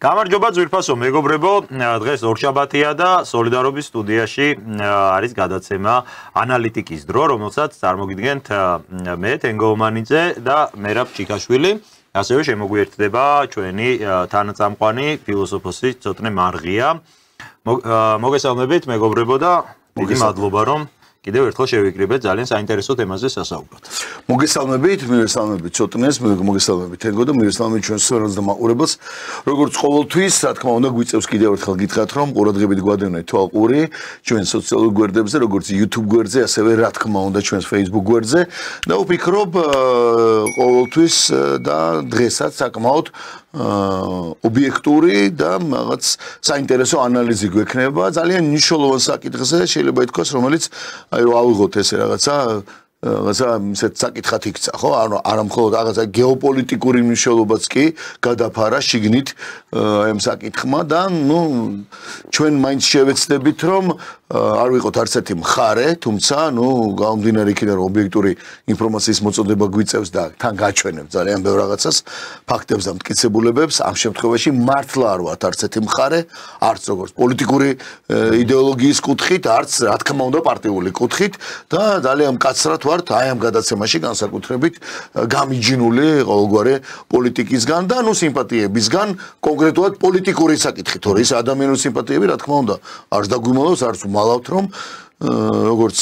გამარჯობა ძვირფასო მეგობრებო, დღეს ორშაბათია და სოლიდარობის სტუდიაში არის გადაცემა ანალიტიკის დრო, რომელსაც წარმოგიდგენთ მე თენგო ომანიძე და მერაბ ჭიქაშვილი. ასევე შემოგვიერთდება ჩვენი თანაწამყვანი ფილოსოფოსი ცოტნე მარღია. მოგესალმებით მეგობრებო და დიდი მადლობა რომ კიდევ ერთხელ შევიკრიბეთ ძალიან საინტერესო თემაზე სასაუბრად. მოგესალმებით, მივესალმებით ცოტნეს, მოგესალმებით თენგო და მივესალმებით ჩვენს სვერელს და მაყურებელს. როგორც ყოველთვის, რა თქმა უნდა, გვიწევს კიდევ ერთხელ გითხრათ, რომ ყურადღებით გვადევნეთ თვალყური ჩვენ სოციალურ გვერდებზე, როგორც YouTube გვერდზე, ასევე რა თქმა უნდა ჩვენს Facebook გვერდზე და ვფიქრობ ყოველთვის და დღესაც საკმაოდ ობიექტური და რაღაც საინტერესო ანალიზი გვექნება ძალიან მნიშვნელოვან საკითხზე შეიძლება ითქვას რომელიც აი რომ ავიღოთ ესე რაღაცა ისეთ საკითხად იქცა ხო ანუ არა მხოლოდ რაღაცა გეოპოლიტიკური მნიშვნელობაც კი გადაფარა შიგნით ამ საკითხმა და ნუ ჩვენ მაინც შევეცდებით რომ არ ვიყოთ არც ერთი მხარე თუმცა ნუ გამომდინარე იქიდან რომ ობიექტური ინფორმაციის მოწოდება გვიწევს და თან გაჩვენებ ძალიან ბევრ რაღაცას ფაქტებს და მტკიცებულებებს ამ შემთხვევაში მართლა არ ვართ არც ერთი მხარე არც როგორც პოლიტიკური იდეოლოგიის კუთხით არც რა თქმა უნდა პარტიული კუთხით და ძალიან მკაცრად ვართ აი ამ გადაცემაში განსაკუთრებით გამიჯინული ყოველგვარი პოლიტიკისგან და ნუ სიმპათიებისგან კონკრეტულად პოლიტიკური საკითხით თორე ის ადამიანური სიმპათიები რა თქმა უნდა არც დაგვიმალავს არც მალავთ რომ როგორც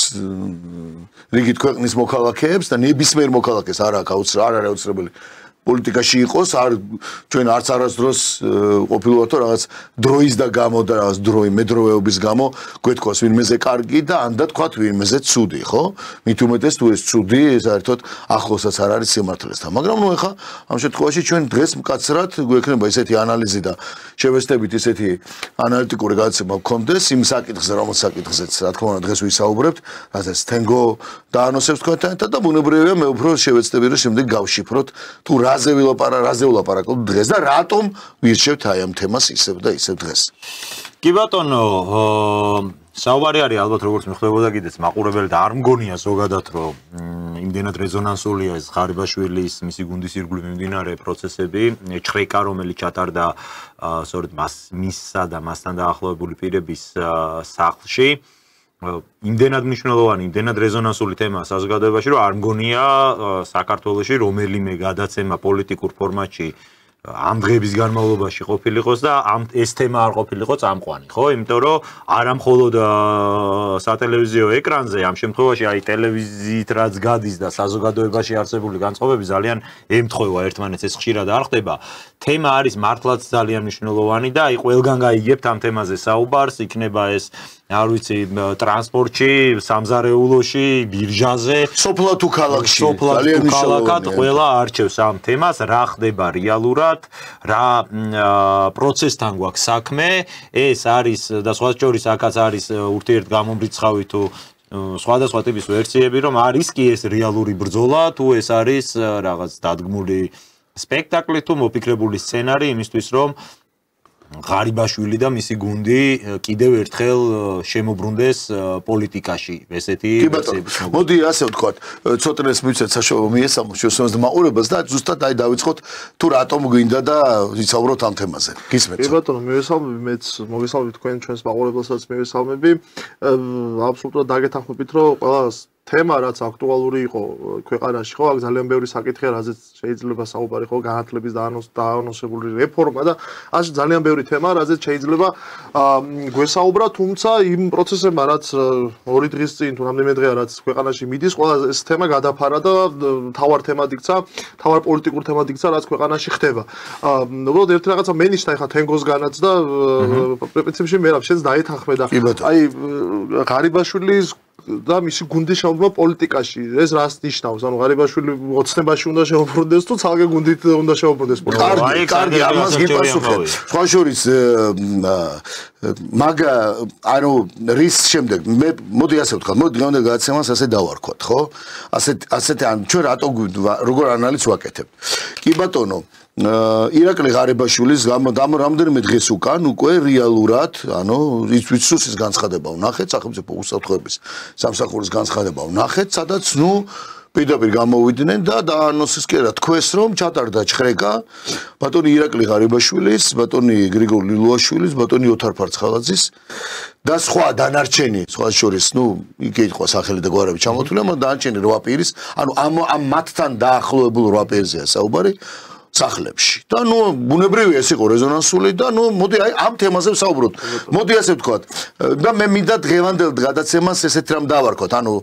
რიგით ქვეყნის მოქალაქეებს და ნებისმიერ მოქალაქეს არ აქვს აუცილებელი პოლიტიკაში იყოს არ ჩვენ არც არასდროს ყოფილვართ რაღაც დროის და გამო და რაღაც მედროვეობის გამო გვეთქვას ვინმეზე კარგი და ან და თქვათ ვინმეზე ცუდი ხო მით უმეტეს თუ ეს ცუდი საერთოდ ახლოსაც არ არის სიმართლესთან მაგრამ ნუ ეხა ამ შემთხვევაში ჩვენ დღეს მკაცრად გვექნება ესეთი ანალიზი და შევეცდებით ესეთი ანალიტიკური გადაცემა გქონდეს იმ საკითხზე რომ საკითხზეც რა თქმა უნდა დღეს ვისაუბრებთ რასაც თენგო დაანონსებს თქვენთან და ბუნებრივია მე უფრო შევეცდები რომ შემდეგ გავშიფროთ თუ რაზე ვილაპარაკოთ დღეს და რატომ ვირჩევთ აი ამ თემას ისევ და ისევ დღეს. კი ბატონო, საუბარი არის ალბათ როგორც მიხვდებოდა კიდეც მაყურებელი და არ მგონია ზოგადად რომ იმდენად რეზონანსულია ეს ღარიბაშვილის მისი გუნდის ირგვლივ მიმდინარე პროცესები, ჩხრეკა რომელიც ჩატარდა სწორედ მისსა და მასთან დაახლოებული პირების სახლში. იმდენად მნიშვნელოვანი, იმდენად რეზონანსული თემაა საზოგადოებაში, რომ არ მგონია საქართველოში რომელიმე გადაცემა პოლიტიკურ ფორმატში ამ დღეების განმავლობაში ყოფილიყოს და ეს თემა არ ყოფილიყო წამყვანი, ხო? იმიტომ რომ არა მხოლოდ სატელევიზიო ეკრანზე, ამ შემთხვევაში აი ტელევიზიით რაც გადის და საზოგადოებაში არსებული განწყობები ძალიან ემთხვევა ერთმანეთს, ეს ხშირად არ ხდება. თემა არის მართლაც ძალიან მნიშვნელოვანი და აი ყველგან გაიგებთ ამ თემაზე საუბარს, იქნება ეს არ ვიცი ტრანსპორტში, სამზარეულოში, ბირჟაზე, სოფლა თუ ქალაქში, ძალიან მნიშვნელოვანია. ყველა არჩევს ამ თემას, რა ხდება რეალურად, რა პროცესთან გვაქვს საქმე, ეს არის და სხვა შორის აქაც არის ურთიერთგამომრიცხავი თუ სხვადასხვა ტიპის ვერსიები, რომ არის კი ეს რეალური ბრძოლა, თუ ეს არის რაღაც დადგმული სპექტაკლი თუ მოფიქრებული სცენარი იმისთვის, რომ ღარიბაშვილი და მისი გუნდი კიდევ ერთხელ შემოbrunდეს პოლიტიკაში. ესეთი მოდი ასე ვთქვათ, ცოტნეს მივცეთ საშუალო მიესალმო შევსვენოს მაყურებელს და ზუსტად აი დავიწყოთ თუ რატომ გვინდა და ვიცაუბროთ ამ თემაზე. გისმენთ. კი ბატონო, მივესალმები, მეც მოგესალმებით თქვენ ჩვენს მაყურებელსაც მივესალმები. აბსოლუტურად დაგეთანხმებით, რომ ყველა თემა რაც აქტუალური იყო ქვეყანაში ხო აქ ძალიან ბევრი საკითხია რაზეც შეიძლება საუბარი ხო განათლების დაანონსებული რეფორმა და ასე ძალიან ბევრი თემა რაზეც შეიძლება გვესაუბრა თუმცა იმ პროცესებმა რაც ორი დღის წინ თუ რამდენიმე დღეა რაც ქვეყანაში მიდის ყველა ეს თემა გადაფარა და თავარ თემად იქცა თავარ პოლიტიკურ თემად იქცა რაც ქვეყანაში ხდება უბრალოდ ერთი რაღაცა მენიშნა ეხა თენგოსგანაც და პრინციპში მერაბ შენს დაეთანხმე და აი ღარიბაშვილის და მისი გუნდის შემობრუნება პოლიტიკაში ეს რას ნიშნავს? ანუ ღარიბაშვილი ოცნებაში უნდა შემოbrunდეს თუ ცალკე გუნდით უნდა შემოbrunდეს? კარგი, ამას გიპასუხე. სხვა შორის მაგა ანუ რის შემდეგ მე მოდი ასე ვთქვა, მოდი დღევანდელ გადაცემას ასე დავარქვათ, ხო? ასეთი ან ჩვენ რატო როგორ ანალიზს ვაკეთებ? კი ბატონო, ირაკლი ღარიბაშვილის რამდენიმე დღეს უკან უკვე რეალურად, ანუ ის განცხადება ვნახეთ, სახელმწიფო უსაფრთხოების სამსახურის განცხადება ვნახეთ, სადაც ნუ პირდაპირ გამოვიდნენ და დაანონსეს კი რა თქვეს რომ ჩატარდა ჩხრეკა ბატონი ირაკლი ღარიბაშვილის, ბატონი გრიგორ ლილუაშვილის, ბატონი ოთარ ფარცხალაძის და სხვა დანარჩენი, სხვა შორის, იქ იყო სახელი და გვარები ჩამოთვლილი, მაგრამ დანარჩენი 8 პირის, ანუ ამ მათთან დაახლოებულ 8 პირზეა საუბარი სახლებში. და ბუნებრივია ეს იყო რეზონანსული და მოდი აი ამ თემაზე ვსაუბროთ. მოდი ასე ვთქვათ. და მე მინდა დღევანდელ გადაცემას ესეთ რამ დავარქოთ. ანუ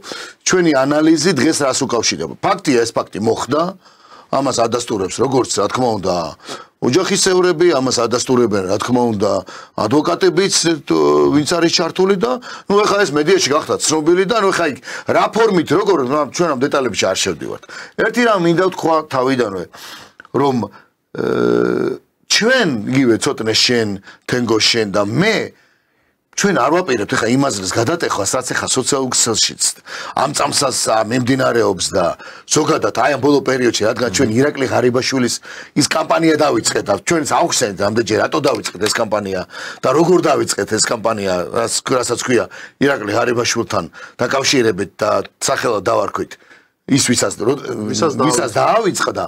ჩვენი ანალიზი დღეს რას უკავშირდება. ფაქტია ეს ფაქტი მოხდა. ამას ადასტურებს როგორც რა თქმა უნდა ოჯახის წევრები, ამას ადასტურებენ რა თქმა უნდა ადვოკატებიც, ვინც არის ჩართული და ეხლა ეს მედიაში გახდა ცნობილი და ეხლა იქ რა ფორმით როგორ ჩვენ ამ დეტალებში არ შევდივართ. ერთი რამ მინდა ვთქვა თავიდანვე რომ ჩვენ იგივე ცოტნე შენ, თენგო შენ და მე ჩვენ არ ვაპირებთ ეხლა იმაზრეს გადატეხვას, რაც ეხლა სოციალურ ქსელშიც ამ წამსაც მიმდინარეობს და ზოგადად აი ამ ბოლო პერიოდში, რადგან ჩვენ ირაკლი ღარიბაშვილის ის კამპანია დავიწყეთ და ჩვენც აუხსენეთ ამდენჯერ რატო დავიწყეთ ეს კამპანია და როგორ დავიწყეთ ეს კამპანია, რასაც ქვია ირაკლი ღარიბაშვილთან დაკავშირებით და სახელად დავარქვით ის ვისაც დაავიწყდა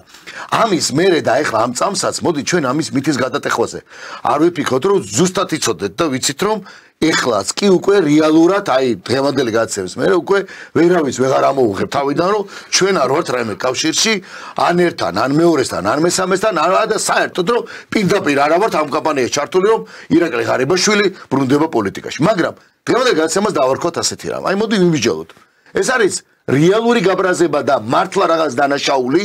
ამის მერე და ეხლა ამ წამსაც მოდი ჩვენ ამის მითის გადატეხვაზე არ ვიფიქროთ რომ ზუსტად იცოდეთ და ვიცით რომ ეხლაც კი უკვე რეალურად აი დღევანდელი გადაცემის მერე უკვე ვერავის ვეღარ ამოუღებ თავიდან რომ ჩვენ არ ვართ რაიმე კავშირში ან ერთთან ან მეორესთან ან მესამესთან და საერთოდ რომ პირდაპირ არ ვართ ამ კამპანიაში ჩართული რომ ირაკლი ღარიბაშვილი ბრუნდება პოლიტიკაში მაგრამ დღევანდელ გადაცემას დავარქვათ ასეთი რამ აი მოდი ვიმსჯელოთ ეს არის რეალური გაბრაზება და მართლა რაღაც დანაშაული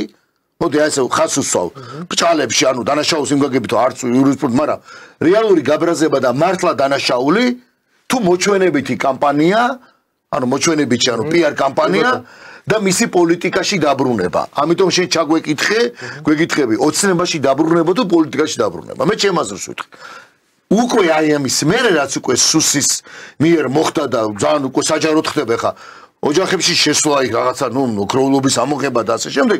მოდი ასე ხას უსვავ ბჭალებში ანუ დანაშაულს იმ გაგებითო არც იურისპრუდენცია მაგრამ რეალური გაბრაზება და მართლა დანაშაული თუ მოჩვენებითი კამპანია ანუ მოჩვენებითი ანუ PR კამპანია და მისი პოლიტიკაში დაბრუნება ამიტომ შენ გვეკითხები ოცნებაში დაბრუნება თუ პოლიტიკაში დაბრუნება მე ჩემ აზრს ვიტყვი უკვე აი ამის მერე რაც უკვე სუსის მიერ მოხდა და ძალიან უკვე საჯაროდ ხდება ხა ოჯახებში შესვლა იქ რაღაცა ოქროულობის ამოღება და ასე შემდეგ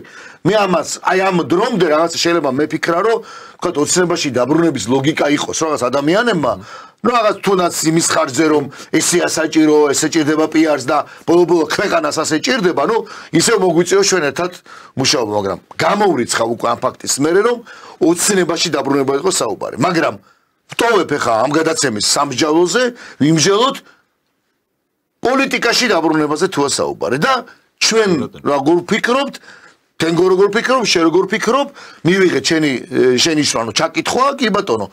მე ამას აი ამ დრომდე რაღაცა შეიძლება მეფიქრა რომ თქვათ ოცნებაში დაბრუნების ლოგიკა იყოს რაღაც ადამიანებმა რაღაც თუნდაც იმის ხარჯზე რომ ესეა საჭირო ესე ჭირდება PR-ს და ბოლო-ბოლო ქვეყანას ასე ჭირდება ისევ მოგვიწეო ჩვენ ერთად მუშაობა მაგრამ გამოვრიცხა უკვე ამ ფაქტის მერე რომ ოცნებაში დაბრუნება იყოს საუბარი მაგრამ ვტოვებ ხა ამ გადაცემის სამსჯავროზე ვიმსჯელოთ პოლიტიკაში დაბრუნებაზე თუ ასაუბარი და ჩვენ როგორ ვფიქრობთ თენგო როგორ ვფიქრობ შენ როგორ ვფიქრობ მივიღეთ შენი შრომო ჩაკითხვა კი ბატონო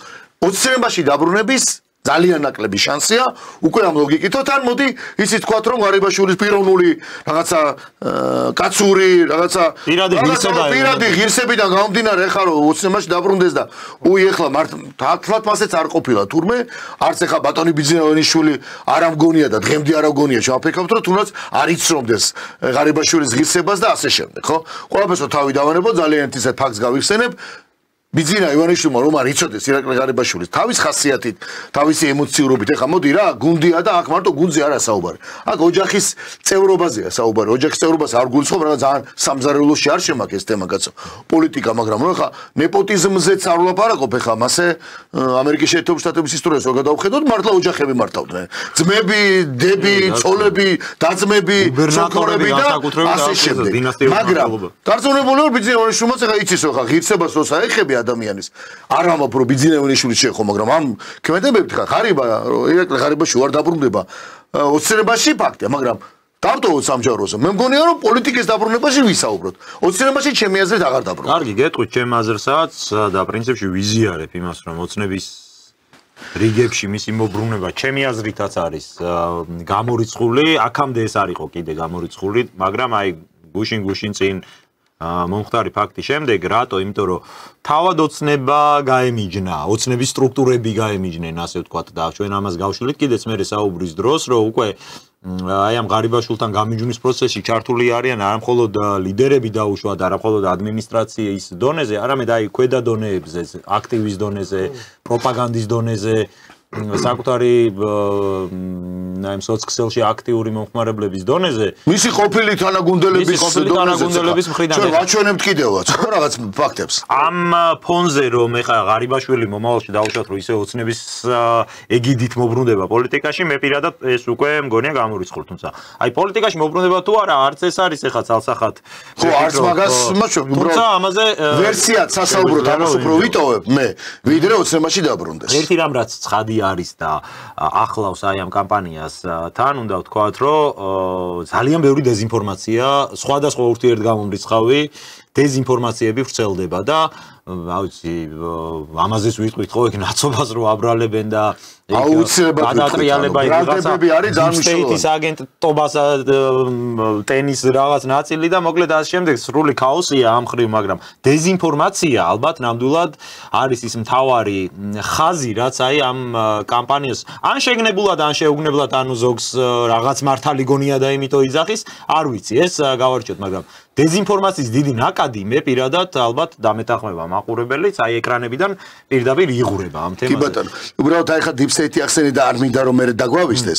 ოცნებაში დაბრუნების ძალიან ნაკლები შანსია უკვე ამ ლოგიკითოთ ან მოდი ისიც თქვათ რომ ღარიბაშვილის პიროვნული რაღაცა კაცური რაღაცა პირადი ღირსებიდან გამომდინარე ხარ რომ ოცნებაში დაბრუნდეს და ეხლა მართლაც მასეც არ ყოფილა თურმე არც ეხლა ბატონი ბიძინავენიშვილი არ ამგონია და დღემდე არ ამგონია შევაფიქრებთ რომ თუნდაც არ იცრომდეს ღარიბაშვილის ღირსებას და ასე შემდეგ ხო ყველაფერს თავი დავანებო ძალიან ისეთ ფაქტს გავიხსენებ ბიძინა ივანიშვილმა რომ არ იცოდეს ირაკლი ღარიბაშვილის თავის ხასიათით, თავისი ემოციურობით, ეხლა მოდი რა, გუნდია და აქ მარტო გუნდზე არა საუბარი. აქ ოჯახის წევრობაზეა საუბარი. ოჯახის წევრობას არ გულისხმობ, მაგრამ ძალიან სამზარეულოში არ შემაქ ეს თემა კაცო. პოლიტიკა, მაგრამ ეხლა ნეპოტიზმზეც არ ვლაპარაკობ ეხლა მასე ამერიკის შეერთებული შტატების ისტორიას რო გადავხედოთ, მართლა ოჯახები მართავდნენ. ძმები, დები, ცოლები, დაძმები, სოქორები და ასე შემდეგ. მაგრამ დარწმუნებული ვარ ბიძინა ივანიშვილმაც ეხლა იცის ხო ხა ღირსებას როცა ეხები ადამიანის არ ამბობ რომ ბიძინა ივანიშვილი შეეხო მაგრამ ამ ქმედებებით ხა ღარიბა ირაკლი ღარიბაში ვარ დაბრუნდება ოცნებაში ფაქტია მაგრამ დავტოვოთ სამჯავროზე მე მგონია რომ პოლიტიკის დაბრუნებაში ვისაუბროთ ოცნებაში ჩემი აზრით აღარ დაბრუნდება კარგი გეტყვით ჩემ აზრსაც და პრინციპში ვიზიარებ იმას რომ ოცნების რიგებში მისი მოbrunება ჩემი აზრითაც არის გამორიცხული აქამდე ეს არ იყო კიდე გამორიცხული მაგრამ აი გუშინ წინ მომხდარი ფაქტი შემდეგ რატო იმიტომ რომ თავად ოცნება გაემიჯნა ოცნების სტრუქტურები გაემიჯნენ ასე ვთქვათ და ჩვენ ამას გავშლით კიდეც მე საუბრის დროს რომ უკვე აი ამ ღარიბაშვილთან გამიჯვნის პროცესში ჩართული არიან არა მხოლოდ ლიდერები დაუშვათ არა მხოლოდ ადმინისტრაციის დონეზე არამედ აი ქვედა დონეებზე აქტივის დონეზე პროპაგანდის დონეზე საკუთარი აი სოციალში აქტიური მომხმარებლების დონეზე მისი ყოფილი თანაგუნდელების მხრიდან ჩვენ ვაჩვენებთ კიდევაც ხო რაღაც ფაქტებს ამ ფონზე რომ ეხა ღარიბაშვილი მომავალში დაუშვათ რომ ისე ოცნების ეგიდით მოbrunდება პოლიტიკაში მე პირადად ეს უკვე მგონია გამორიცხული თუმცა აი პოლიტიკაში მოbrunდება თუ არა არც ეს არის ეხა ცალსახად ხო არც მაგას მაჩვენ თუმცა ამაზე ვერსიად სასაუბროთ ამას უფრო ვიტოვებ მე ვიდრე ოცნებაში დაბრუნდეს ერთი რამ რაც ცხადი არის და ახლავს აი ამ კამპანიას თან უნდა ვთქვათ რომ ძალიან ბევრი დეზინფორმაცია სხვადასხვა ურთიერთგამომრიცხავი დეზინფორმაციები ვრცელდება და ავიცი ამაზეც ვიტყვით ხო ეგ ნაცობას რო აბრალებენ და აუცილებლად გადატრიალება ბრალდები არის დამშრომლობის აგენტობას ტენის რაღაც ნაწილი და მოკლედ ამ შემდეგ სრული ქაოსია ამ ხრივ მაგრამ დეზინფორმაცია ალბათ ნამდვილად არის ის მთავარი ხაზი რაც აი ამ კამპანიას ან შეგნებულად ან შეუგნებლად ანუ ზოგს რაღაც მართალი გონია და იმითო იძახის არ ვიცი ეს გავარჩიოთ მაგრამ დეზინფორმაციის დიდი ნაკადი მე პირადად ალბათ დამეთანხმება მაყურებელიც აი ეკრანებიდან პირდაპირ იღურება ამ თემაზე. კი ბატონო, უბრალოდ აი ხა deep state-ი ახსენე და არ მინდა რომ მე დაგვავისდეს.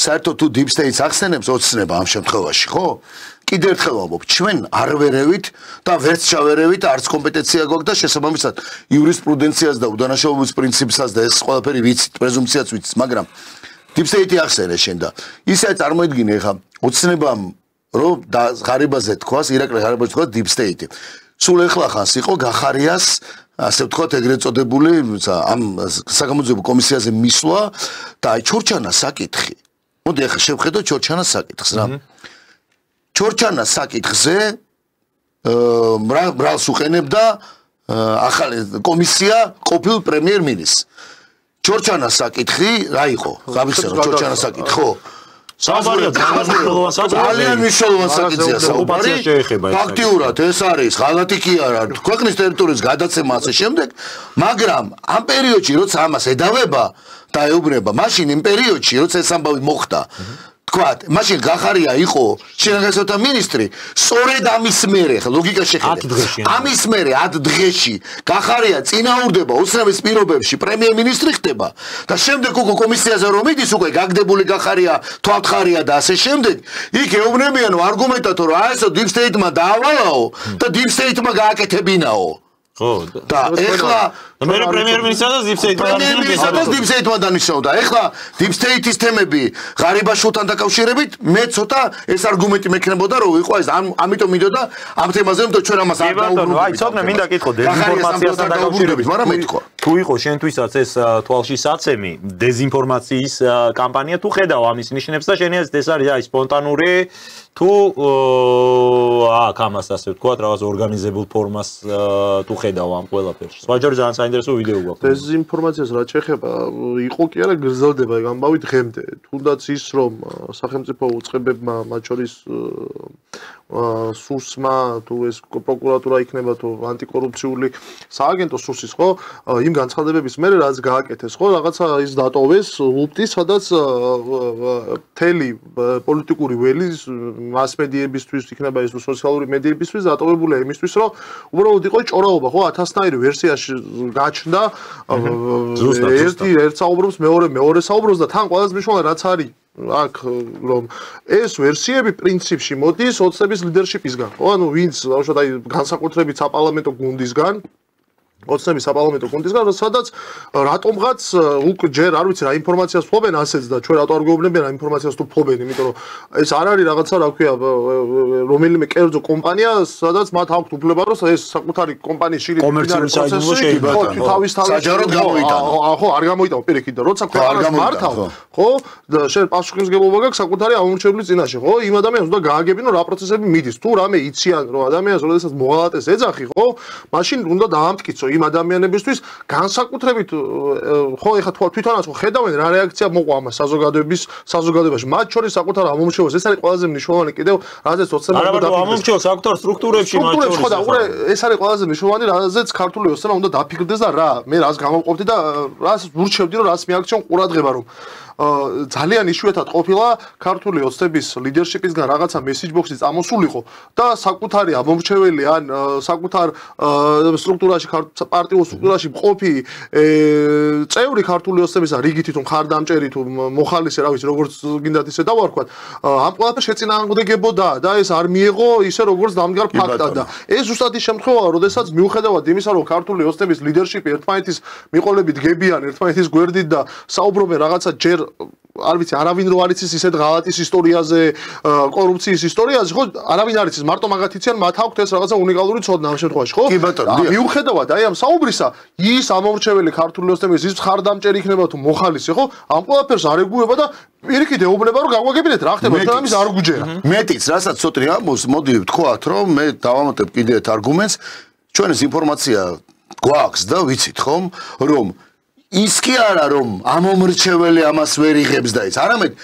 საერთოდ თუ deep state-ს ახსენებს ოცნება ამ შემთხვევაში, ხო? კიდევ ერთხელ ვამბობ, ჩვენ არ ვერევით და ვერც ჩავერევით, არც კომპეტენცია გვაქვს და შესაბამისად იურისპრუდენციას და უდანაშაულობის პრინციპსაც და ეს ყველაფერი ვიცით, პრეზუმპციაც ვიცით, მაგრამ deep state-ი ახსენე შენ და ისე წარმოედგინე ხა ოცნებამ რომ ღარიბაზე თქვას, ირაკლი ღარიბაზე თქვას deep state-ი. სულ ეხლა ხანს იყო გახარიას ასე ვთქვათ ეგრეთ წოდებული ამ საგამოძიებო კომისიაზე მისვლა და აი ჩორჩანას საკითხი. მოდი ახლა შევხედოთ ჩორჩანას საკითხს რა. ჩორჩანას საკითხზე ბრალს უყენებდა ახალი კომისია ყოფილ პრემიერ-მინისტრს. ჩორჩანას საკითხი რა იყო? გავიხსენო ჩორჩანას საკითხი, ხო? ძალიან მნიშვნელოვანი საკითხია საუბარი. ფაქტიურად ეს არის ღალატი კი არა, ქვეყნის ტერიტორიის გადაცემა ასე შემდეგ, მაგრამ ამ პერიოდში როცა ამას ედავება და ეუბნება, მაშინ იმ პერიოდში როცა ეს ამბავი მოხდა, თქვათ, მაშინ გახარია იყო შინაგანსაცდელთა მინისტრი, სწორედ ამის მერე, ლოგიკა შეხედეთ. ამის მერე 10 დღეში გახარია წინაურდება ოცნების პირობებში პრემიერ-მინისტრი ხდება და შემდეგ უკვე კომისიაზე რომ მიდის უკვე გაგდებული გახარია, თვალთხარია და ასე შემდეგ, იქ ეუბნებიან არგუმენტად რომ აი ესო deep state-მა დაავალაო და deep state-მა გააკეთებინაო. ხო და ეხლა მე პრემიერ-მინისტრს deep state-მა deep state-მა დანიშნავდა. ეხლა deep state-ის თემები ღარიბაშვილთან დაკავშირებით მე ცოტა ეს არგუმენტი მექნებოდა რომ იყო ეს ამიტომ მინდოდა ამ თემაზე რომ ჩვენ ამას არ დაუბრუნდებით. აი ცოტა მინდა კითხო დეზინფორმაციასთან დაკავშირებით, მაგრამ მეთქვა. თუ იყო შენთვისაც ეს თვალში საცემი დეზინფორმაციის კამპანია თუ ხედავ ამის ნიშნებს და შენი აზრით ეს არის აი სპონტანური თუ აქ ამას ასე ვთქვათ რაღაც ორგანიზებულ ფორმას თუ ხედავ ამ ყველაფერში. სხვაჯერ ძალიან საინტერესო ვიდეო გვაქვს. დეზინფორმაციას რაც შეეხება, იყო კი არა გრძელდება ეგ ამბავი დღემდე. თუნდაც ის რომ სახელმწიფო უწყებებმა მათ შორის სურსმა თუ ეს პროკურატურა იქნება თუ ანტიკორუფციული სააგენტო სურსის ხო იმ განცხადებების მერე რაც გააკეთეს ხო რაღაცა ის დატოვეს ლუფტი სადაც თელი პოლიტიკური ველი მასმედიებისთვის იქნება ის სოციალური მედიებისთვის დატოვებულია იმისთვის რომ უბრალოდ იყო ჭორაობა ხო 1000-ნაირი ვერსიაში გაჩნდა ერთ საუბრობს მეორე საუბრობს და თან ყველაზე მნიშვნელოვანი რაც არის აქ რომ ეს ვერსიები პრინციპში მოდის ოცნების ლიდერშიპისგან ხო ანუ ვინც ბავშვად აი განსაკუთრებით საპარლამენტო გუნდისგან ოცნების საპარლამენტო გუნდისგან სადაც რატომღაც უკვე ჯერ არ ვიცი რა ინფორმაციას ფლობენ ასეც და ჩვენ რატო არ გვეუბნებიან რა ინფორმაციას თუ ფლობენ იმიტომ რომ ეს არ არის რაღაცა რა ქვია რომელიმე კერძო კომპანია სადაც მათ აქვთ უფლება რომ ეს საკუთარი კომპანიის შირი კომერციული საიდუმლო შეიძლება საჯაროდ გამოიტანო ხო არ გამოიტანო პირიქით და როცა ქვეყანას მართავ ხო და შენ პასუხისმგებლობა გაქვს საკუთარი ამომრჩევლის წინაშე ხო იმ ადამიანს უნდა გააგებინო რა პროცესები მიდის თუ რამე იციან რომ ადამიანს როდესაც მოღალატეს ეძახი ხო მაშინ უნდა დაამტკიცო იმ ადამიანებისთვის განსაკუთრებით ხო ეხლა თვითონაც ხედავენ რა რეაქცია მოყვა ამას საზოგადოებაში მათ შორის საკუთარ ამომრჩევლს ეს არის ყველაზე მნიშვნელოვანი კიდევ რაზეც ოცნება უნდა ამომრჩევლს საკუთარ სტრუქტურებში მათ შორის ხო და უყურე ეს არის ყველაზე მნიშვნელოვანი რაზეც ქართული ოცნება უნდა დაფიქრდეს და რა მე რას გამოვყოფდი და რას ვურჩევდი რომ რას მიაქჩენ ყურადღება რომ ძალიან იშვიათად ყოფილა ქართული ოცნების ლიდერშიპისგან რაღაცა მესიჯ ბოქსი წამოსულიყო და საკუთარი ამომრჩეველი ან საკუთარ სტრუქტურაში პარტიულ სტრუქტურაში მყოფი წევრი ქართული ოცნებისა რიგითი თუ მხარდამჭერი თუ მოხალისე რა ვიცი როგორც გინდათ ისე დავარქვათ ამ ყველაფერს შეწინააღმდეგებოდა და ეს არ მიეღო ისე როგორც დამდგარ ფაქტად და ეს ზუსტად ის შემთხვევაა როდესაც მიუხედავად იმისა რომ ქართული ოცნების ლიდერშიპი ერთმანეთის მიყოლებით გებიან ერთმანეთის გვერდით და საუბრობენ რაღაცა ჯერ არ ვიცი არავინ რო არ იცის ისეთ ღალატის ისტორიაზე კორუფციის ისტორიაზე ხო არავინ არ იცის მარტო მაგათიციან მათ აქვთ ეს რაღაცა უნიკალური ცოდნა ამ შემთხვევაში ხო მიუხედავად აი ამ საუბრისა ის ამორჩეველი ქართული ოცნების ის მხარდამჭერი იქნება თუ მოხალისე ხო ამ ყველაფერს არ ეგუება და პირიქით ეუბნება რომ გაგვაგებინეთ რა ხდება თან ამის არ გუჯერა მეტიც რასაც ცოტნე ამბობს მოდი ვთქვათ რომ მე დავამატებ კიდე ერთ არგუმენტს ჩვენ ეს ინფორმაცია გვაქვს და ვიცით ხომ რომ ის კი არა რომ ამომრჩეველი ამას ვერ იღებს და ის არამედ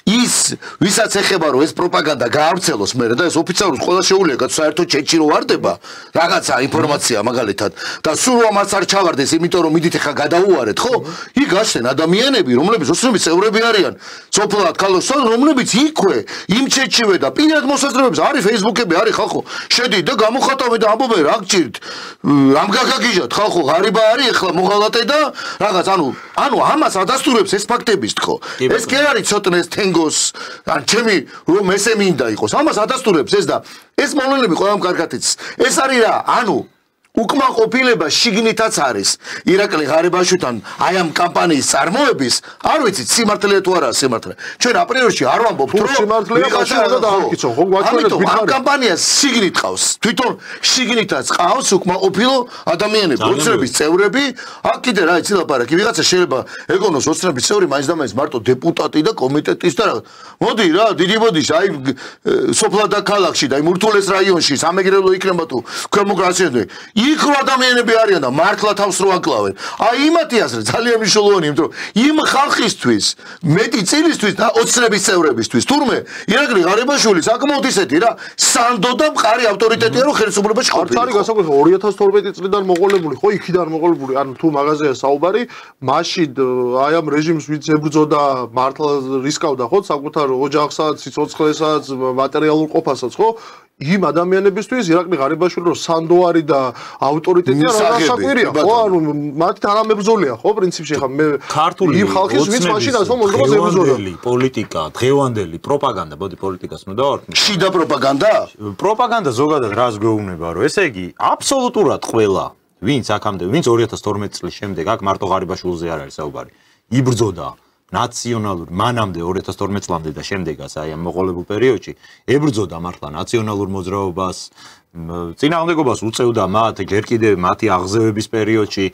ის ვისაც ეხება რომ ეს პროპაგანდა გაავრცელოს მერე და ეს ოფიციალურად ყველა შეუძლია კაც საერთოდ ჩეჩი რო ვარდება რაღაცა ინფორმაცია მაგალითად და სულ ამას არ ჩავარდეს იმიტომ რომ მიდით ახლა გადაუარეთ ხო იქ გაშენ ადამიანები რომლებიც ოცნების წევრები არიან სოფლად ქალოსთან რომლებიც იქვე იმ ჩეჩივე და პირად მოსაზრებებს არის ფეისბუქები არის ხალხო შედით და გამოხატავენ და ამბობენ რა გჭირთ რამ გაგაგიჟათ ხალხო ღარიბა არის ახლა მოღალატე და რაღაც ანუ ამას ადასტურებს ეს ფაქტების თქო ეს კი არის ცოტნე ეს ან ჩემი რომ ესე მინდა იყოს ამას ადასტურებს ეს და ეს მოვლენები ყველამ კარგად იცის ეს არის რა ანუ უკმაყოფილება შიგნითაც არის ირაკლი ღარიბაშვილთან აი ამ კამპანიის წარმოების არ ვიცით სიმართლეა თუ არა სიმართლე ჩვენ აპრიორში არ ვამბობთ რომ სიმართლეა და დააკიცო ხო გვაჩვენეთ ამ კამპანიას შიგნით ყავს თვითონ შიგნითაც ყავს უკმაყოფილო ადამიანები ოცნების წევრები აქ კიდე რა იცი ლაპარაკი ვიღაცა შეიძლება ეგონოს ოცნების წევრი მაინც და მაინც მარტო დეპუტატი და კომიტეტის და მოდი რა დიდი ბოდიშ აი სოფლა და ქალაქში და აი მურთულეს რაიონში სამეგრელო იქნება თუ ქვემოგრაციანები იქ რო ადამიანები არიან და მართლა თავს რო აკლავენ. აი იმათი აზრი ძალიან მნიშვნელოვანია, იმიტომ რომ იმ ხალხისთვის, მეტი წილისთვის და ოცნების წევრებისთვის, თურმე ირაკლი ღარიბაშვილი საკმაოდ ისეთი რა, სანდო და მყარი ავტორიტეტია რომ ხელისუფლებაში ყოფილი. არ არის გასაკვირველი 2012 წლიდან მოყოლებული, ხო იქიდან მოყოლებული, ანუ თუ მაღაზია საუბარი, მაშინ აი ამ რეჟიმს ვინც ებრძოდა მართლა რისკავდა ხო საკუთარ ოჯახსაც, სიცოცხლესაც, მატერიალურ ყოფასაც, ხო? იმ ადამიანებისთვის ირაკლი ღარიბაშვილი რომ სანდო არის და ავტორიტეტია რა საკვირია ხო ანუ მათ თანამებრძოლია ხო პრინციპში ხა მე ქართული იმ ხალხის ვინც მაშინ ასე მომდროს ებრძოდა პოლიტიკა დღევანდელი პროპაგანდა ბოდი პოლიტიკას ნუ დავარქმევ შიდა პროპაგანდა ზოგადად რას გვეუბნება რომ ესე იგი აბსოლუტურად ყველა ვინც აქამდე ვინც 2012 წლის შემდეგ აქ მარტო ღარიბაშვილზე არ არის საუბარი იბრძოდა ნაციონალური მანამდე 2012 წლამდე და შემდეგაც აი ამ მოყოლებულ პერიოდში ებრძოდა მართლა ნაციონალურ მოძრაობას წინააღმდეგობას უწევდა მათ ჯერ კიდევ მათი აღზევების პერიოდში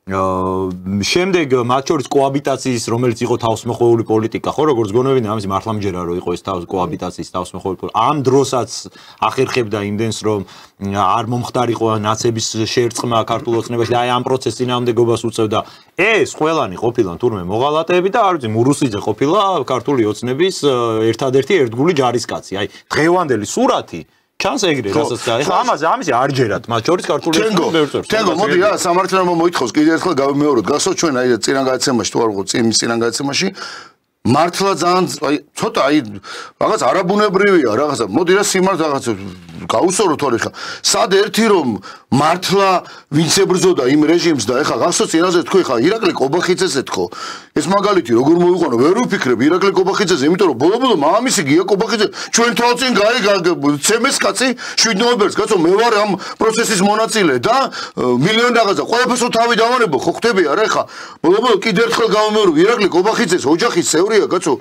შემდეგ მათ შორის კოაბიტაციის რომელიც იყო თავსმოხვეული პოლიტიკა ხო როგორც გონებინა ამის მართლა მჯერა რომ იყო ეს კოაბიტაციის თავსმოხვეული ამ დროსაც ახერხებდა იმდენს რომ არ მომხდარიყო ნაცების შერწყმა ქართულ ოცნებაში და აი ამ პროცესს წინააღმდეგობას უწევდა ეს ყველანი ყოფილან თურმე მოღალატეები და არ ვიცი მურუსიძე ყოფილა ქართული ოცნების ერთადერთი ერთგული ჯარისკაცი აი დღევანდელი სურათი ჩანს ეგრე რასაც ახლა ამაზე არ ჯერათ მათ შორის ქართული ოცნების თენგო მოდი რა სამართლიანობა მოითხოვს კიდე ერთხელ გავიმეოროთ გასო ჩვენ აი წინან გადაცემაში თუ არ ვიყო წინან გადაცემაში მართლა ძალიან აი ცოტა აი რაღაც არაბუნებრივია რაღაცა მოდი რა სიმართლე რაღაც გაუსწორო თორე ხა სად ერთი რომ მართლა ვინც ებრძოდა იმ რეჟიმს და ეხა გასო წინაზე თქვი ხა ირაკლი კობახიძეზე თქო ეს მაგალითი როგორ მოიყვანო ვერ ვფიქრებ ირაკლი კობახიძეზე იმიტომ რომ ბოლო მამამისი გია კობახიძე ჩვენ თვალწინ ცემეს კაცი 7 ნოემბერს კაცო მე ვარ ამ პროცესის მონაწილე და მილიონი რაღაცა ყველაფერს თავი დავანებო ხო ხდებია რა ეხა ბოლო კიდე ერთხელ გავიმეორო ირაკლი კობახიძეს ოჯახის წევრია კაცო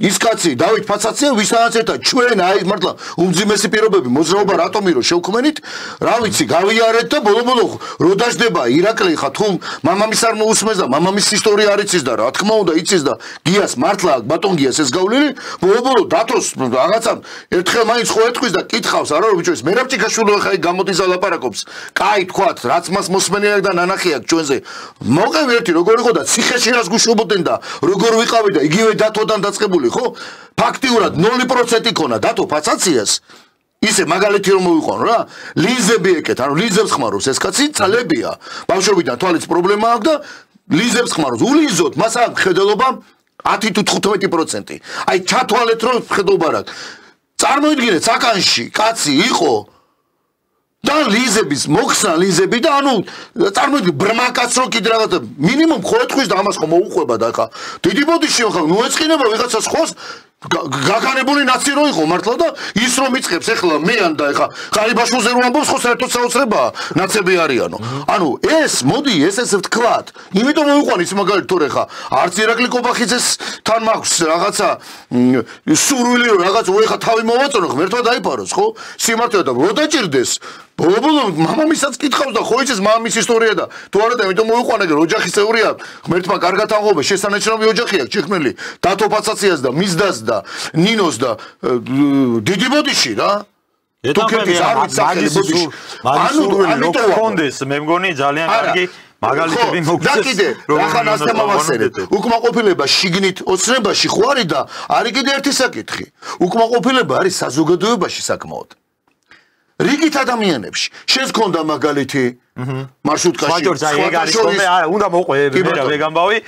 ის კაცი დავით ფაცაცია ვისაც ერთად ჩვენ აი მართლა უმძიმესი პირობები მოძრაობა რატომი რომ შევქმენით რა ვიცი გავიარეთ და ბოლო რო დაждდება ირაკლი ხა თუ მამამის არ მოусმეს და მამამის ისტორია არ იცის და რა თქმა უნდა იცის და გიას მართლა ბატონ გიას ეს გავლილი ბოლო დათოს რაღაცა ერთხელ მაინც ხო ეთქვის და კითხავს არა რომ ბიჭო ეს მერაბ ჭიქაშვილი ხა გამოდის ალაპარაკობს კაი თქვათ რაც მას მოსმენია და ნანახი აქვს ჩვენზე მოყევი ერთი როგორ იყო და ციხეში რას გუშობოდნენ და როგორ ვიყავი და იგივე დათოდან დაწყებული ხო ფაქტიურად 0% იქონა დათო ფაცაციას ისე მაგალითი რომ მოიყვანო რა ლიზები ეკეთ ანუ ლიზებს ხმარობს ეს კაცი წალებია ბავშვობიდან თვალის პრობლემა აქვს და ლიზებს ხმარობს ულიზოთ მას აქვს ხედელობა 10 თუ 15%. აი ჩათვალეთ რომ ხედობა რა. წარმოიდგინეთ საკანში კაცი იყო და ლიზების მოხსნა ლიზები და ანუ წარმოიდგინე ბრმაკაც რო კიდე რაღაცა მინიმუმ ხოეთქვის და ამას ხო მოუყვება და ხა დიდი ბოდიში ხა მოეწყინება ვიღაცას ხოს გაგანებული ნაცი რო იყო მართლა და ის რომ იწყებს ეხლა მეან და ეხა ყარიბაშვილზე რო ამბობს ხო საერთოდ საოცრებაა ნაცები არიანო ანუ ეს მოდი ეს ვთქვათ იმიტომ მოიყვანის მაგალითად თორე ხა არც ირაკლი კობახიძეს თან მაქვს რაღაცა სურვილი რომ რაღაც უეხა თავი მოვაწონო ღმერთმა დაიფაროს ხო სიმართლე და რო დაჭირდეს ბოლო მამამისაც კითხავს და ხო იცის მამის ისტორია და თუ არა და იმიტომ მოიყვანა რომ ოჯახის წევრია ღმერთმა კარგად აღღობა შესანიშნავი ოჯახი აქვს ჩიხმელი დათო ფაცაციას და მისდას და ნინოს და დიდი ბოდიში რა თუკეთის არ ვიცახელი ბოდიში ანუ კონდეს მე მგონი ძალიან კარგი მაგალითები მოგცეს და კიდე ახლა ასთან მოვახსენეთ უკმაყოფილება შიგნით ოცნებაში ხო არის და არის კიდე ერთი საკითხი უკმაყოფილება არის საზოგადოებაში საკმაოდ რიგით ადამიანებში შენს გქონდა მაგალითი მარშრუტკაში უნდა მოყვე მე ვეგამბავი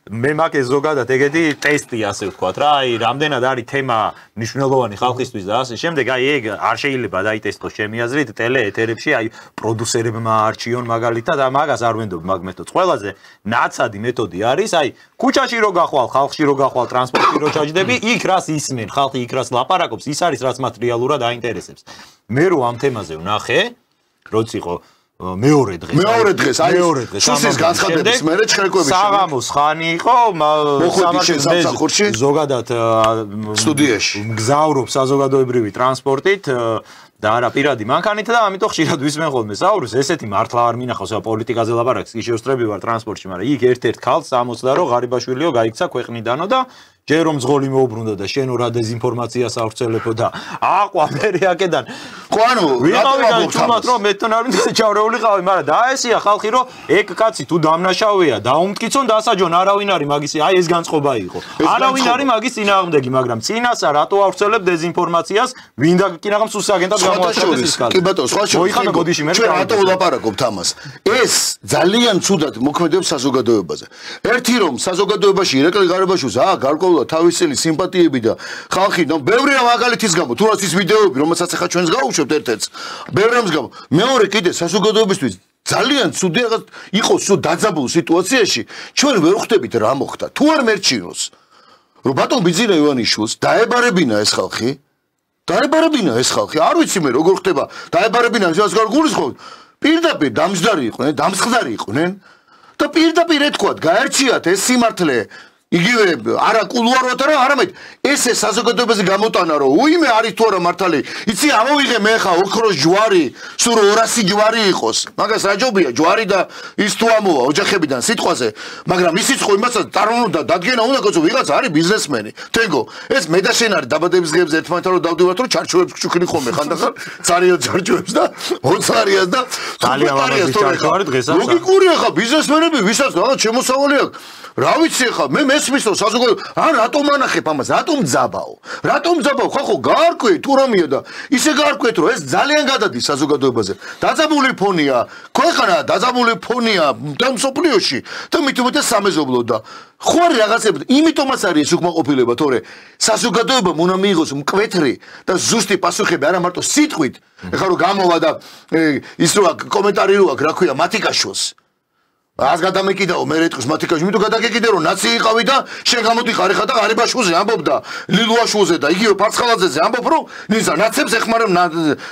მე მაქვს ეს ზოგადად ეგეთი ტესტი ასე ვთქვათ რა აი რამდენად არის თემა მნიშვნელოვანი ხალხისთვის და ასე შემდეგ აი ეგ არ შეიძლება დაიტესტოს ჩემი აზრით ტელეეთერებში აი პროდიუსერებმა არჩიონ მაგალითად და მაგას არ ვენდობ მაგ მეთოდს ყველაზე ნაცადი მეთოდი არის აი ქუჩაში რო გახვალ ხალხში რო გახვალ ტრანსპორტში რო ჩაჯდები იქ რას ისმენ ხალხი იქ რას ლაპარაკობს ის არის რაც მათ რეალურად აინტერესებს მე რო ამ თემაზე ვნახე როც იყო მეორე დღეს აი შუსის განცხადების მერე ჩხერკვების საღამოს ხანი იყო სამსახურში ზოგადად სტუდიაში მგზავრობ საზოგადოებრივი ტრანსპორტით და არა პირადი მანქანით და ამიტომ ხშირად ვისმენ ხოლმე საუბრს ესეთი მართლა არ მინახავს პოლიტიკაზე ლაპარაკს კი შეუსწრები ვარ ტრანსპორტში მაგრამ იქ ერთ-ერთ ქალს 60 რო ღარიბაშვილიო გაიქცა ქვეყნიდანო და ჯერ რომ ზღოლი მოუბრუნდა და შენო რა დეზინფორმაციას ავრცელებო და აყვა მე აქედან ხო ანუ ვიყავი და თუმად რომ მეთონ არ მინდა ჩავრეული ყავი მაგრამ დაესია ხალხი რომ ეგ კაცი თუ დამნაშავეა დაუმტკიცონ დასაჯონ არავინ არის მაგის აი ეს განწყობა იყო არავინ არის მაგის წინააღმდეგი მაგრამ წინასა რატო ავრცელებ დეზინფორმაციას ვინდა კინაღამ სუსაგენტად გამოაცხადეს ის კაცი კი ბატონო სხვა მოიხადა გოდიში მე ჩვენ რატო ვლაპარაკობთ ამას ეს ძალიან ცუდად მოქმედებს საზოგადოებაზე ერთი რომ საზოგადოებაში ირაკლი ღარიბაშვილს გარკვეულ თავის წელი სიმპათიები და ხალხი ნუ ბევრია მაგალითის გამო თუ რაც ის ვიდეოები რომელსაც ახლა ჩვენს გავუშვებთ ერთ-ერთს ბევრს გამო მეორე კიდე საზოგადოებისთვის ძალიან ცუდი რაღაც იყო სულ დაძაბულ სიტუაციაში ჩვენ ვერ ხვდებით რა მოხდა თუ არ მერჩიოს რომ ბატონ ბიძინა ივანიშვილს დაებარებინა ეს ხალხი არ ვიცი მე როგორ ხდება დაებარებინა ეს გარ გულისხმობ პირდაპირ დამსხდარი იყვნენ და პირდაპირ ეთქვათ გაერჩიათ ეს სიმართლე იგივე არა კულუარულად არა არამედ ესე საზოგადოებაზე გამოტანა რომ უიმე არის თუ არა მართალი იცი ამოვიღე მე ხა ოქროს ჯვარი სულ 200 ჯვარი იყოს მაგას რა ჯობია ჯვარი და ის თუ ამოვა ოჯახებიდან სიტყვაზე მაგრამ ისიც ხო იმასაც წარმოვიდა დადგენა უნდა გქონდეს ვიღაც არის ბიზნესმენი თენგო ეს მე და შენ არის დაბადების დღეებზე ერთმანეთთან რომ დავდივართ რომ ჩარჩოებს გჩუქნი ხოლმე ხანდახან ძალიან ჩარჩოებს და 20 არიას და ძალიან ლამაზი ჩარჩოარი დღესაც ლოგიკურია ხა ბიზნესმენები ვისაც რაღაც შემოსავალი აქვს რა ვიცი ხა მე მესმის რომ საზოგადოება რატომ ანახებ ამას რატომ ძაბაო ხო გაარკვე თუ რომია და ისე გაარკვეთ რომ ეს ძალიან გადადის საზოგადოებაზე დაძაბული ფონია ქვეყანა დაძაბული ფონია და მსოფლიოში და მით უმეტეს სამეზობლო და ხო არის რაღაცები იმიტომაც არის ეს უკმაყოფილება თორე საზოგადოებამ უნდა მიიღოს მკვეთრი და ზუსტი პასუხები არა მარტო სიტყვით ეხლა რომ გამოვა და ის რო კომენტარი რო აქვს რა ქვია მათიკაშვილს ას გადამეკიდაო მე რეტყვის მათიკაში იმიტომ გადაგეკიდე რომ ნაცი იყავი და შენ გამოდიხარ ხა და ღარიბაშვილზე ამბობ და ლილუაშვილზე და იგივე ფარცხალაძეზე ამბობ რომ ნიზა ნაცებს ეხმარებ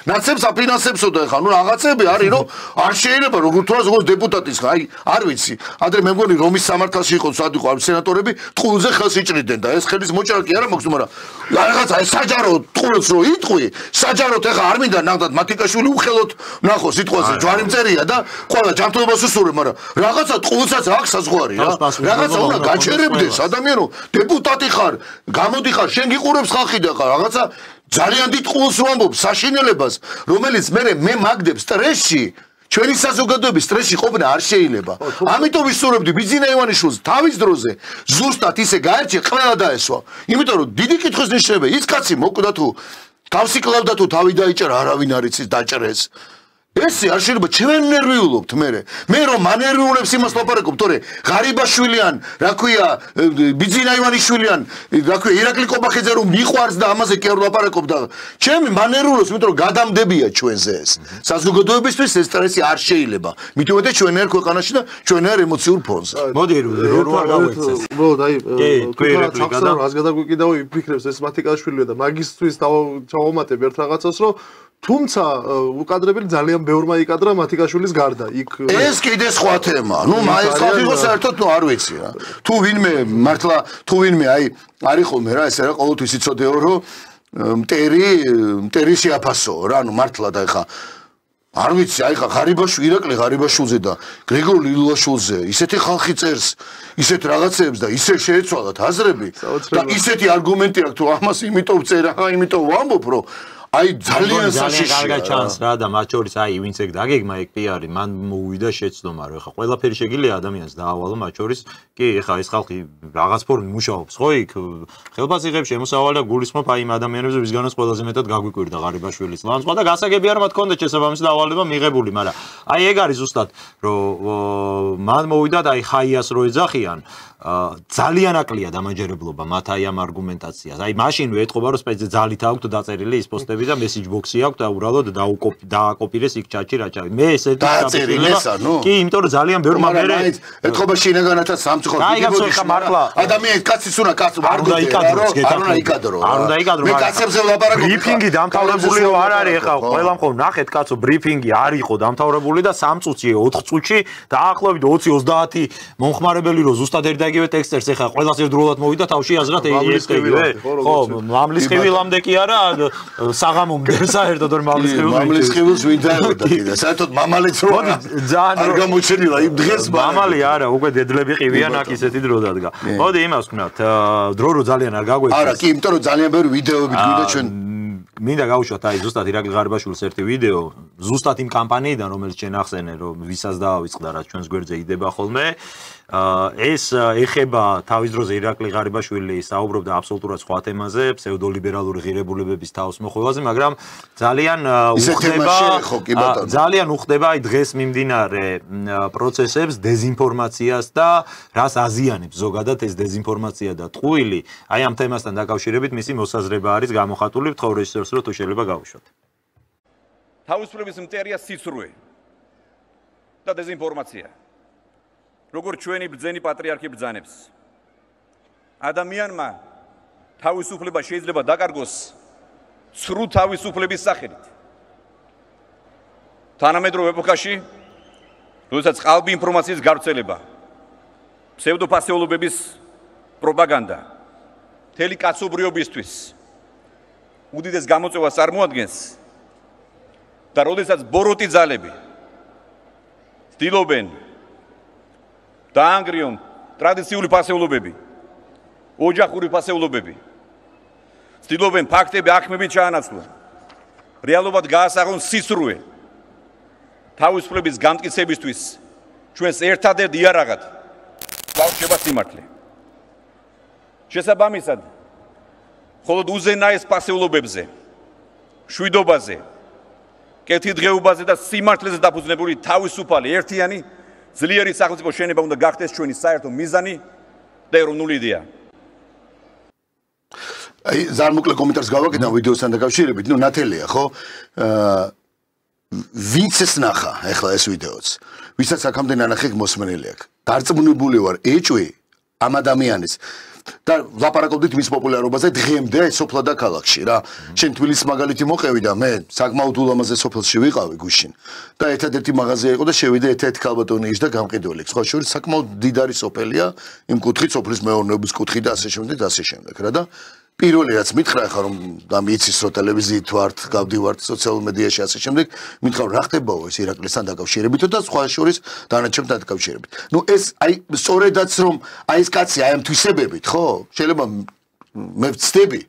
ნაცებს აფინანსებსო და ხა ნუ რაღაცები არის რომ არ შეიძლება როგორ თუ ზოგადად დეპუტატის ხა აი არ ვიცი ადრე მე მგონი რომის სამართალში იყო სად იყო სენატორები ტყუილზე ხელს იჭრიდნენ და ეს ხელის მოჭრა კი არა მაქვს მაგრამ რაღაცა საჯარო ტყუილს რო იტყვი საჯაროდ ეხა არ მინდა ნახდათ მათიკაშვილი უხელოდ ნახო სიტყვაზე ჯვარი მწერია და ყველა ჯანმრთელობას უსურვებ მაგრამ რაღაცა ტყუილსაც აქვს საზღვარი რა რაღაცა უნდა გაჩერებდეს ადამიანო დეპუტატი ხარ გამოდიხარ შენ გიყურებს ხალხი და ხარ რაღაცა ძალიან დიდ ტყუილს ვამბობ საშინელებას რომელიც მე მაგდებს სტრესში ჩვენი საზოგადოების სტრესში ყოფნა არ შეიძლება ამიტომ ვისურვებდი ბიძინა ივანიშვილს თავის დროზე ზუსტად ისე გაერჩია ყველა დაესვა იმიტომ რომ დიდი კითხვის ნიშნებია ის კაცი მოკვდა თუ თავს იკლავდა თუ თავი დაიჭერა არავინ არ იცის დაჭრეს ესე არ შეიძლება ჩვენ ნერვიულობთ მე რომ მანერვიულებს იმას ლაპარაკობ თორე ღარიბაშვილი ან რა ქვია ბიძინა ივანიშვილი ან რა ქვია ირაკლი კობახიძე რომ მიყვარს და ამაზე კი არ ლაპარაკობ და ჩემი მანერვიულობს იმიტომ რომ გადამდებია ჩვენზე ეს საზოგადოებისთვის ეს სტრესი არ შეიძლება მით უმეტეს ჩვენ ერთ ქვეყანაში და ჩვენ ერთ ემოციურ ფონზე მოდი რო არ გავეცეს უბრალოდ აი რას გადაგვიკიდაო იფიქრებს ეს მათიკაშვილია და მაგისთვის ჩავამატებ ერთ რაღაცას რომ თუმცა უკადრებელი ძალიან ბევრმა იკადრა მათიკაშვილის გარდა იქ ეს კიდე სხვა თემა ნუ ეს ხალხო საერთოდ ნუ არ ვიცი რა თუ ვინმე მართლა თუ ვინმე აი არის ხოლმე რა ესე რა ყოველთვის იცოდეო რომ მტერი შეაფასოო რა ნუ მართლა და ეხა არ ვიცი აი ხა ირაკლი ღარიბაშვილზე და გრიგორ ლილვაშვილზე ისეთი ხალხი წერს ისეთ რაღაცებს და ისე შეეცვალათ აზრები და ისეთი არგუმენტი აქვს თუ ამას იმიტომ წერა იმიტომ ვამბობ რომ აი ძალიან საშიშია კარგად ჩანს რა და მათ შორის აი ვინც ეგ დაგეგმა ეგ კი არის მან მოვიდა შეცდომა რომ ეხა ყველაფერი შეგიძლია ადამიანს დაავალო მათ შორის კი ეხა ეს ხალხი რაღაც ფორმით მუშაობს ხო იქ ხელფასიღებს შემოსავალ და გულისხმობ აი იმ ადამიანებს ვისგანაც ყველაზე მეტად გაგვიკვირდა ღარიბაშვილის ლანძღვა და გასაგებია რომ მათ ჰქონდათ შესაბამისი დავალება მიღებული მაგრამ აი ეგ არის ზუსტად რომ მან მოვიდა და აი ხაიას რო ეძახიან ძალიან აკლია დამაჯერებლობა მათ აი ამ არგუმენტაციას. აი მაშინვე ეთყობა რომ სპეციალ ძალით აქვს დაწერილი ის პოსტები და მესეჯ ბოქსი აქვს და უბრალოდ დააკოპირეს იქ ჩაჭი რა ჩავი. მე ესეთი დაწერილესა ნუ. კი, იმიტომ რომ ძალიან ბევრმა მერე ეთყობა შინაგანათაც სამწუხაროდ ადამიანის კაცის უნდა კაცო არ უნდა იკადრო. არ უნდა იკადრო. მე კაცებზე ვლაპარაკობ. ბრიფინგი დამთავრებული რო არ არის ახლა ყველამ ხომ ნახეთ კაცო ბრიფინგი არ იყო დამთავრებული და 3 წუთში 4 წუთში დაახლოებით 20-30 მომხმარებელი რო ზუსტად იგივე ტექსტერს ეხა ყველას ერთდროულად მოვიდა თავში აზრად ეგეთივე ხო მამლის ხივილამდე კი არა საღამომდე საერთოდ რომ მამლის ხივილს ვინ დაეოდა კიდე საერთოდ მამალიც რო არ გამოჩენილა იმ დღეს მამალი არა უკვე დედლები ყივიან აქ ისეთი დრო დადგა მოდი იმას ვქნათ დრო რო ძალიან არ გაგვეცეს არა კი იმიტომ რომ ძალიან ბევრი ვიდეოები გვიდა ჩვენ მინდა გავუშვათ აი ზუსტად ირაკლი ღარიბაშვილის ერთი ვიდეო ზუსტად იმ კამპანიიდან რომელიც ჩვენ ახსენე რომ ვისაც დაავიწყდა რაც ჩვენს გვერდზე იდება ხოლმე ეს ეხება თავის დროზე ირაკლი ღარიბაშვილი საუბრობდა აბსოლუტურად სხვა თემაზე ფსევდოლიბერალური ღირებულებების თავისმოხვევაზე მაგრამ ძალიან უხდება აი დღეს მიმდინარე პროცესებს დეზინფორმაციას და რას აზიანებს ზოგადად ეს დეზინფორმაცია და ტყუილი აი ამ თემასთან დაკავშირებით მისი მოსაზრება არის გამოხატული ვთხოვ რეჟისორს რომ თუ შეიძლება გავუშვათ თავისუფლების მტერია სიცრუე და დეზინფორმაცია როგორ ჩვენი ბრძენი პატრიარქი ბრძანებს ადამიანმა თავისუფლება შეიძლება დაკარგოს ცრუ თავისუფლების სახელით თანამედროვე ეპოქაში როდესაც ყალბი ინფორმაციის გავრცელება ფსევდოფასეულობების პროპაგანდა მთელი კაცობრიობისთვის უდიდეს გამოწვევას წარმოადგენს და როდესაც ბოროტი ძალები ცდილობენ დაანგრიონ ტრადიციული ფასეულობები, ოჯახური ფასეულობები. ცდილობენ ფაქტები აქმებით ჩაანაცვლონ. რეალობად გაასაღონ სიცრუე. თავისუფლების განმტკიცებისთვის ჩვენს ერთადერთ იარაღად გვაქვს სიმართლე. შესაბამისად, მხოლოდ უზენაეს ფასეულობებზე, შვიდობაზე, კეთილდღეობაზე და სიმართლეზე დაფუძნებული თავისუფალი ერთიანი ძლიერი სახელმწიფო შენება უნდა გახდეს ჩვენი საერთო მიზანი და ეროვნული იდეა. აი ზარმოკლე კომენტარს გავაკეთე ვიდეოსთან დაკავშირებით, ნუ ნათელია, ხო? ვინც ეს ნახა ახლა ეს ვიდეოც, ვისაც აქამდე ნანახი მოსმენელი აქვს. დარწმუნებული ვარ, ეჭვი ამ ადამიანის და ლაპარაკობდით მის პოპულარობაზე დღემდე სოფლა და ქალაქში რა. შენ თბილისის მაგალითი მოყევი და მე საკმაოდ ულამაზე სოფელში ვიყავი გუშინ და ერთადერთი მაღაზია იყო და შევიდე ერთ-ერთი ქალბატონის და გამყიდველი. სხვა შორის საკმაოდ დიდარი სოფელია, იმ კუთხით სოფლის მეურნეობის კუთხით და ასე შემდეგ და ასე შემდეგ რა და პირველი რაც მითხრა ხა რომ და მიცის რომ ტელევიზიით ვართ, გავდივართ სოციალურ მედიაში ასე შემდეგ, მითხრა რა ხდებაო ეს ირაკლისთან დაკავშირებით და სხვა შორის დანარჩენთან დაკავშირებით. ნუ ეს აი სწორედაც რომ აი ეს კაცი აი ამ თვისებებით, ხო? შეიძლება მე ვწდები,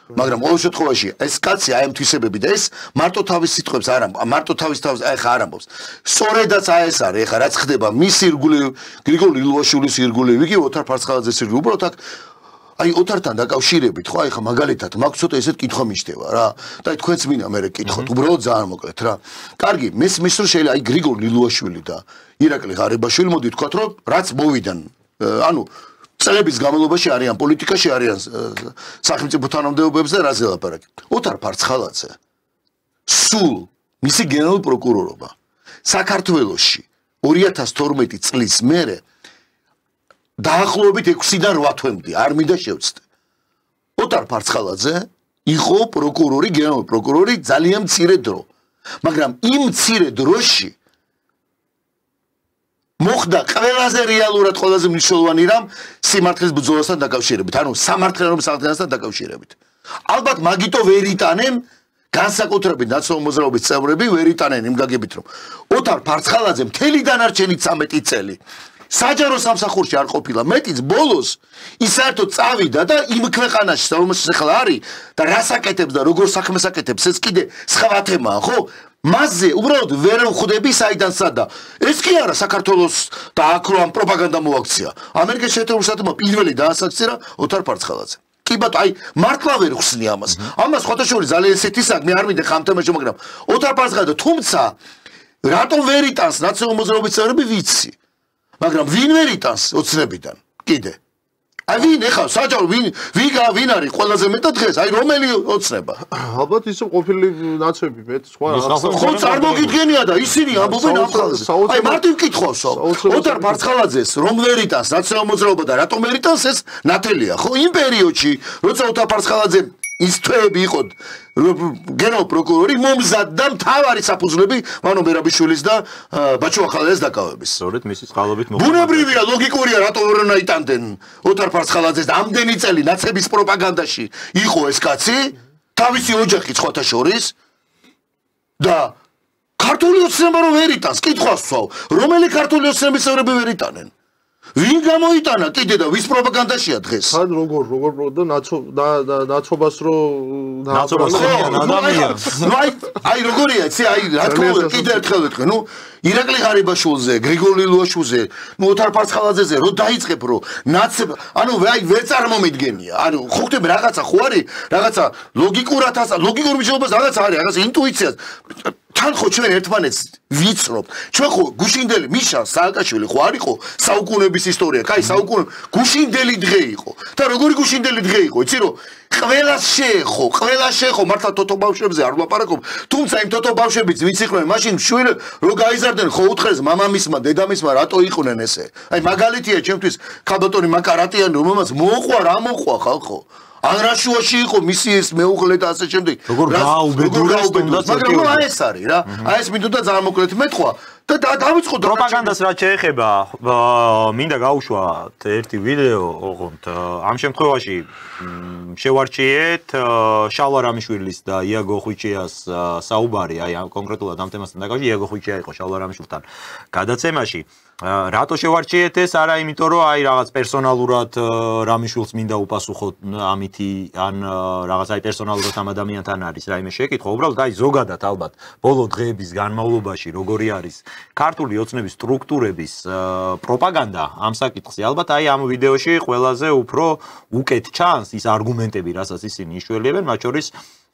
მაგრამ ყოველ შემთხვევაში ეს კაცი აი ამ თვისებებით და ეს მარტო თავის სიტყვებს არ ამბობს, მარტო თავის თავს აი ხა არ ამბობს. სწორედაც აი ეს არის, ხა რაც ხდება მის ირგვლივ, გრიგოლ ლილვაშვილის ირგვლივ, იგი ოთარ ფარცხალაძეს ირგვლივ, უბრალოდ აქ აი ოთართან დაკავშირებით ხო აი ხა მაგალითად მაქვს ცოტა ესეთ კითხვა მიშდება რა და აი თქვენც მინდა მე კითხოთ უბრალოდ ძალიან მოკლედ რა კარგი მის რომ შეიძლება აი გრიგორ ლილუაშვილი და ირაკლი ღარიბაშვილი მოდი ვთქვათ რომ რაც მოვიდან ანუ წლების განმავლობაში არიან პოლიტიკაში არიან სახელმწიფო თანამდებობებზე და რაზე ლაპარაკი ოთარ ფარცხალაძე სულ მისი გენერალური პროკურორობა საქართველოში 2012 წლის მერე დაახლოებით 6-დან 8 თვემდე არ მინდა შევწდე. ოთარ ფარცხალაძე იყო პროკურორი, გენერალური პროკურორი ძალიან მცირე დრო. მაგრამ იმ მცირე დროში მოხდა ყველაზე რეალურად ყველაზე მნიშვნელოვანი რამ სიმართლის ბრძოლასთან დაკავშირებით, ანუ სამართლიანობის აღდგენასთან დაკავშირებით. ალბათ მაგიტო ვერ იტანენ განსაკუთრებით ნაციონალური მოძრაობის წევრები ვერ იტანენ იმ გაგებით რომ ოთარ ფარცხალაძე მთელი დანარჩენი 13 წელი საჯარო სამსახურში არ ყოფილა მეტიც ბოლოს ის საერთოდ წავიდა და იმ ქვეყანაში რომელშიც ახლა არის და რას აკეთებს და როგორ საქმეს აკეთებს ეს კიდე სხვა თემაა ხო მასზე უბრალოდ ვერ ვხვდები საიდან სადა ეს კი არა საქართველოს და აქ რო ამ პროპაგანდა მოაქცია ამერიკის შეერთებულ შტატებმა პირველი დაასაქცია ოთარ ფარცხალაძე კი ბატონო აი მართლა ვერ ხსნი ამას სხვათა შორის ძალიან ესეთი საქმე არ მინდა ხამთამაშო მაგრამ ოთარ ფარცხალაძე თუმცა რატომ ვერ იტანს ნაციონალური მოძრაობის წევრები ვიცი მაგრამ ვინ ვერ იტანს ოცნებიდან კიდე აი ვინ ეხა საჯარო ვინ არის ყველაზე მეტად დღეს აი რომელი ოცნება ალბათ ისე ყოფილი ნაცები მე სხვა ხო წარმოგიდგენია და ისინი ამბობენ ამ ხალხს აი მარტივ კითხვავსო ოთარ ფარცხალაძეს რომ ვერ იტანს ნაციონალური მოძრაობა და რატომ ვერ იტანს ეს ნათელია ხო იმ პერიოდში როცა ოთარ ფარცხალაძე ის თვეები იყო გენერალური პროკურორი მომზადდა მთავარი საფუძვლები მანო მერაბიშვილის და ბაჩო ახალაძეს დაკავების. სწორედ მისი წყალობით ბუნებრივია, ლოგიკურია, რატომ ვერ ნაიტანდნენ ოთარ ფარცხალაძეს და ამდენი წელი ნაცების პროპაგანდაში იყო ეს კაცი, თავისი ოჯახი სხვათა შორის და ქართული ოცნება რომ ვერ იტანს, კითხვას ვსვავ, რომელი ქართული ოცნების წევრები ვერ იტანენ? ვინ გამოიტანა კიდე და ვის პროპაგანდაშია დღეს? ხან როგორ და ნაცობას რო აი როგორია იცი აი რა თქმა უნდა კიდე ერთხელ ვეთქვი ნუ ირაკლი ღარიბაშვილზე გრიგორ ლილუაშვილზე ნუ ოთარ ფარცხალაძეზე რო დაიწყებ რო ნაცებ ანუ აი ვერ წარმომიდგენია ანუ ხო ხტები რაღაცა ხო არის რაღაცა ლოგიკურად ლოგიკურ միջობას რაღაცა არის რაღაცა ინტუიციას თან ხო ჩვენ ერთმანეთს ვიცნობთ ჩვენ ხო გუშინდელი მიშა სააკაშვილი ხო არისო საუკუნეების ისტორია კაი საუკუნე გუშინდელი დღე იყო და როგორი გუშინდელი დღე იყო იცი რომ ყველა შეეხო მართლა თოთო ბავშვებზე არ ვლაპარაკობ თუმცა იმ თოთო ბავშვებიც ვინც იყვნენ მაშინ შვილ რო გაიზარდნენ ხო უთხრეს მამამისმა დედამისმა რატო იყვნენ ესე აი მაგალითია ჩემთვის ქალბატონი მაკარატიანი რომელმაც მოყვა რა მოყვა ხალხო ან რაშუაში იყო მისი ეს მეუღლე და ასე შემდეგ როგორ გაუბედურდა მაგრამ აი ეს არის რა აი ეს მინდოდა ძალიან მოკლედ მეთქვა და დავიწყოთ პროპაგანდას რაც შეეხება მინდა გავუშვათ ერთი ვიდეო ოღონდ ამ შემთხვევაში შევარჩიეთ შალვა რამიშვილის და იაგო ხვიჩიას საუბარი აი კონკრეტულად ამ თემასთან დაკავშირებით იაგო ხვიჩია იყო შალვა რამიშვილთან გადაცემაში რატო შევარჩიეთ ეს არა იმიტომ რომ აი რაღაც პერსონალურად რამიშვილს მინდა უპასუხოთ ამითი ან რაღაც აი პერსონალურად ამ ადამიანთან არის რაიმე შეკითხვა უბრალოდ აი ზოგადად ალბათ ბოლო დღეების განმავლობაში როგორი არის ქართული ოცნების სტრუქტურების პროპაგანდა ამ საკითხზე ალბათ აი ამ ვიდეოში ყველაზე უფრო უკეთ ჩანს ის არგუმენტები რასაც ისინი იშველებენ მათ შორის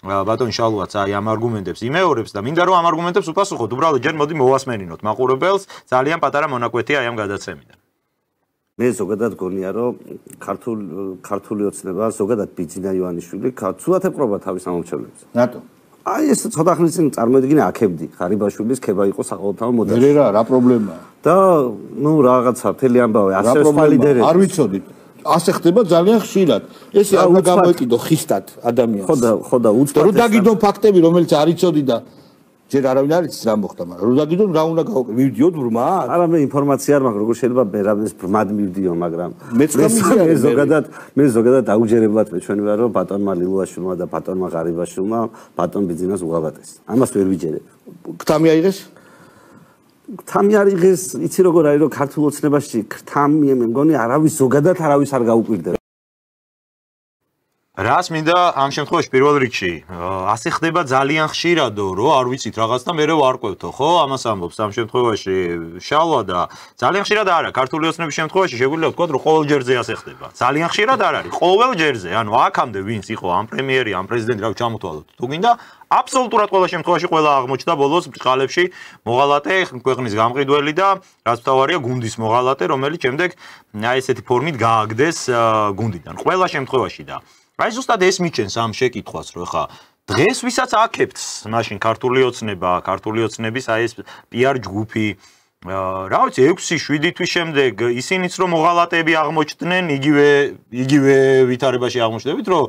ბატონ შალვაც აი ამ არგუმენტებს იმეორებს და მინდა რომ ამ არგუმენტებს უპასუხოთ უბრალოდ ჯერ მოდი მოვასმენინოთ მაყურებელს ძალიან პატარა მონაკვეთია აი ამ გადაცემიდან მე ზოგადად გონია რომ ქართული ოცნება ზოგადად ბიძინა ივანიშვილი ცუდად ეპყრობა თავის ამომრჩევლებს რატო აი ეს ცოტა ხნის წინ წარმოედგინე აქებდი ღარიბაშვილის ქება იყო საყოველთაო მოდელი რა პრობლემაა და ნუ რაღაცა მთელი ამბავი ასე სხვა ლიდერები არ ვიცოდით ასე ხდება ძალიან ხშირად ესე არ უნდა გამოეკიდო ხისტად ადამიანს ხო და უცბად რომ დაგიდონ ფაქტები რომელიც არ იცოდი და ჯერ არავინ არ იცის რა მოხდა მაგრამ რომ დაგიდონ რა უნდა გავაკეთო მივდიოდ ბრმა არა მე ინფორმაცია არ მაქვს როგორ შეიძლება მერაბის ბრმად მივდიო მაგრამ მე ზოგადად აუჯერებლად მეჩვენე ვარ რომ ბატონმა ლილუაშვილმა და ბატონმა ღარიბაშვილმა ბატონ ბიძინას უღალატეს ამას ვერ ვიჯერებ ქთამი აიღეს ქთამი არ იღეს იცი როგორ არის რომ ქართულ ოცნებაში ქთამი მე მგონი არავის ზოგადად არავის არ გაუკვირდება რას მინდა ამ შემთხვევაში პირველ რიგში ასე ხდება ძალიან ხშირადო რომ არ ვიცით რაღაც და მე ვარკვევთო ხო ამას ამბობს ამ შემთხვევაში შალვა და ძალიან ხშირად არა ქართული ოცნების შემთხვევაში შეგვიძლია ვთქვათ რომ ყოველ ჯერზე ასე ხდება ძალიან ხშირად არ არის ყოველ ჯერზე ანუ აქამდე ვინც იყო ამ პრემიერი ამ პრეზიდენტი რა ჩამოთვალოთ თუ გინდა აბსოლუტურად ყველა შემთხვევაში ყველა აღმოჩნდა ბოლოს ბრწყალებში მოღალატე ქვეყნის გამყიდველი და რაც მთავარია გუნდის მოღალატე რომელიც შემდეგ აი ესეთი ფორმით გააგდეს გუნდიდან ყველა შემთხვევაში და აი ზუსტად ეს მიჩენს ამ შეკითხვას რომ ხა დღეს ვისაც აკეთებს მაშინ ქართული ოცნება ქართული ოცნების აი ეს PR ჯგუფი რა ვიცი 6-7 თვის შემდეგ ისინიც რომ მოღალატეები აღმოჩნდნენ იგივე ვითარებაში აღმოჩნდებით რომ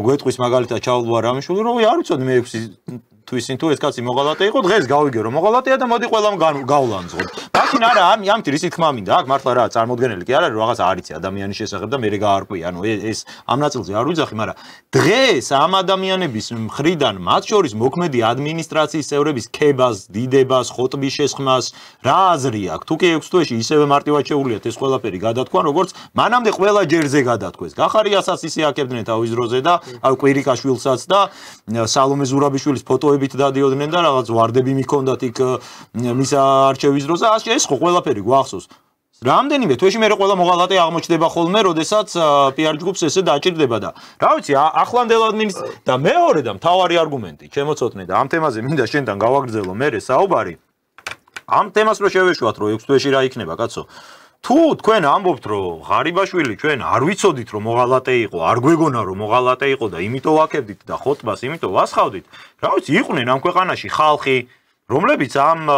გვეტყვის მაგალითად ჩავლვა რამიშვილი რომ არ ვიცოდი მე 6 თვისინ თუ ეს კაცი მოღალატე იყო დღეს გავიგე რომ მოღალატეა და მოდი ყველამ გავლანძღოთ მაშინ არა ამით რისი თქმა მინდა აქ მართლა რა წარმოდგენელი კი არ არის რომ რაღაც არიცი ადამიანის შესახებ და მე გაარკვია ანუ ეს ამ ნაწილზე არ ვიძახი მაგრამ დღეს ამ ადამიანების მხრიდან მათ შორის მოქმედი ადმინისტრაციის წევრების ქებას დიდებას ხოტბის შესხმას რა აზრი აქვს თუ კი 6 თვეში ისევე მარტივად შეუძლიათ ეს ყველაფერი გადათქვან როგორც მანამდე ყველა ჯერზე გადათქვეს გახარიასაც ისე აკებდნენ თავის დროზე და კვირიკაშვილსაც და სალომე ზურაბიშვილის ფოტოებით დადიოდნენ და რაღაც ვარდები მიქონდათ იქ მის არჩევის დროზე ეს ხო ყველაფერი გვახსოვს რამდენიმე თვეში მე ყველა მოღალატე აღმოჩნდება ხოლმე როდესაც PR ჯგუფს ესე დაჭირდება და რა ვიცი ახლანდელ და მეორე და მთავარი არგუმენტი ჩემოცოტნე და ამ თემაზე მინდა შენთან გავაგრძელო მე საუბარი ამ თემას რო შევეშვათ რომ 6 თვეში რა იქნება კაცო თუ თქვენ ამბობთ რომ ღარიბაშვილი ჩვენ არ ვიცოდით რომ მოღალატე იყო არ გვეგონა რომ მოღალატე იყო და იმიტომ ვაკებდით და ხოტბას იმიტომ ვასხავდით რა ვიცი იყვნენ ამ ქვეყანაში ხალხი რომლებიც ამ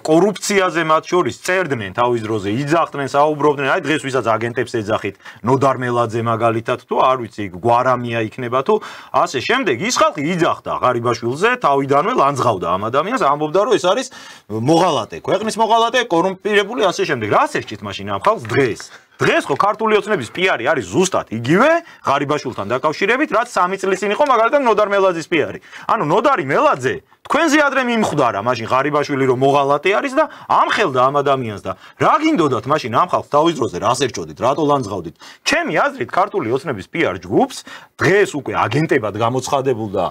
კორუფციაზე მათ შორის წერდნენ თავის დროზე იძახდნენ საუბრობდნენ აი დღეს ვისაც აგენტებს ეძახით ნოდარ მელაძე მაგალითად თუ არ ვიცი გვარამია იქნება თუ ასე შემდეგ ის ხალხი იძახდა ღარიბაშვილზე თავიდანვე ლანძღავდა ამ ადამიანს ამბობდა რომ ეს არის მოღალატე ქვეყნის მოღალატე კორუმპირებული ასე შემდეგ რას ერჩით მაშინ ამ ხალხს დღეს ხო ქართული ოცნების PR-ი არის ზუსტად იგივე ღარიბაშვილთან დაკავშირებით რაც 3 წლის წინ იყო მაგალითად ნოდარ მელაძის PR-ი ანუ ნოდარი მელაძე თქვენზე ადრე მიმხვდარა მაშინ ღარიბაშვილი რომ მოღალატე არის და ამხელდა ამ ადამიანს და რა გინდოდათ მაშინ ამ ხალხს თავის დროზე რას ერჩოდით რატო ლანძღავდით ჩემი აზრით ქართული ოცნების PR ჯგუფს დღეს უკვე აგენტებად გამოცხადებულ და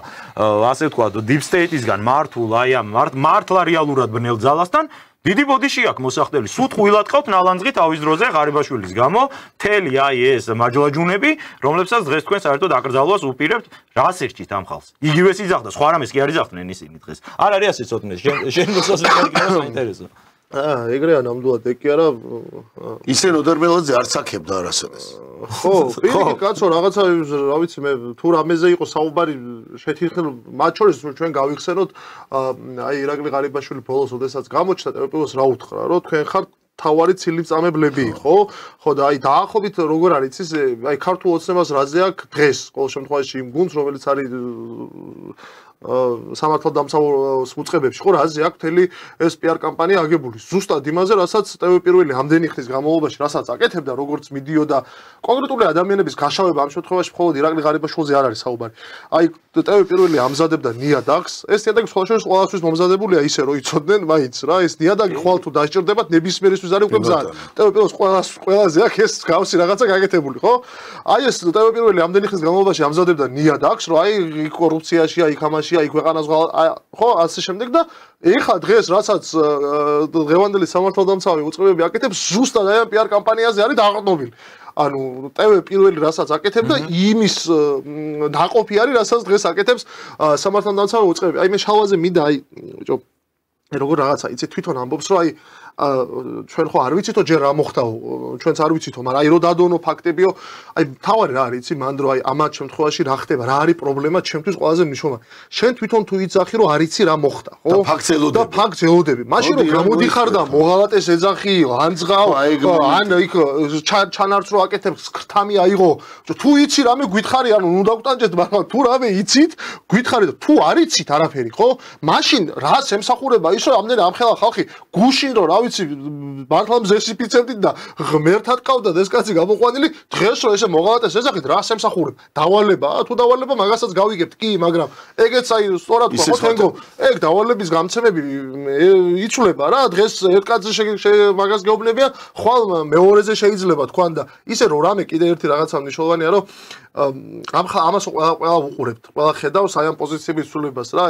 ასე ვთქვათ deep state-ისგან მართულ აი ამ მართლა რეალურად ბნელ ძალასთან დიდი ბოდიში აქვს მოსახდელი სულ ხვილად ყავთ ნალანძღი თავის დროზე ღარიბაშვილის გამო მთელი აი ეს მაჯლაჯუნები რომლებსაც დღეს თქვენ საერთოდ აკრძალვას უპირებთ რას ერჩით ამ ხალხს იგივეს იძახდა სხვა რამეს კი არ იძახდნენ ისინი დღეს არ არის ასე ცოტნე შენ მოსასწრაფო იქნება საინტერესო ეგრეა ნამდვილად ეგ კი არა ისე ნოდარ მელაძე არც აკებდა არასოდეს ხო პირიქით კაცო რაღაცა რა ვიცი მე თუ რამეზე იყო საუბარი შეთიხილ მათ შორის ჩვენ გავიხსენოთ აი ირაკლი ღარიბაშვილი ბოლოს ოდესაც გამოჩნდა ტელეპილოს რა უთხრა რომ თქვენ ხართ თავარი ცილივწამებლები ხო და აი დაახლოებით როგორ არის ის აი ქართულ ოცნებას რაზე აქვს დღეს ყოველ შემთხვევაში იმ გუნდს რომელიც არის სამართალდამცავ უწყებებში ხო რაზე აქვს მთელი ეს PR კამპანია აგებული ზუსტად იმაზე რასაც ტევე პირველი ამდენი ხნის განმავლობაში რასაც აკეთებდა როგორც მიდიოდა კონკრეტული ადამიანების გაშავება ამ შემთხვევაში მხოლოდ ირაკლი ღარიბაშვილზე არ არის საუბარი აი ტევე პირველი ამზადებდა ნიადაგს ეს ნიადაგი სხვადასხვა ყოველთვის მომზადებულია ისე რომ იცოდნენ მაინც რა ეს ნიადაგი ხვალ თუ დასჭირდებათ ნებისმიერისთვის არის უკვე მზად ტევე პირველს ყველაზე აქვს ეს გავსი რაღაცა გაკეთებული ხო აი ეს ტევე პირველი ამდენი ხნის განმავლობაში ამზადებდა ნიადაგს რომ აი კორუფციაშია იქ ამაში აი ქვეყანას ხო ასე შემდეგ და ეხლა დღეს რასაც დღევანდელი სამართალდამცავი უწყებები აკეთებს ზუსტად აი ამ PR კამპანიაზე არის დაყრდნობილი ანუ ტევე პირველი რასაც აკეთებდა იმის დაყოფი არის რასაც დღეს აკეთებს სამართალდამცავი უწყებები აი მე შალვაზე მინდა აი ბიჭო როგორ რაღაცა იცი თვითონ ამბობს რომ აი ჩვენ ხო არ ვიცითო ჯერ რა მოხდაო ჩვენც არ ვიცითო მაგრამ აი რო დადონო ფაქტებიო აი თავარი რა არის იცი მანდ რო აი ამათ შემთხვევაში რა ხდება რა არის პრობლემა ჩემთვის ყველაზე მნიშვნელოვანი შენ თვითონ თუ იცახი რომ არ იცი რა მოხდა ხო და ფაქტს ელოდები მაშინ რომ გამოდიხარ და მოღალატეს ეძახი ანძღავ ან იქ ჩანარც რო აკეთებს ქრთამი აიღო თუ იცი რამე გითხარი ანუ ნუ დაგტანჯეთ მაგრამ თუ რამე იცით გითხარი და თუ არ იცით არაფერი ხო მაშინ რას ემსახურება ის რომ ამდენი ამხელა ხალხი გუშინ რომ რა ვიცი მართლა მზესიფიცებდით და ღმერთად ყავდათ ეს კაცი გამოყვანილი დღეს რომ ესე მოღალატეს ეძახით რა შემსახურებ დავალებაა თუ დავალება მაგასაც გავიგებთ კი მაგრამ ეგეც აი სწორად ხო თენგო ეგ დავალების გამცემები იცვლება რა დღეს ერთ კაცზე მაგას გეუბნებიან ხვალ მეორეზე შეიძლება თქვან და ისე რომ რამე კიდე ერთი რაღაცა მნიშვნელოვანია რომ ამას ყველა უყურებთ ყველა ხედავს აი ამ პოზიციების ცვლილებას რა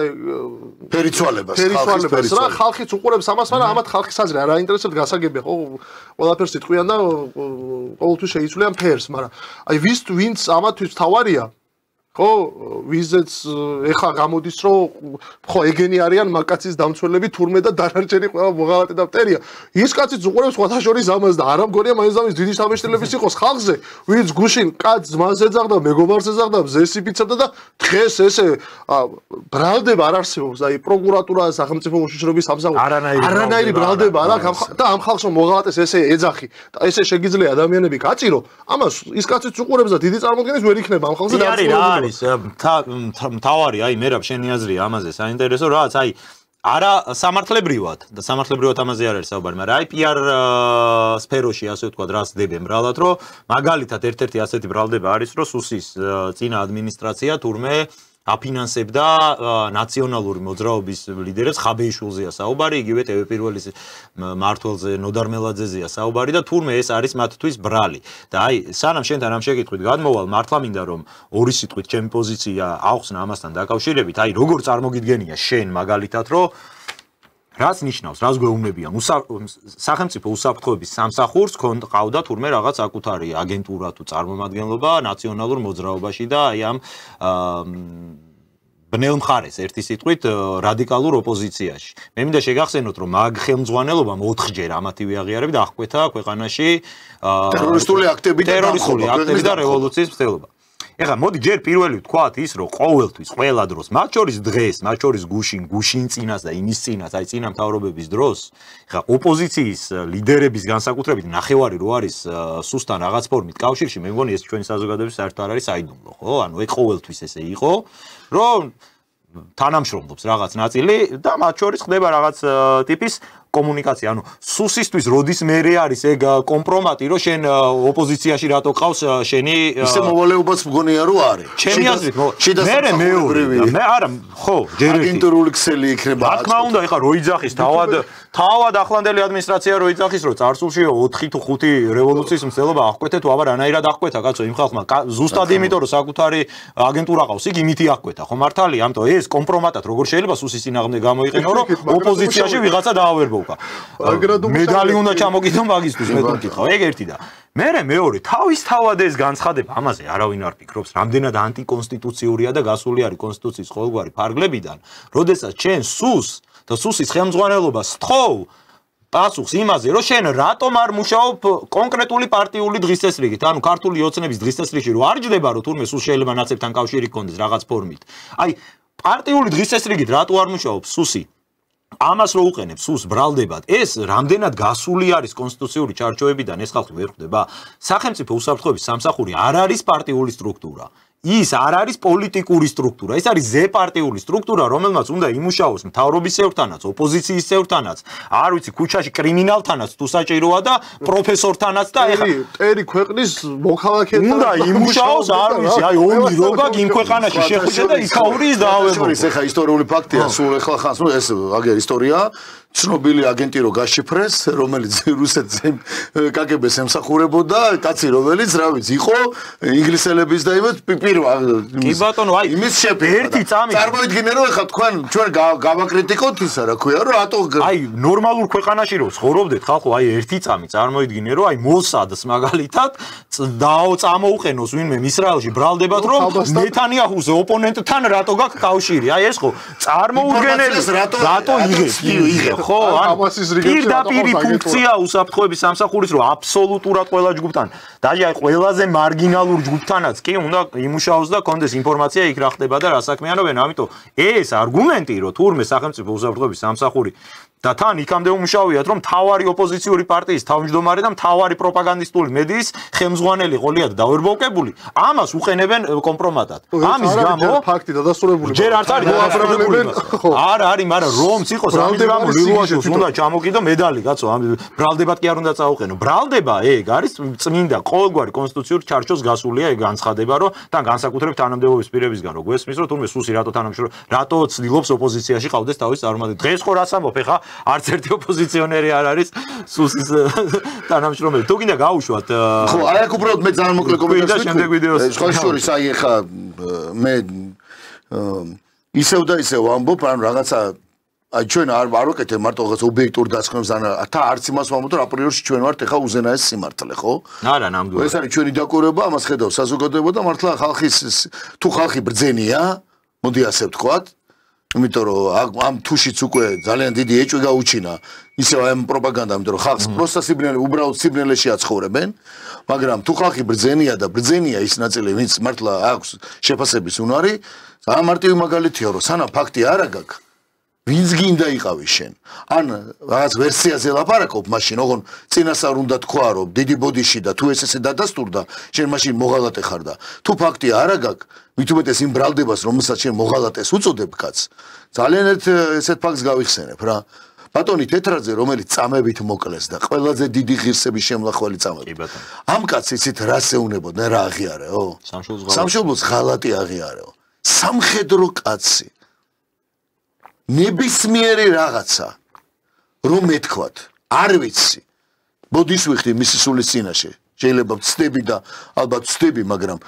ფერიცვალებას რა ხალხიც უყურებს ამას მაგრამ ამათ ხალხის აზრი არ აინტერესებთ გასაგებია ხო ყველაფერს იტყვიან და ყოველთვის შეიცვლიან ფერს მაგრამ აი ვინც ამათთვის თავარია ხო ვიზეც ეხა გამოდის რომ ხო ეგენი არიან მაგაცის დამცველები თურმე და დანარჩენი ყველა მოღალატე და მტერია ის კაციც უყურებს სხვათა შორის ამას და არ ამგონია მაინც ამის დიდი სამეშტილების იყოს ხალხზე ვინც გუშინ კაცს მას ეძახდა მეგობარს ეძახდა ზესიფიცებდა და დღეს ესე ბრალდება არ არსებობს აი პროკურატურა სახელმწიფო უშიშროების სამსახური არანაირი ბრალდება არა და ამ ხალხს მოღალატეს ესე ეძახი და ესე შეგიძლია ადამიანები გაწირო ამას ის კაციც უყურებს და დიდი წარმოდგენის ვერ იქნება ამ ხალხზე და თავარი აი მერაბ შენი აზრია ამაზე საინტერესო რაც აი არა სამართლებრივად და სამართლებრივად ამაზე არ არის საუბარი მაგრამ აი PR სფეროში ასე ვთქვათ რას დებენ ბრალად რომ მაგალითად ერთ-ერთი ასეთი ბრალდება არის რომ სუსის წინა ადმინისტრაცია თურმე აფინანსებდა ნაციონალური მოძრაობის ლიდერებს ხაბეიშვილზეა საუბარი იგივე TV პირველის მართველზე ნოდარ მელაძეზეა საუბარი და თურმე ეს არის მათთვის ბრალი და აი სანამ შენთან ამ შეკითხვით გადმოვალ მართლა მინდა რომ ორი სიტყვით ჩემი პოზიცია ახსნა ამასთან დაკავშირებით აი როგორ წარმოგიდგენია შენ მაგალითად რომ რაც ნიშნავს რას გვეუბნებიან სახელმწიფო უსაფრთხოების სამსახურს ყავდა თურმე რაღაც საკუთარი აგენტურა თუ წარმომადგენლობა ნაციონალურ მოძრაობაში და აი ამ ბნელ მხარეს ერთი სიტყვით რადიკალურ ოპოზიციაში მე მინდა შეგახსენოთ რომ მაგ ხელმძღვანელობამ 4ჯერ ამათივე აღიარები დაახკვეთა ქვეყანაში ტერორისტული აქტები და რევოლუციის მცდელობა ეხლა მოდი ჯერ პირველი ვთქვათ ის რომ ყოველთვის ყველა დროს მათ შორის დღეს მათ შორის გუშინ წინას და იმის წინას აი წინა მთავრობების დროს ეხლა ოპოზიციის ლიდერების განსაკუთრებით ნახევარი რო არის სუსთან რაღაც ფორმით კავშირში მე მგონი ეს ჩვენი საზოგადოების საერთოდ არ არის საიდუმლო ხო ანუ ეგ ყოველთვის ესე იყო რომ თანამშრომლობს რაღაც ნაწილი და მათ შორის ხდება რაღაც ტიპის კომუნიკაცია ანუ სუსისთვის როდის მერე არის ეგ კომპრომატი რომ შენ ოპოზიციაში რატო ყავს შენი ისე მოვალეობაც მგონია რომ არის ჩემი აზრით მერე მეორე მე არა ხო ჯერ ერთი აგენტურული ქსელი იქნება რა თქმა უნდა ეხლა რო იძახის თავად ახლანდელი ადმინისტრაცია რო იძახის რომ წარსულში 4 თუ 5 რევოლუციის მცდელობა აღკვეთე თუ აბა რანაირად აღკვეთა კაცო იმ ხალხმა ზუსტად იმიტომ რომ საკუთარი აგენტურა ყავს იგი იმითი აღკვეთა ხო მართალია ამიტომ ეს კომპრომატად როგორ შეიძლება სუსის წინააღმდეგ გამოიყენო რომ ოპოზიციაში ვიღაცა დაავერბო მედალი უნდა ჩამოგიდო მაგისთვის მე თქვი ეგ ერთი და მეორე თავის თავად ეს განცხადება ამაზე არავინ არ ფიქრობს რამდენად ანტიკონსტიტუციურია და გასული არის კონსტიტუციის ყოველგვარი ფარგლებიდან როდესაც ჩვენ სუსის ხელმძღვანელობას სთხოვ პასუხს იმაზე რომ შენ რატომ არ მუშაობ კონკრეტული პარტიული დღესდღეობით ანუ ქართული ოცნების დღესდღეობაში რომ არ ჯდება რომ თურმე სულ შეიძლება ნაცებთან კავშირი გქონდეს რაღაც ფორმით აი პარტიული დღესდღეობით რატო არ მუშაობ სუსი ამას რო უყენებს სულს ბრალდებად ეს რამდენად გასული არის კონსტიტუციური ჩარჩოებიდან ეს ხალხი ვერ ხვდება სახელმწიფო უსაფრთხოების სამსახური არ არის პარტიული სტრუქტურა ის არ არის პოლიტიკური სტრუქტურა ეს არის ზეპარტიული სტრუქტურა რომელმაც უნდა იმუშაოს მთავრობის წევრთანაც ოპოზიციის წევრთანაც არ ვიცი ქუჩაში კრიმინალთანაც თუ საჭიროა და პროფესორთანაც და ეხლა ტერი ქვეყნის მოქალაქეთან უნდა იმუშაოს არ ვიცი აი ომი როგა იმ ქვეყანაში შეხვიდე და იქაურის დაავებო ეხლა ისტორიული ფაქტია სულ ეხლა ხანს ნუ ეს აგერ ისტორია ცნობილი აგენტი რო გაშიფრეს რომელიც რუსეთზე კგბ-ს ემსახურებოდა კაცი რომელიც რა ვიცი იყო ინგლისელების და იმათ კი ბატონო აი იმის შეფი ერთი წამი წარმოიდგინე რომ ეხლა თქვენ ჩვენ გავაკრიტიკოთ ისა რა ქვია რომ რატო აი ნორმალურ ქვეყანაში რო ცხოვრობდეთ ხალხო აი ერთი წამი წარმოიდგინე რომ აი მოსადს მაგალითად წამოუყენოს ვინმე ისრაელში ბრალდებათ რომ ნეთანიაჰუზე ოპონენტთან რატო გაქვს კავშირი აი ეს ხო წარმოუდგენელი რატო იღებს ხო პირდაპირი ფუნქცია უსაფრთხოების სამსახურის რომ აბსოლუტურად ყველა ჯგუფთან დაჟე აი ყველაზე მარგინალურ ჯგუფთანაც კი უნდა იმუშაოს და კონდეს ინფორმაცია იქ რა ხდება და რა საქმიანობენ ამიტომ ეს არგუმენტი რომ თურმე სახელმწიფო უსაფრთხოების სამსახური და თან იქამდე უმუშავიათ რომ მთავარი ოპოზიციური პარტიის თავმჯდომარე და მთავარი პროპაგანდისტული მედიის ხელმძღვანელი ყოლიათ დაუერბოვკებული ამას უყენებენ კომპრომატად ამის გამო ფაქტი დადასტურებული ჯერ არ არის დადასტურებული არა არის მაგრამ რომც იყოს ამის გამო ლილუაშოს უნდა ჩამოკიდო медали კაცო ამ ბრალდებად კი არ უნდა წაუყენო ბრალდება ეგ არის წმინდა ყოველგვარი კონსტიტუციური ჩარჩოს გასულია ეგ განცხადება რომ თან განსაკუთრებით თანამდებობის პირებისგან რო გვესმის რომ თურმე სუსი რატო ცდილობს ოპოზიციაში ყავდეს თავის წარმომადგენელი დღეს ხო რას ამბობ ეხა არც ერთი ოპოზიციონერი არ არის სუსის თანამშრომელი თუ გინდა გავუშვათ ხო აი აქ უბრალოდ მე ძალიან მოკლე კომენტარი ვიდეოს სხვა შორის აი ეხა მე ისევ და ისევ ამბობ ან რაღაცა აი ჩვენ არ ვაკეთებ მარტო რაღაც ობიექტურ დასკვნებს ან არც იმას ვამბობ რომ აპრიორში ჩვენ ვართ ეხა უზენაეს სიმართლე ხო არა ნამდვილად ეს არის ჩვენი დაკვირვება ამას ხედავს საზოგადოება და მართლა ხალხის თუ ხალხი ბრძენია მოდი ასე ვთქვათ იმიტომ რომ ამ თუშიც უკვე ძალიან დიდი ეჭვი გაუჩინა ისევ ამ პროპაგანდამ იმიტომ რომ ხალხს პროსტა სიბნელე უბრალოდ სიბნელეში აცხოვრებენ მაგრამ თუ ხალხი ბრძენია და ბრძენია ის ნაწილი ვინც მართლა აქვს შეფასების უნარი ძალიან მარტივი მაგალითია რომ სანამ ფაქტი არ აგაქვს ვინც გინდა იყავი შენ ან რაღაც ვერსიაზე ლაპარაკობ მაშინ ოღონ წინასწარ უნდა თქვა რომ დიდი ბოდიში და თუ ესე დადასტურდა შენ მაშინ მოღალატე ხარ და თუ ფაქტი არ აგაქვს მით უმეტეს იმ ბრალდებას რომელსაც შენ მოღალატეს უწოდებ კაც ძალიან ესეთ ფაქტს გავიხსენებ რა ბატონი თეთრაძე რომელიც წამებით მოკლეს და ყველაზე დიდი ღირსების შემლახველი წამებით ამ კაცს იცით რა შეუნებოდნენ რა აღიარეო სამშობლოს ღალატი აღიარეო სამხედრო კაცი ნებისმიერი რაღაცა რომ მეთქვათ არ ვიცი ბოდის ვიხდი მისი სულის წინაშე შეიძლება ვცდები და ალბათ ვცდები მაგრამ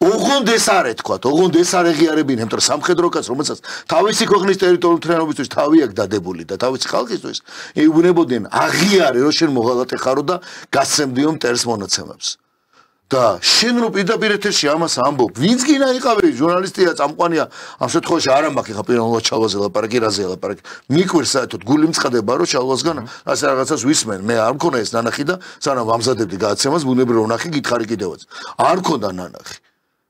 ოღონდ ეს არ ეთქვათ ოღონდ ეს არ ეღიარებინე იმიტომ რომ სამხედრო კაცს რომელსაც თავისი ქვეყნის ტერიტორიული მთლიანობისთვის თავი აქვს დადებული და თავისი ხალხისთვის ეუბნებოდნენ აღიარე რომ შენ მოღალატე ხარო და გასცემდიო მტერს მონაცემებს და შენ რო პირდაპირ ეთერში ამას ამბობ ვინც გინა იყავი ჟურნალისტია წამყვანია ამ შემთხვევაში არ ამბაქ ხა პიროვნულად ჩალვაზე ლაპარაკი რაზე ლაპარაკი მიკვირს საერთოდ გული მწყდება რომ ჩალვასგან ასე რაღაცას ვისმენ მე არ მქონა ეს ნანახი და სანამ ვამზადებდი გადაცემას ბუნებრივ რომ ნახი გითხარი კიდევაც არ მქონდა ნანახი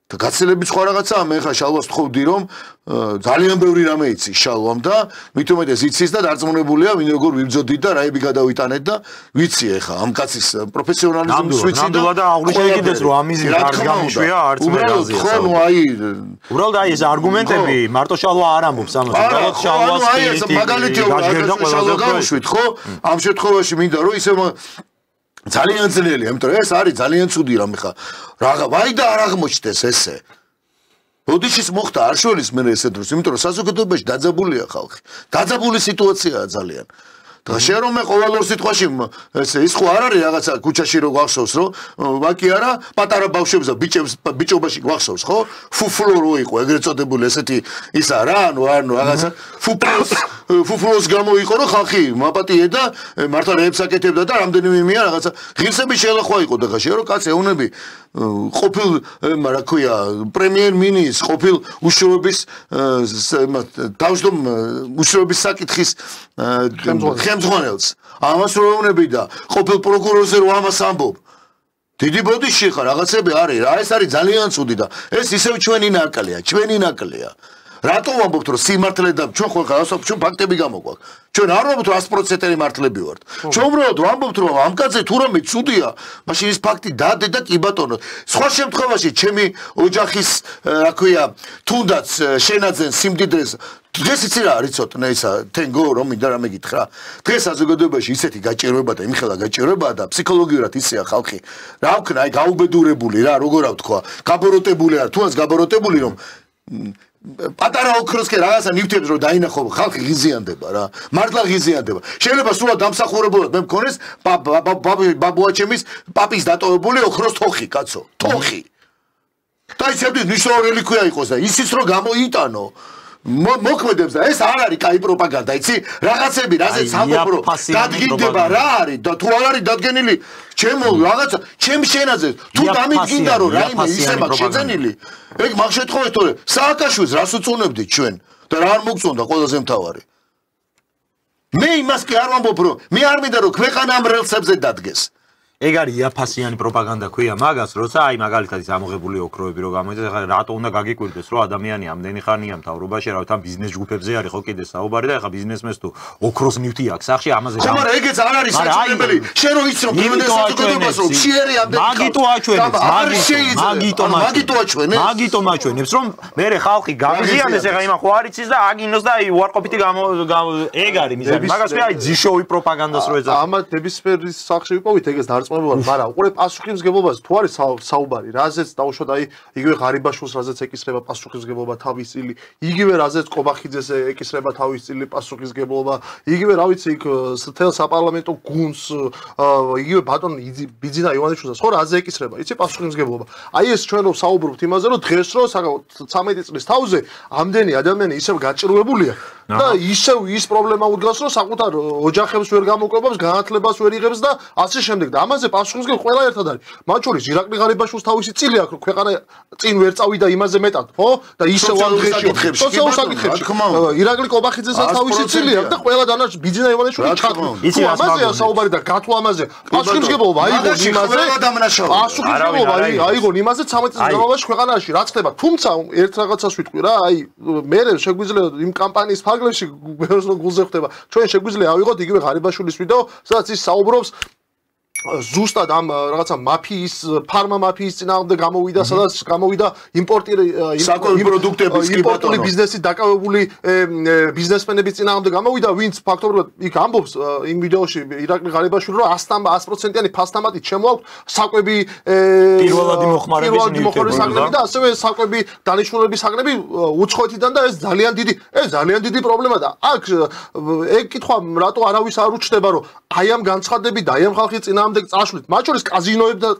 და გაცილებით სხვა რაღაცაა მე ხა შალვას თხოვდი რომ ძალიან ბევრი რამე იცი შალვამ და მით უმეტეს იცის და დარწმუნებულია ვინ როგორ ვიბრძოდით და რაები გადავიტანეთ და ვიცი ახლა ამ კაცის პროფესიონალიზმის ვიცი და აღნიშნეს რომ ამიზი არ გამიშვია არც მე გაზია ხო ნუ აი უბრალოდ აი ეს არგუმენტები მარტო შალვა არ ამბობს ამას უბრალოდ შალვას მაგალითია შალვა გავუშვით ხო ამ შემთხვევაში მინდა რომ ისე ძალიან ძლიერია, იმიტომ რომ ეს არის ძალიან ცუდი რამე ხა. რაღა ვაი და არ აღმოჩნდეს ესე. ბოდიშის მოხდა არ შორის მე ესე დროს, იმიტომ რომ საზოგადოებაში დაძაბულია ხალხი. დაძაბული სიტუაციაა ძალიან. და შენ რომ მე ყოველ ორ სიტყვაში ესე ის ხო არ არის რაღაცა ქუჩაში რო გვახსოვს რომ ვაკი არა პატარა ბავშვებს და ბიჭობაში გვახსოვს ხო? ფუფლო რო იყო ეგრეთ წოდებული ესეთი ისა რა ანუ რაღაცა ფუფლოს გამო იყო რომ ხალხი მაპატიე და მართლა რეებს აკეთებდა და რამდენიმე იმია რაღაცა ღირსების შელახვა იყო და შენ რომ კაც ეუნები ყოფილ რა ქვია პრემიერ-მინისტრის ყოფილ უშუალობის თავმჯდომ უშუალობის საკითხის ხელმძღვანელს ამას რო ეუნები და ყოფილ პროკურორზე რო ამას ამბობ დიდი ბოდიში ხარ რაღაცები არის რა ეს არის ძალიან ცუდი და ეს ისევ ჩვენი ნაკლია რატო ვამბობთ რომ სიმართლე და ჩვენ ხო გავასწავლეთ ჩვენ ფაქტები გამოგვაქვს ჩვენ არ ვამბობთ რომ 100%-იანი მართლები ვართ ჩვენ უბრალოდ ვამბობთ რომ ამ კაცზე თუ რამე ცუდია მაშინ ის ფაქტი დადე და კი ბატონო სხვა შემთხვევაში ჩემი ოჯახის რა ქვია თუნდაც შენაძენ სიმდიდრეს დღეს იცი რა არის ცოტნე ისა თენგო რომ მინდა რამე გითხრა დღეს საზოგადოებაში ისეთი გაჭირვება და იმხელა გაჭირვება და ფსიქოლოგიურად ისეა ხალხი რა ვქნა აი გაუბედურებული რა როგორ ავთქვა გაბოროტებული რა თუნდაც გაბოროტებული რომ პატარა ოქროსკე რაღაცა ნივთებს რომ დაინახო ხალხი ღიზიანდება რა მართლა ღიზიანდება შეიძლება სულად დამსახურებულად მე მქონეს ბაბუაჩემის პაპის დატოვებული ოქროს თოხი კაცო თოხი და ისევ ნიშნული რელიკვია იყოს და ისიც რომ გამოიტანო მოქმედებს და ეს არ არის კაი პროპაგანდა იცი რაღაცები რაზეც ამბობ რომ დადგინდება რა არის და თუ არ არის დადგენილი ჩემო რაღაცა ჩემ შენაზე თუ დამიდგინდა რომ რაიმე ისე მაქვს შეძენილი ეგ მაგ შემთხვევაში თორე სააკაშვილს რას უწუნებდით ჩვენ და რა არ მოგწონდა ყველაზე მთავარი მე იმას კი არ ვამბობ რომ მე არ მინდა რომ ქვეყანა ამ რელსებზე დადგეს ეგ არის იაფასიანი პროპაგანდა ქვია მაგას, როცა აი მაგალითად ის ამოღებული ოქროები რო გამოიძახა, ეხლა რატო უნდა გაგიკვირდეს, რომ ადამიანი ამდენი ხანია მთავრობაში, რა თან ბიზნეს ჯგუფებზე არის ხო კიდე საუბარი და ეხლა ბიზნესმენს თუ ოქროს ნივთი აქვს სახში ამაზე ხო მაგრამ ეგეც არ არის საჭიროებელი შენ რო იცი რომ დღემდე საზოგადოებას რომ ჩიერი ამდენი მაგიტომ აჩვენებს რომ მე ხალხი გაგზიანდეს ეხლა იმან ხო არ იცის და აგინოს და აი უარყოფითი ეგ არის მიზანი მაგას მე აი ძიშოვი პროპაგანდას რო ეძახი ამათ ნებისმიერის სახში ვიპოვით ეგეს დარწმუნებულად მაგრამ უყურე პასუხისმგებლობას თუ არის საუბარი რაზეც დაუშვათ აი იგივე ღარიბაშვილს რაზეც ეკისრება პასუხისმგებლობა თავის წილი იგივე რაზეც ყობახიძეს ეკისრება თავის წილი პასუხისმგებლობა იგივე რა ვიცი იქ თელ საპარლამენტო გუნდს იგივე ბატონ ბიძინა ივანიშვილს ხო რაზე ეკისრება იცი პასუხისმგებლობა აი ეს ჩვენ რომ საუბრობთ იმაზე რომ დღეს რო 13 წლის თავზე ამდენი ადამიანი ისევ გაჭირვებულია და ისევ ის პრობლემა უდგას რომ საკუთარ ოჯახებს ვერ გამოკვებავს განათლებას ვერ იღებს და ასე შემდეგ და ამაზე პასუხისმგებელი ყველა ერთად არის მათ შორის ირაკლი ღარიბაშვილს თავისი წილი აქვს რომ ქვეყანა წინ ვერ წავიდა იმაზე მეტად ხო და ისევ ამ დღეში სოციალურ საკითხებში ირაკლი ყობახიძესაც თავისი წილი აქვს და ყველა დანარჩენ ბიძინა ივანიშვილი ჩათმო იცი ამაზეა საუბარი და გათუ ამაზე პასუხისმგებლობა აიღო იმაზე პასუხისმგებლობა აიღო იმაზე 13 წლის განმავლობაში ქვეყანაში რაც ხდება თუმცა ერთ რაღაცას ვიტყვი რა აი მე შეგვიძლია იმ კამპანიის ფარგლებში ბევრს რო გულზე ხდება ჩვენ შეგვიძლია ავიღოთ იგივე ღარიბაშვილის ვიდეო სადაც ის საუბრობს ზუსტად ამ რაღაცა მაფიის ფარმა მაფიის წინააღმდეგ გამოვიდა სადაც გამოვიდა იმპორტული ბიზნესით დაკავებული ბიზნესმენების წინააღმდეგ გამოვიდა ვინც ფაქტობრივად იქ ამბობს იმ ვიდეოში ირაკლი ღარიბაშვილი რომ 100%-იანი ფასტამატით შემოაქვთ საკვები პირველადი მოხმარების საგნები და ასევე საკვები დანიშნულების საგნები უცხოეთიდან და ეს ძალიან დიდი პრობლემაა და აქ ეგ კითხვა რატო არავის არ უჩნდება რომ აი ამ განცხადებით და აი ამ ხალხის წინააღმდეგ წაშვლით მათ შორის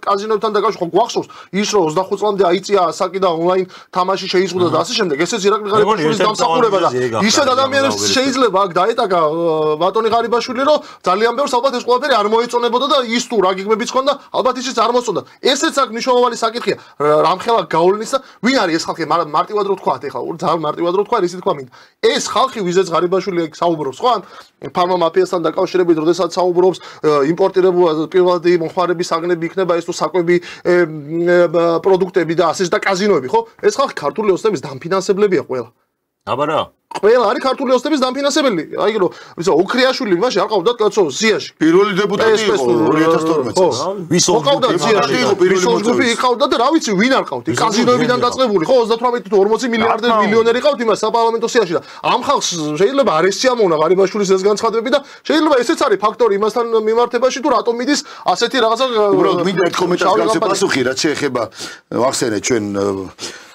კაზინოებთან დაკავშირებით გვახსოვს ის რომ 25 წლამდე აიწია ასაკი და ონლაინ თამაში შეიზღუდა და ასე შემდეგ ესეც ირაკლი ღარიბაშვილის დამსახურება და ისეთ ადამიანებს შეიძლება აქ დაეტაკა ბატონი ღარიბაშვილი რომ ძალიან ბევრს ალბათ ეს ყველაფერი არ მოეწონებოდა და ის თუ რა გიგმებიც ქონდა ალბათ ისიც არ მოსწონდა ესეც აქ მნიშვნელოვანი საკითხია რამხელა გავლენის და ვინ არის ეს ხალხი მარტივად რო თქვათ ეხლა ძალიან მარტივად რო თქვა ისე თქვა მინდა ეს ხალხი ვიზეც ღარიბაშვილი საუბრობს ხო ან ფარმა მაფიასთან დაკავშირებით როდესაც საუბრობს იმპორტირებულ პირველადი მომხმარების საგნები იქნება ეს თუ საკვები პროდუქტები და ასე და კაზინოები ხო ეს ხალხი ქართული ოცნების დამფინანსებლებია ყველა აბა რა ყველა არის ქართული ოცნების დამფინანსებელი აი რომ ვიცი ოქრიაშვილი მაშინ არ ყავდა კაცო ზიაში პირველი დეპუტატი იყო 2012 წელს ვის ყავდა ზიაში იყო პირველი ჯგუფი იყავდა და რა ვიცი ვინ არ ყავთ კაზინოებიდან დაწყებული ხო 38 თუ 40 მილიონერი ყავთ იმას საპარლამენტო სიაში და ამ ხალხს შეიძლება არ ესიამოვნა ღარიბაშვილის ეს განცხადებები და შეიძლება ესეც არის ფაქტორი იმასთან მიმართებაში თუ რატომ მიდის ასეთი რაღაცა უბრალოდ მინდა ერთ კომენტარს გავცე პასუხი რაც შეეხება ვახსენე ჩვენ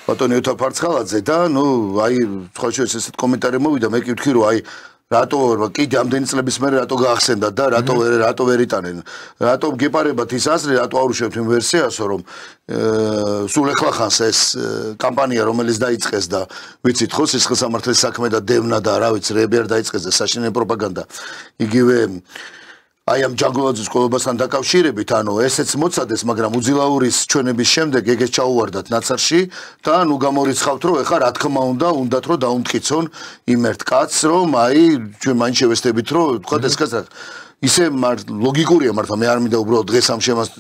ბატონი ოთარ ფარცხალაძე და ნუ აი სხვა შეიძლება ესეთ კომენტარი მოვიდა მე კი ვთქვი რომ აი რატო კიდე ამდენი წლების მერე რატო გაახსენდათ და რატო ვერ იტანენ რატო გეპარებათ ის აზრი რატო აურჩევთ იმ ვერსიასო რომ სულ ეხლა ხანს ეს კამპანია რომელიც დაიწყეს და ვიცით ხო სისხლსამართლის საქმე და დევნა და რა ვიცი რეები არ დაიწყეს და საშინელი პროპაგანდა იგივე აი ამ ჯანგულაძის ყოლობასთან დაკავშირებით, ანუ ესეც მოცადეს, მაგრამ უძილაურის ჩვენების შემდეგ ეგეც ჩაუვარდათ ნაცარში და ნუ გამორიცხავთ, რომ ეხა რა თქმა უნდათ რომ დაუმტკიცონ იმ ერთ კაცს, რომ აი ჩვენ მაინც შევესწრებით, რომ თქვა ეს კაცს ისე ლოგიკურია მართლა მე არ მინდა უბრალოდ დღეს ამ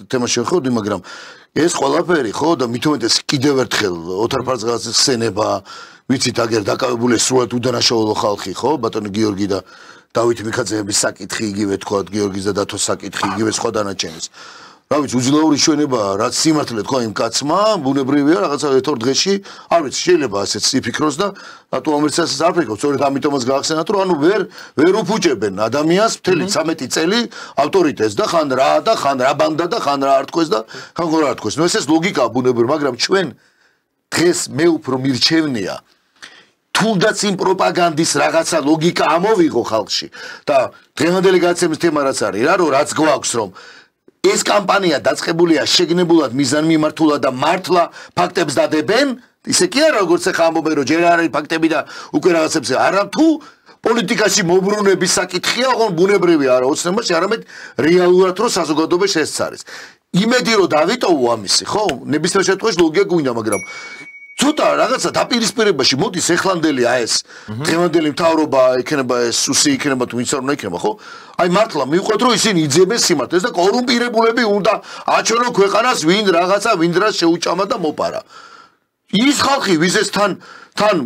თემას შევხვდები, მაგრამ ეს ყველაფერი ხო და მით უმეტეს კიდევ ერთხელ ოთარ ფარცხალაძის ხსენება, ვიცით აგერ დაკავებული სრულად უდანაშაულო ხალხი ხო, ბატონი გიორგი და დავით მიქაძეების საკითხი იგივე თქვა გიორგის და დათოს საკითხი იგივე სხვა დანარჩენის. რა ვიცი უძლაური ჩვენება რაც სიმართლე თქვა იმ კაცმა ბუნებრივია რაღაცა ერთ-ორ დღეში არ ვიცი შეიძლება ასეც იფიქროს და რატო ამერცასაც არ ფიქრობს სწორედ ამიტომაც გაახსენათ რომ ანუ ვერ უფუჭებენ ადამიანს მთელი 13 წელი ავტორიტეტს და ხან რა ბანდა და ხან რა არ თქოს და ხან რა არ თქოს. ნუ ეს ლოგიკაა ბუნებრივი მაგრამ ჩვენ დღეს მე უფრო მირჩევნია თუნდაც იმ პროპაგანდის რაღაცა ლოგიკა ამოვიღო ხალხში და დღევანდელი გადაცემის თემა რაც არის რა რომ რაც გვაქვს რომ ეს კამპანია დაწყებულია შეგნებულად მიზანმიმართულად და მართლა ფაქტებს დადებენ ისე კი არა როგორც ახლა ამბობენ რომ ჯერ არ არის ფაქტები და უკვე რაღაცებს არა თუ პოლიტიკაში მოbrunების საკითხია ოღონდ ბუნებრივი არა ოცნებაში არამედ რეალურად რომ საზოგადოებაში ეს არის იმედი რომ დავიტოვო ამისი ხო ნებისმიერ შემთხვევაში ლოგიკა გვინდა მაგრამ ცოტა რაღაცა დაპირისპირებაში მოდის ეხლანდელი ეს დღევანდელი მთავრობა იქნება ეს სუსი იქნება თუ ვინც არ უნდა იქნება ხო აი მართლა მივყვეთ რომ ისინი იძებენ სიმართლეს და კორუმპირებულები უნდა აჩვენონ ქვეყანას ვინ რაღაცა ვინ რა შეუჭამა და მოპარა ის ხალხი ვიზეს თან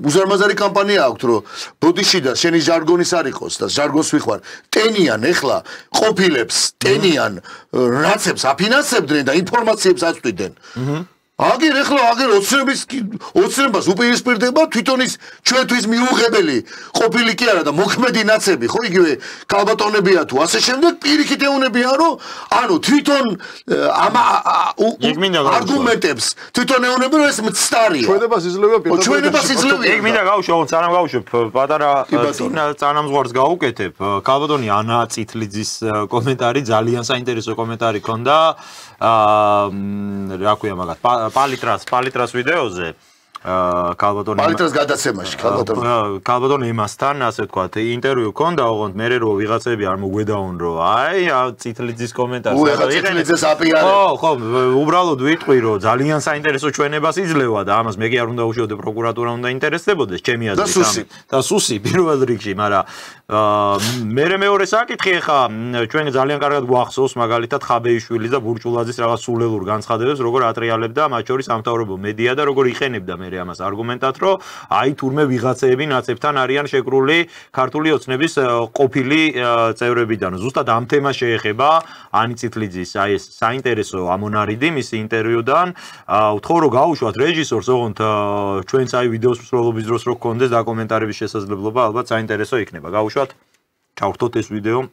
უზარმაზარი კამპანია აქვს რომ ბოდიში და შენი ჟარგონის არ იყოს და ჟარგონს ვიხوار ტენიან ეხლა ყოფილებს ტენიან რაცებს აფინანსებდნენ და ინფორმაციებს აწვდიდნენ აგერ ეხლა აგერ ოცნებას უპირისპირდება თვითონის ჩვენთვის მიუღებელი ყოფილი კი არა და მოქმედი ნაცები ხო იგივე კალბატონებია თუ ასე შემდეგ პირიქით ეუნებიან რომ ანუ თვითონ ამ არგუმენტებს თვითონ ეუნებიან რომ ეს მცდარია ჩვენებას იძლევია ეგ მინდა გავუშვებ სანამ გავუშვებ პატარა წანამძღვარს გავუკეთებ კალბატონი ანა წითლიძის კომენტარი ძალიან საინტერესო კომენტარი ქონდა რა ქვია მაგათ პალიტრას ვიდეოზე პალიტრას გადაცემაში კალბატონ ემასთან ასე ვთქვათ ინტერვიუ ქონდა ოღონდ მე რო ვიღაცები არ მოგვედაონ რომ აი წითლიძის კომენტარს ხო უბრალოდ ვიტყვი რომ ძალიან საინტერესო ჩვენებას იძლევა და ამას მე კი არ უნდა უშევდე პროკურატურა უნდა ინტერესდებოდეს ჩემი აზრით და სუსი პირველ რიგში მაგრამ მე მეორე საკითხი ხა ჩვენ ძალიან კარგად გვახსოვს მაგალითად ხაბეიშვილის და ბურჭულაძის რაღაც სულელურ განცხადებებს როგორ ატრიალებდა მათ შორის სამთავრობო მედია და როგორ იყენებდა მე ამას არგუმენტად რომ აი თურმე ვიღაცეები ნაცებთან არიან შეკრული ქართული ოცნების ყოფილი წევრებიდან ზუსტად ამ თემას შეეხება ანი წითლიძის აი ეს საინტერესო ამონარიდი მისი ინტერვიუდან ვთხოვ რომ გაუშვათ რეჟისორს ოღონდ ჩვენც აი ვიდეოს მსვლელობის დროს რო გქონდეს დაკომენტარების შესაძლებლობა ალბათ საინტერესო იქნება გაუშვათ ჩავხტოთ ეს ვიდეო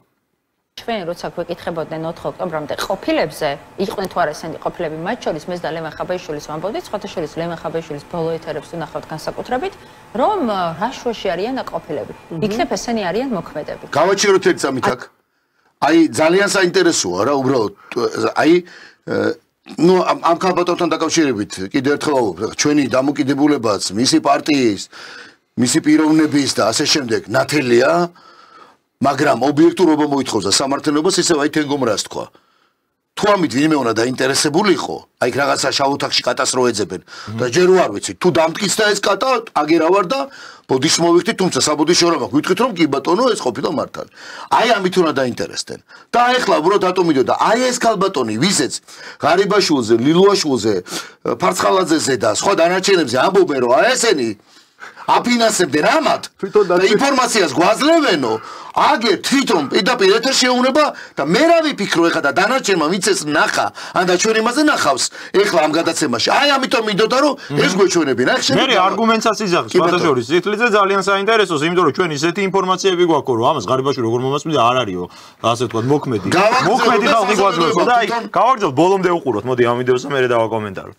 ჩვენ როცა გვეკითხებოდნენ 4 ოქტომბრამდე ყოფილებზე, იყვნენ თუ არა ესენი ყოფილები, მათ შორის მეც და ლევან ხაბეიშვილის ვამბობდით, სხვათა შორის ლევან ხაბეიშვილის ბოლო ეთერებს ვნახავთ განსაკუთრებით, რომ რა შუაში არიან ყოფილები. იქნებ ესენი არიან მოქმედები. გავაჩეროთ ერთ წამით აქ. აი ძალიან საინტერესოა რა უბრალოდ აი ნუ ამ კალბატონთან დაკავშირებით კიდევ ერთხელ ჩვენი დამოკიდებულებაც, მისი პარტიის, მისი პიროვნების და ასე შემდეგ ნათელია მაგრამ ობიექტურობა მოითხოვს და სამართლიანობას ისევ აი თენგომრას თქვა. თუ ამით ვინმე უნდა დაინტერესებული იყო, აი რაღაცა შავოთახში კატას რო ეძებენ და ჯერ არ ვიცი, თუ დამტკიცდა ეს კატა, აგერავარ და ბოდიშს მოვიხდი, თუმცა საბოდიში არ მაქვს. ვიტყვით რომ კი ბატონო, ეს ყოფილა მართალი. აი ამით უნდა დაინტერესდნენ. და ეხლა უბრალოდ ატომიდო და აი ეს კალბატონი, ვიზეც ღარიბაშვილზე, ლილუაშვილზე, ფარცხალაძეზე და სხვა დანარჩენებზე ამბობენ რომ აი ესენი აფინანსებდნენ ამათ და ინფორმაციას გვაძლევენო აგერ თვითონ პირდაპირ ეთერში ეუნება და მე რა ვიფიქრო ეხლა და დანარჩენმა ვინც ეს ნახა ან და ჩვენ იმაზე ნახავს ეხლა ამ გადაცემაში აი ამიტომ მინდოდა რომ ეს გვეჩვენებინა აი მე არგუმენტსაც იძახს სხვადასხვა წითლიძე ძალიან საინტერესოს იმიტომ რომ ჩვენ ისეთი ინფორმაციები გვაქვს რომ ამას ღარიბაშვილი როგორ მომასწრდა არ არისო ასე ვთქვათ მოქმედი ხალხი გვაძლევს და აი გავაგრძელოთ ბოლომდე უყუროთ მოდი ამ ვიდეოს და მე დავაკომენტაროთ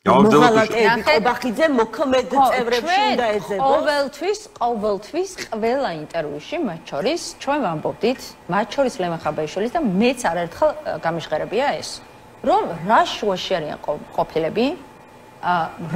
მოღალატეები ყობახიძე მოქმედ წევრებში უნდა ეძებოს. ყოველთვის ყველა ინტერვიუში მათ შორის ჩვენ ვამბობდით, მათ შორის ლევან ხაბეიშვილის და მეც არაერთხელ გამიჟღერებია ეს, რომ რა შუაში არიან ყოფილები,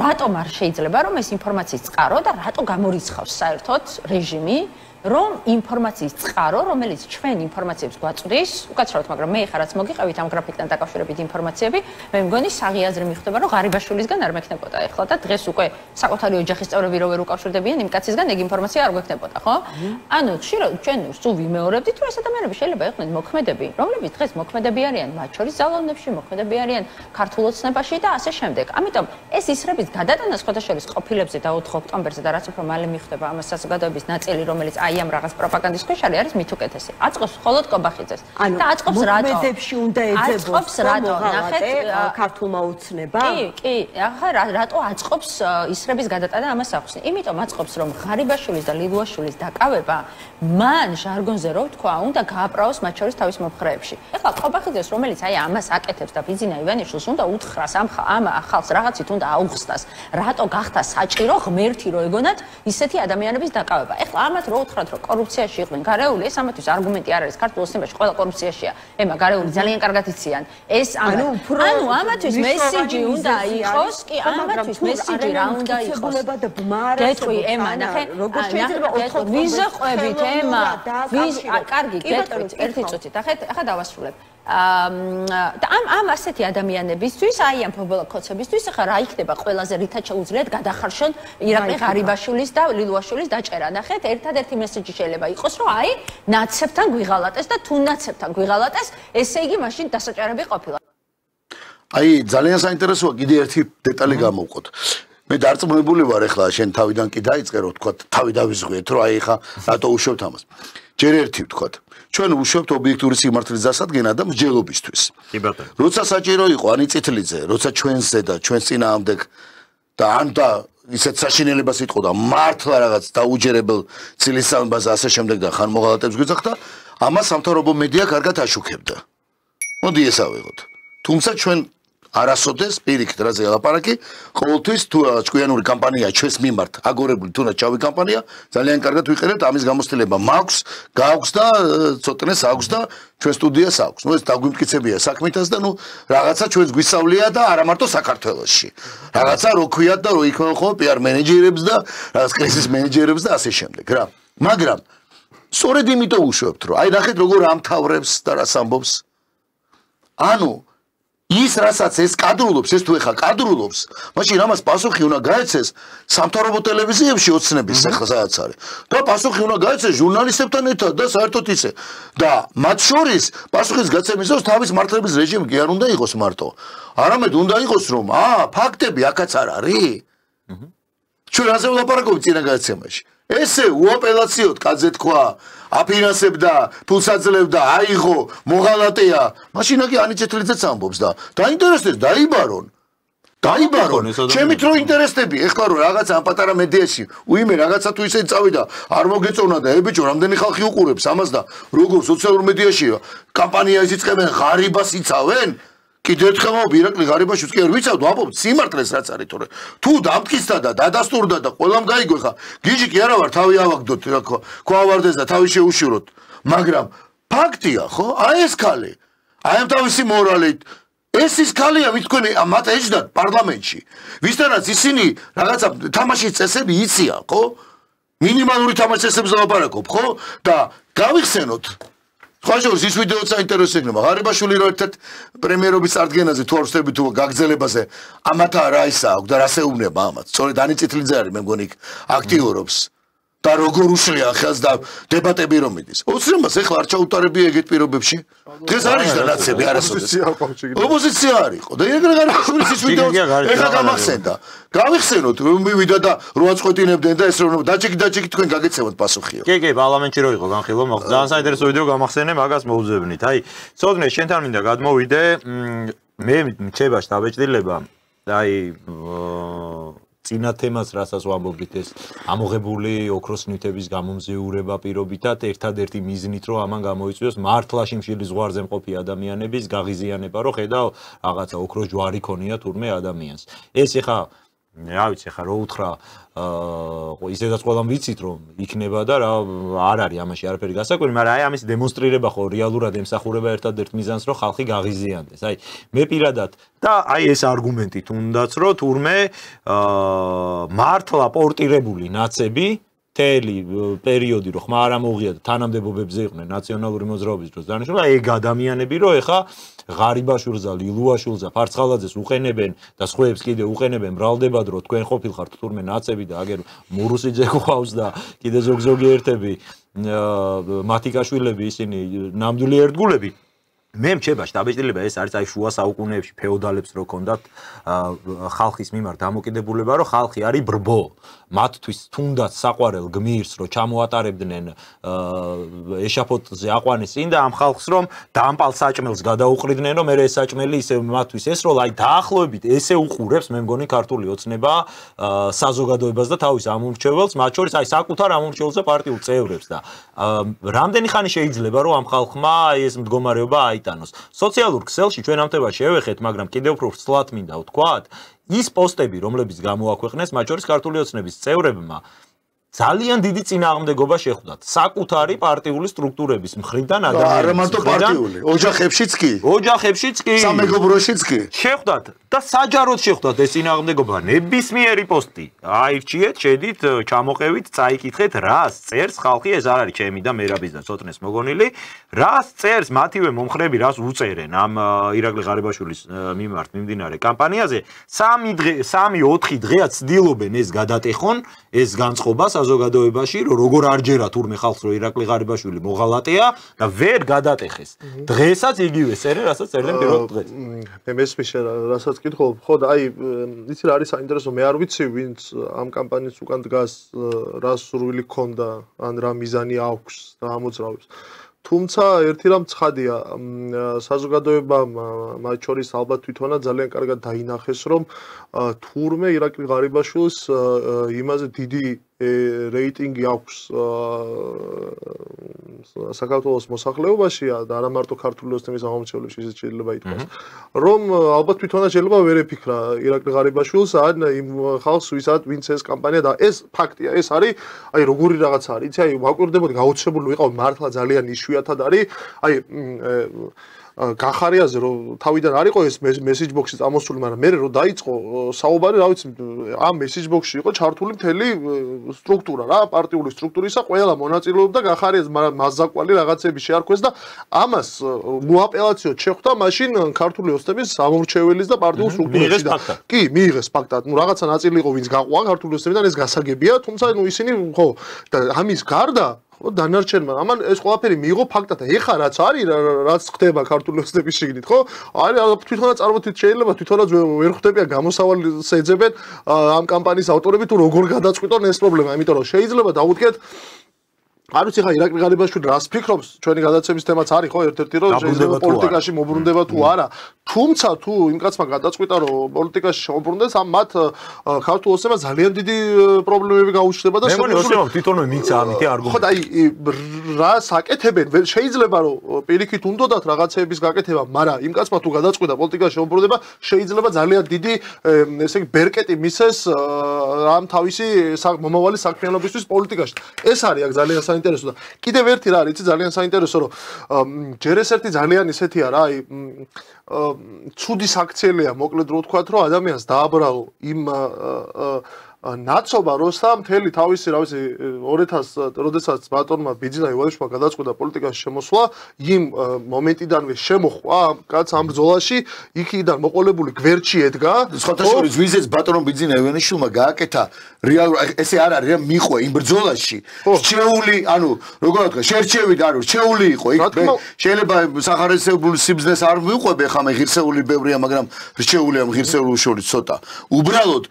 რატომ არ შეიძლება რომ ეს ინფორმაციის წყარო და რატო გამორიცხავს საერთოდ რეჟიმი რომ ინფორმაციის წყარო, რომელიც ჩვენ ინფორმაციებს გვაწვდის, უკაცრავად, მაგრამ მე ხა რაც მოგიყევით ამ გრაფიკთან დაკავშირებით ინფორმაციები, მე მგონი საღიაზრი მიხვდება, რომ ღარიბაშვილისგან არ მექნებოდა ეხლა და დღეს უკვე საკუთარი ოჯახის წევრები რო ვერ უკავშირდებიან იმ კაცისგან ეგ ინფორმაცია არ გვექნებოდა, ხო? ანუ ხშირად ჩვენ სულ ვიმეორებდით, რომ ეს ადამიანები შეიძლება იყვნენ მოქმედები, რომლებიც დღეს მოქმედები არიან მათ შორის ზალონებში, მოქმედები არიან ქართულ ოცნებაში და ასე შემდეგ. ამიტომ ეს ისრების გადატანა სხვათა შორის ყოფილებზე და 4 ოქტომბერზე და რაც უფრო მალე მიხვდება ამას საზოგადოების ნაწილი, რომელიც აი ამ რაღაც პროპაგანდის ქვეშ არის მით უკეთესი. აწყობს მხოლოდ კობახიძეს. და აწყობს რატო? მოქმედებში უნდა ეძებოს რატო? ნახეთ ქართულმა ოცნება? კი, ახლა რატო აწყობს ისრების გადატანა ამას ახსნი? იმიტომ აწყობს რომ ღარიბაშვილის და ლილუაშვილის დაკავება მან ჟარგონზე რო ვთქვა, უნდა გააправოს მათ შორის თავის მომხრეებში. ეხლა კობახიძეს რომელიც აი ამას აკეთებს და ბიძინა ივანიშვილს უნდა უთხრას ამ ახალს რაღაცით უნდა აუხსნას. რატო გახდა საჭირო ღმერთი რო ეგონათ ისეთი ადამიანების დაკავება? ეხლა ამათ რო უთხრათ რომ კორუფციაში იყვნენ გარეული, ეს ამათვის არგუმენტი არ არის. ქართულ ოცნებაში ყველა კორუფციაშია. ემა გარეული ძალიან კარგად იციან. ეს ანუ ამათვის მესიჯი უნდა იყოს, კი, ამათვის მესიჯი რა უნდა იყოს? გეტყვი ემა, ნახე, როგორ შეიძლება 4 ვიზა ყვებით ემა? კარგი, გეტყვით, ერთი წუთით. ახლა დავასრულებ. და ამ ასეთი ადამიანებისთვის, აი ამ ფობოლაკოცებისთვის, ახლა რა იქნება ყველაზე რითაც შეუძლიათ გადახარშონ ირაკლი ღარიბაშვილის და ლილუაშვილის დაჭერა. ნახეთ, ერთადერთი მესეჯი შეიძლება იყოს, რომ აი ნაცებთან გვიღალატეს და თუ ნაცებთან გვიღალატეს, ესე იგი მაშინ დასაჭერები ყოფილა. აი ძალიან საინტერესოა კიდე ერთი დეტალი გამოვყოთ. მე დარწმუნებული ვარ ახლა შენ თავიდან კი დაიწყე რომ თქვა თავი დავიზღვიეთ რომ აი ხა რატო უშვებთ ამას. ჯერ ერთი ვთქვა. ჩვენ უშვებთ ობიექტური სიმართლის დასადგენად და მსჯელობისთვის. კი ბატონო. როცა საჭირო იყო ანი წითლიძე, როცა ჩვენზე და ჩვენს წინააღმდეგ და ან და ისეთ საშინელებას იტყოდა მართლა რაღაც დაუჯერებელ ცილისამბაზე ასე შემდეგ და ხან მოღალატებს გვიძახდა, ამას სამთავრობო მედია კარგად აშუქებდა. მოდი ესა ვიღოთ. თუმცა ჩვენ არასოდეს პირიქით რაზე ლაპარაკი, ყოველთვის თუ რაღაც ჭკვიანური კამპანია ჩვენს მიმართ აგორებული თუნდაც ჩავი კამპანია, ძალიან კარგად ვიყენებთ ამის გამოცდილება მაქვს, გაქვს და ცოტნეს აქვს და ჩვენ სტუდიას აქვს. ნუ ეს დაგვიმტკიცებია საქმითაც და ნუ რაღაცა ჩვენს გვისავლია და არა მარტო საქართველოში. რაღაცა რო ქვიათ და რო იქმნან ხოლმე PR მენეჯერებს და რაღაც კრიზის მენეჯერებს და ასე შემდეგ რა. მაგრამ სწორედ იმიტომ უშვებთ რომ აი ნახეთ როგორ ამთავრებს და რას ამბობს. ანუ ის რასაც ეს კადრულობს, ეს თუ ეხა კადრულობს, მაშინ ამას პასუხი უნდა გაეცეს სამთავრობო ტელევიზიებში ოცნების ახლა სადაც არის. და პასუხი უნდა გაეცეს ჟურნალისტებთან ერთად და საერთოდ ისე. და მათ შორის პასუხის გაცემისას თავის მართლების რეჟიმი კი არ უნდა იყოს მარტო. არამედ უნდა იყოს რომ ფაქტები აქაც არ არის. ჩვენ ასე ვლაპარაკობთ წინა გადაცემაში. ესე უაპელაციოდ კაცზე თქვა, აფინანსებდა, ფულს აძლევდა, აიღო, მოღალატეა. მაშინ კი ანი წითლიძეც ამბობს და დაინტერესდეს, დაიბარონ. დაიბარონ. ჩემით რო ინტერესდები, ეხლა რო რაღაც ამ პატარა მედიაში, უიმე რაღაცა თუ ისე წავიდა, არ მოგეწონა და ბიჭო, რამდენი ხალხი უყურებს ამას და როგორ სოციალურ მედიაში კამპანიას იწყებენ, ღარიბას იცავენ? კიდევ ერთხელ მოვი ირაკლი ღარიბაშვილს კი არ ვიცავ და ამბობ სიმართლეს რაც არის თორე თუ დამტკიცდა და დადასტურდა და ყველამ გაიგო ხა გიჟი კი არა ვარ თავი ავაგდოთ რა ქვავარდეს და თავი შეუშუროთ მაგრამ ფაქტია ხო აი ეს ქალი აი ამ თავისი მორალით ეს ის ქალია ვით თქვენ მათ ეჯდათ პარლამენტში ვისთანაც ისინი რაღაცა თამაშის წესები იციან ხო მინიმალური თამაშის წესებზე ლაპარაკობ ხო და გავიხსენოთ ხაშურს ის ვიდეოც საინტერესო იქნება. ღარიბაშვილი რო ერთად პრემიერობის წარდგენაზე თუ არ ვსწრები თუ გაგრძელებაზე ამათ რა ისა აქვს და რა შეუნება ამათ. სწორედ ანი წითლიძე არის მე მგონი აქტიურობს და როგორ უშლია ხელს და დებატები რომ მიდის. ოცნებას ეხლა არ ჩაუტარებია ეგეთ პირობებში. დღეს არის და ნაცები არასოდეს. ოპოზიცია არისო და ეგრე ღარიბაშვილის ის ვიდეოც ეხლა გამახსენდა. გავიხსენოთ რომ მივიდა და რო აწყვეტინებდნენ და ეს რომ დაჭიქი თქვენ გაგეცემოთ პასუხიო. კი, პარლამენტში რო იყო განხილვა, მაგრამ ძალიან საინტერესო ვიდეო გამახსენე, მაგას მოუძებნით. აი, სოდნე შენთან მინდა გადმოვიდე, მე მრჩება შტაბეჭდილება და აი წინა თემას რასაც ვამბობთ ეს ამოღებული ოქროს ნივთების გამომზიურება პირობითად ერთადერთი მიზნით რომ ამან გამოიწვიოს მართლა შიმშილის ზღვარზე მყოფი ადამიანების გაღიზიანება რომ ხედავ რაღაცა ოქროს ჯვარი ქონია თურმე ადამიანს ეს ეხა რა ვიცი ხა რო უთხრა ისედაც ყველამ ვიცით რომ იქნება და რა არ არის ამაში არაფერი გასაკვირი მაგრამ აი ამის დემონსტრირება ხო რეალურად ემსახურება ერთადერთ მიზანს რომ ხალხი გაღიზიანდეს აი მე პირადად და აი ეს არგუმენტი თუნდაც რომ თურმე მართლა პორტირებული ნაცები თელი პერიოდი რო ხმა არ ამოღია და თანამდებობებზე იყვნენ ნაციონალური მოძრაობის დროს დანიშნულა ეგ ადამიანები რომ ეხა ღარიბაშვილს და ლილუაშვილს და ფარცხალაძეს უყენებენ და სხვაებს კიდე უყენებენ ბრალდებად რომ თქვენ ყოფილხართ თურმე ნაცები და აგერ მურუსიძე გვყავს და კიდე ზოგ-ზოგი ერთები მათიკაშვილები ისინი ნამდვილი ერთგულები მე მრჩება შტაბეჭდილება ეს არის აი შუა საუკუნეებში ფეოდალებს რო ქონდათ ხალხის მიმართ დამოკიდებულება რომ ხალხი არის ბრბო მათთვის თუნდაც საყვარელ გმირს რო ჩამოატარებდნენ ეშაფოთზე აყვანეს წინ და ამ ხალხს რომ დამპალ საჭმელს გადაუყრიდნენ რომ მე ეს საჭმელი ისე მათთვის ეს რო აი დაახლოებით ესე უყურებს მე მგონი ქართული ოცნება საზოგადოებას და თავის ამომრჩეველს მათ შორის აი საკუთარ ამომრჩეველს და პარტიულ წევრებს და რამდენი ხანი შეიძლება რომ ამ ხალხმა ეს მდგომარეობა აიტანოს სოციალურ ქსელში ჩვენ ამ თემას შევეხეთ მაგრამ კიდევ უფრო სლათ მინდა ვთქვათ ის პოსტები რომლებიც გამოაქვეყნეს მათ შორის ქართული ოცნების წევრებმა ძალიან დიდი წინააღმდეგობა შეხვდათ საკუთარი პარტიული სტრუქტურების მხრიდან ადამიანების. არა მარტო პარტიული, ოჯახებშიც კი. ოჯახებშიც კი. სამეგობროშიც კი. შეხვდათ და საჯაროდ შეხვდათ ეს წინააღმდეგობა. ნებისმიერი პოსტი აირჩიეთ, შედით, ჩამოყევით, წაიკითხეთ, რას წერს ხალხი, ეს არ არის ჩემი და მერაბის და ცოტნეს მოგონილი. რას წერს მათივე მომხრები, რას უწერენ ამ ირაკლი ღარიბაშვილის მიმართ მიმდინარე კამპანიაზე. 3-4 დღეა ცდილობენ ეს გადატეხონ, ეს განწყობა საზოგადოებაში, რომ როგორ არჯერა თურმე ხალხს, რომ ირაკლი ღარიბაშვილი მოღალატეა და ვერ გადატეხეს. დღესაც იგივე წერენ, რასაც წერდნენ პირველ დღეს. მე მესმის რასაც კითხულობ, ხო და აი იცი რა არის საინტერესო, მე არ ვიცი ვინც ამ კამპანიის უკან დგას, რა სურვილი ქონდა, ან რა მიზანი აქვს და ამოძრავებს. თუმცა ერთი რამ ცხადია, საზოგადოებამ მათ შორის ალბათ თვითონაც ძალიან კარგად დაინახეს, რომ თურმე ირაკლი ღარიბაშვილს იმაზე დიდი რეიტინგი აქვს საქართველოს მოსახლეობაში და არა მარტო ქართული ოცნების აღმომჩევლებში ისიც შეიძლება ითქვას, რომ ალბათ თვითონაც შეიძლება ვერ ეფიქრა ირაკლი ღარიბაშვილს ან იმ ხალხს, ვინც ეს კამპანია და ეს ფაქტია, ეს არის, აი როგორი რაღაცა არის, იცი, აი ვაკვირდებოდი, გაუჩებული ვიყავ, მართლა ძალიან იშვიათად არის, აი გახარიაზე რომ თავიდან არ იყო ეს მესეჯ ბოქსი წამოსული, მაგრამ მე რო დაიწყო საუბარი, რა ვიცი, ამ მესეჯ ბოქსში იყო ჩართული მთელი სტრუქტურა რა, პარტიული სტრუქტურისა, ყველა მონაწილეობდა გახარიაზე, მაგრამ მასზაკვალი რაღაცები შეარქვეს და ამას მოაპელაციოდ შეხვდა მაშინ ქართული ოცნების ამორჩეველის და პარტიულ სტრუქტურებში და კი, მიიღეს ფაქტად, ნუ რაღაცა ნაწილი იყო, ვინც გაყვა ქართული ოცნებიდან, ეს გასაგებია, თუმცა ნუ ისინი ხო და ამის გარდა დანარჩენმა ამან ეს ყველაფერი მიიღო ფაქტად და ეხა რაც არის რაც ხდება ქართული ოცნების შიგნით ხო არის თვითონაც წარმოთით შეიძლება თვითონაც ვერ ხვდებიან გამოსავალს ეძებენ ამ კამპანიის ავტორები თუ როგორ გადაწყვიტონ ეს პრობლემა იმიტომ რომ შეიძლება დაუდგეთ არ ვიცი ხა ირაკლი ღარიბაშვილი რას ფიქრობს ჩვენი გადაცემის თემაც არის ხო ერთ-ერთი რომ შეიძლება პოლიტიკაში მოbrunდება თუ არა თუმცა თუ იმ კაცმა გადაწყვიტა რომ პოლიტიკაში მოbrunდეს ამ მათ ქართულ ოცნებას ძალიან დიდი პრობლემები გაუჩნდება და მე მგონი ოცნებამ თვითონვე მიცა ამითი არგუმენტი ხო და აი რას აკეთებენ შეიძლება რომ პირიქით უნდათ რაღაცების გაკეთება მაგრამ იმ კაცმა თუ გადაწყვიტა პოლიტიკაში მოbrunდება შეიძლება ძალიან დიდი ესე იგი ბერკეტი მისცეს ამ თავისი მომავალი საქმიანობისთვის პოლიტიკაში ეს არის აქ ძალიან საინტერესო და კიდევ ერთი რა არის ძალიან საინტერესო რომ ჯერ ეს ერთი ძალიან ისეთია რა აი ცუდი საქციელია მოკლედ რო ვთქვათ რომ ადამიანს დააბრალო იმ ნაცობა როსა მთელი თავისი რა ვიცი 2000 როდესაც ბატონმა ბიძინა ივალიშვილმა გადაწყვიტა პოლიტიკაში შემოსვლა იმ მომენტიდანვე შემოხვა კაც ამ ბრძოლაში იქიდან მოყოლებული გვერდში ედგა სხვათაშორის ვიზეც ბატონო ბიძინა ივალიშვილმა გააკეთა რეალურად ესე არ არის რა მიყვე იმ ბრძოლაში რჩეული ანუ როგორ ვთქვა შერჩევით არ რჩეული იყო იქ შეიძლება სახარისებულ სიბზნეს არ მიყვები ხა მე ღირსეული ბევრია მაგრამ რჩეულია ღირსეულ შორის ცოტა უბრალოდ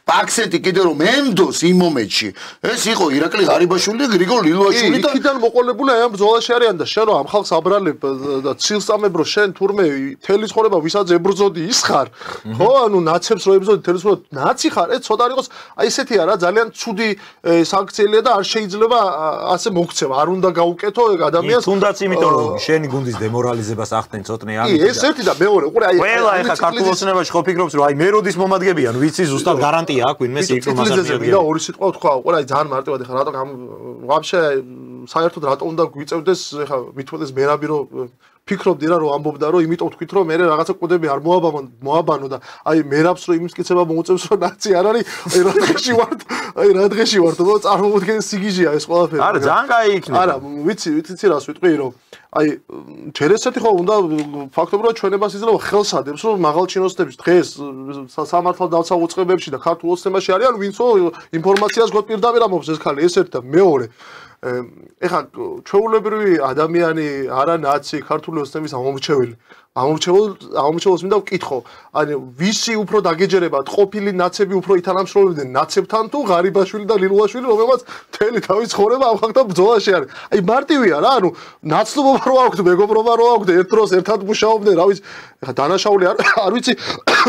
აქცენტი კიდე რომ ემდოს იმ მომენტში ეს იყო ირაკლი ღარიბაშვილი და გრიგოლ ლილუაშვილი და იქიდან მოყოლებული აი ამ ბრძოლაში არიან და შენ რომ ამ ხალხს აბრალებ და ცილსამებრო შენ თურმე თელი ცხოვრება ვისაც ებრძოდი ის ხარ ხო ანუ ნაცებს რო ებრძოდი თელი ცხოვრება ნაცი ხარ ეს ცოტა იყოს აი ესეთია რა ძალიან ცუდი საქციელია და არ შეიძლება ასე მოქცევა არ უნდა გაუკეთო ადამიანს თუნდაც იმიტომ რომ შენი გუნდის დემორალიზებას ახდენ ცოტნე ამით ეს ერთი და მეორე უყურე აი ყველა ეხა ქართულ ოცნებაში ხო ფიქრობს რომ აი მე როდის მომადგებიან ვიცი ზუსტად გარანტია აქ ვინმე სიკვდილზე და ორი სიტყვა ვთქვა უყურე აი ძალიან მარტივად ეხა რატო ვაფშე საერთოდ რატო უნდა გვიწევდეს ეხა მithmetes მერაბი რომ ფიქრობდი რა რომ ამბობდა რომ იმიტომ თქვით რომ მე რაღაცა კუდები არ მოაბანო და აი მერაბს რომ იმის კიცება მოუწევს რომ ნაცი არ არის აი რა დღეში ვართ რომ წარმოვიდგენ სიგიჟეა ეს ყველაფერი არა ძალიან კაი იქნება არა ვიცი რას ვიტყვი რომ აი ჯერ ესეთი ხო უნდა ფაქტობრივად ჩვენებას იძლევა ხელს ადებს რომ მაღალჩინოსნების დღეს სამართალ დავცა უწყებებში და ქართულ ოცნებაში არიან ვინცო ინფორმაციას გვპირდაპირ ამობს ეს ხალი ეს ერთი და მეორე ეხა ჩვეულებრივი ადამიანი არა ნაცი ქართული ოცნების ამომრჩეველს მინდა ვკითხო ანუ ვისი უფრო დაგეჯერებათ ყოფილი ნაცები უფრო ითანამშრომლობდნენ ნაცებთან თუ ღარიბაშვილი და ლილუაშვილი რომელმაც მთელი თავის ცხოვრება ამ ხალხთან ბრძოლაში არის აი მარტივია რა ანუ ნაცნობობა რო აქვთ მეგობრობა რო აქვთ ერთ დროს ერთად მუშაობდნენ რა ვიცი ეხა დანაშაული არ ვიცი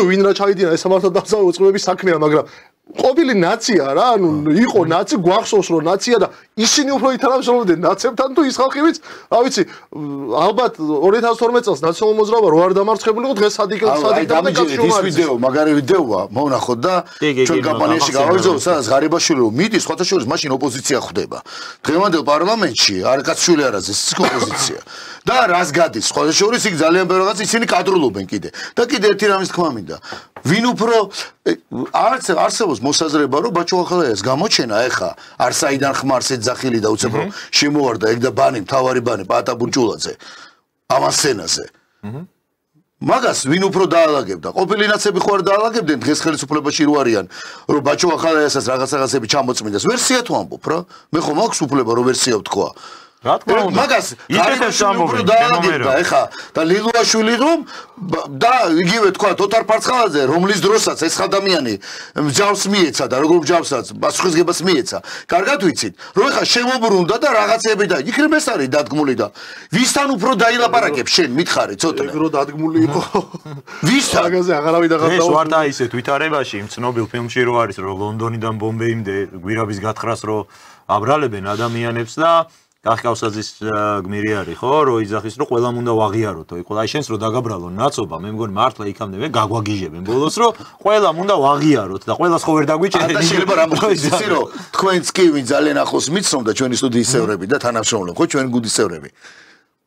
ვინ რა ჩაიდინა ეს სამართალდამცავი უწყებების საქმეა მაგრამ ყოფილი ნაცია რა, ანუ იყო ნაცი, გვახსოვს რომ ნაცია და ისინი უფრო ითანამშრომლობდნენ ნაცებთან თუ ის ხალხი ვიც, რა ვიცი, ალბათ 2012 წელს ნაციონალურ მოძრაობა რო არ დამარცხებულიყო, დღეს სადიქტატურა ის ვიდეო, მაგარი ვიდეოა, მონახოთ და ჩვენ კამპანიაში გავაგზავნოთ, სადაც ღარიბაშვილი რომ მიდის, სხვათა შორის მაშინ ოპოზიცია ხდება. დღევანდელ პარლამენტში არკაცშვილი არაზე ის ოპოზიცია. და რას გადის, სხვათა შორის იქ ძალიან ბევრი რაღაც ისინი კადრულობენ კიდე. და კიდე ერთი რამის თქმა მინდა. ვინ უფრო არსებობს მოსაზრება რომ ბაჩოხალაიას გამოჩენა ეხა არ საიდან ხმარს ეძახილი და უცებ რომ შემოვარდა ეგ და ბანი მთავარი ბანი პატა ბურჭულაძე ამას სცენაზე მაგას ვინ უფრო დაალაგებდა ყოფილი ნაცები ხო არ დაალაგებდნენ დღეს ხელისუფლებაში რო არიან რომ ბაჩოხალაიასაც რაღაცები ჩამოწმინდეს ვერსია თუ ამბობ რა მე ხო მაქვს უფლება რომ ვერსია ვთქვა რა თქმა უნდა მაგას ღარიბაშვილი უფრო დაალაგებდა ეხა და ლილუაშვილი რომ და იგივე თქვა ოთარ ფარცხალაძე რომლის დროსაც ეს ადამიანი მსჯავრს მიეცა და როგორ მსჯავრსაც პასუხისგებას მიეცა კარგად ვიცით რომ ეხა შემოbrunდა და რაღაცები და იქნებ ეს არის დადგმული და ვისთან უფრო დაილაპარაკებ შენ მითხარი ცოტა ეგრო დადგმული იყო ვისთან მაგაზე აღარავინ აღარ ეს ვარ და ისეთ ვითარებაში იმ ცნობილ ფილმში რო არის რომ ლონდონიდან ბომბეიმდე გვირაბის გათხრას რო აბრალებენ ადამიანებს და კახკავსაძის გმირი არის ხო რომ იძახის რომ ყველამ უნდა ვაღიაროთ იყო აი შენს რო დაგაბრალო ნაცობა მე მგონი მართლა იქამდე მე გაგვაგიჟებენ ბოლოს რომ ყველამ უნდა ვაღიაროთ და ყველას ხო ვერ დაგვიჭერენ და შეიძლება რა მოხდეს ისი რომ თქვენც კი ვინ ძალიან ახლოს მიცნობდა ჩვენი სტუდიის წევრები და თანამშრომლები ხო ჩვენ გუდის წევრები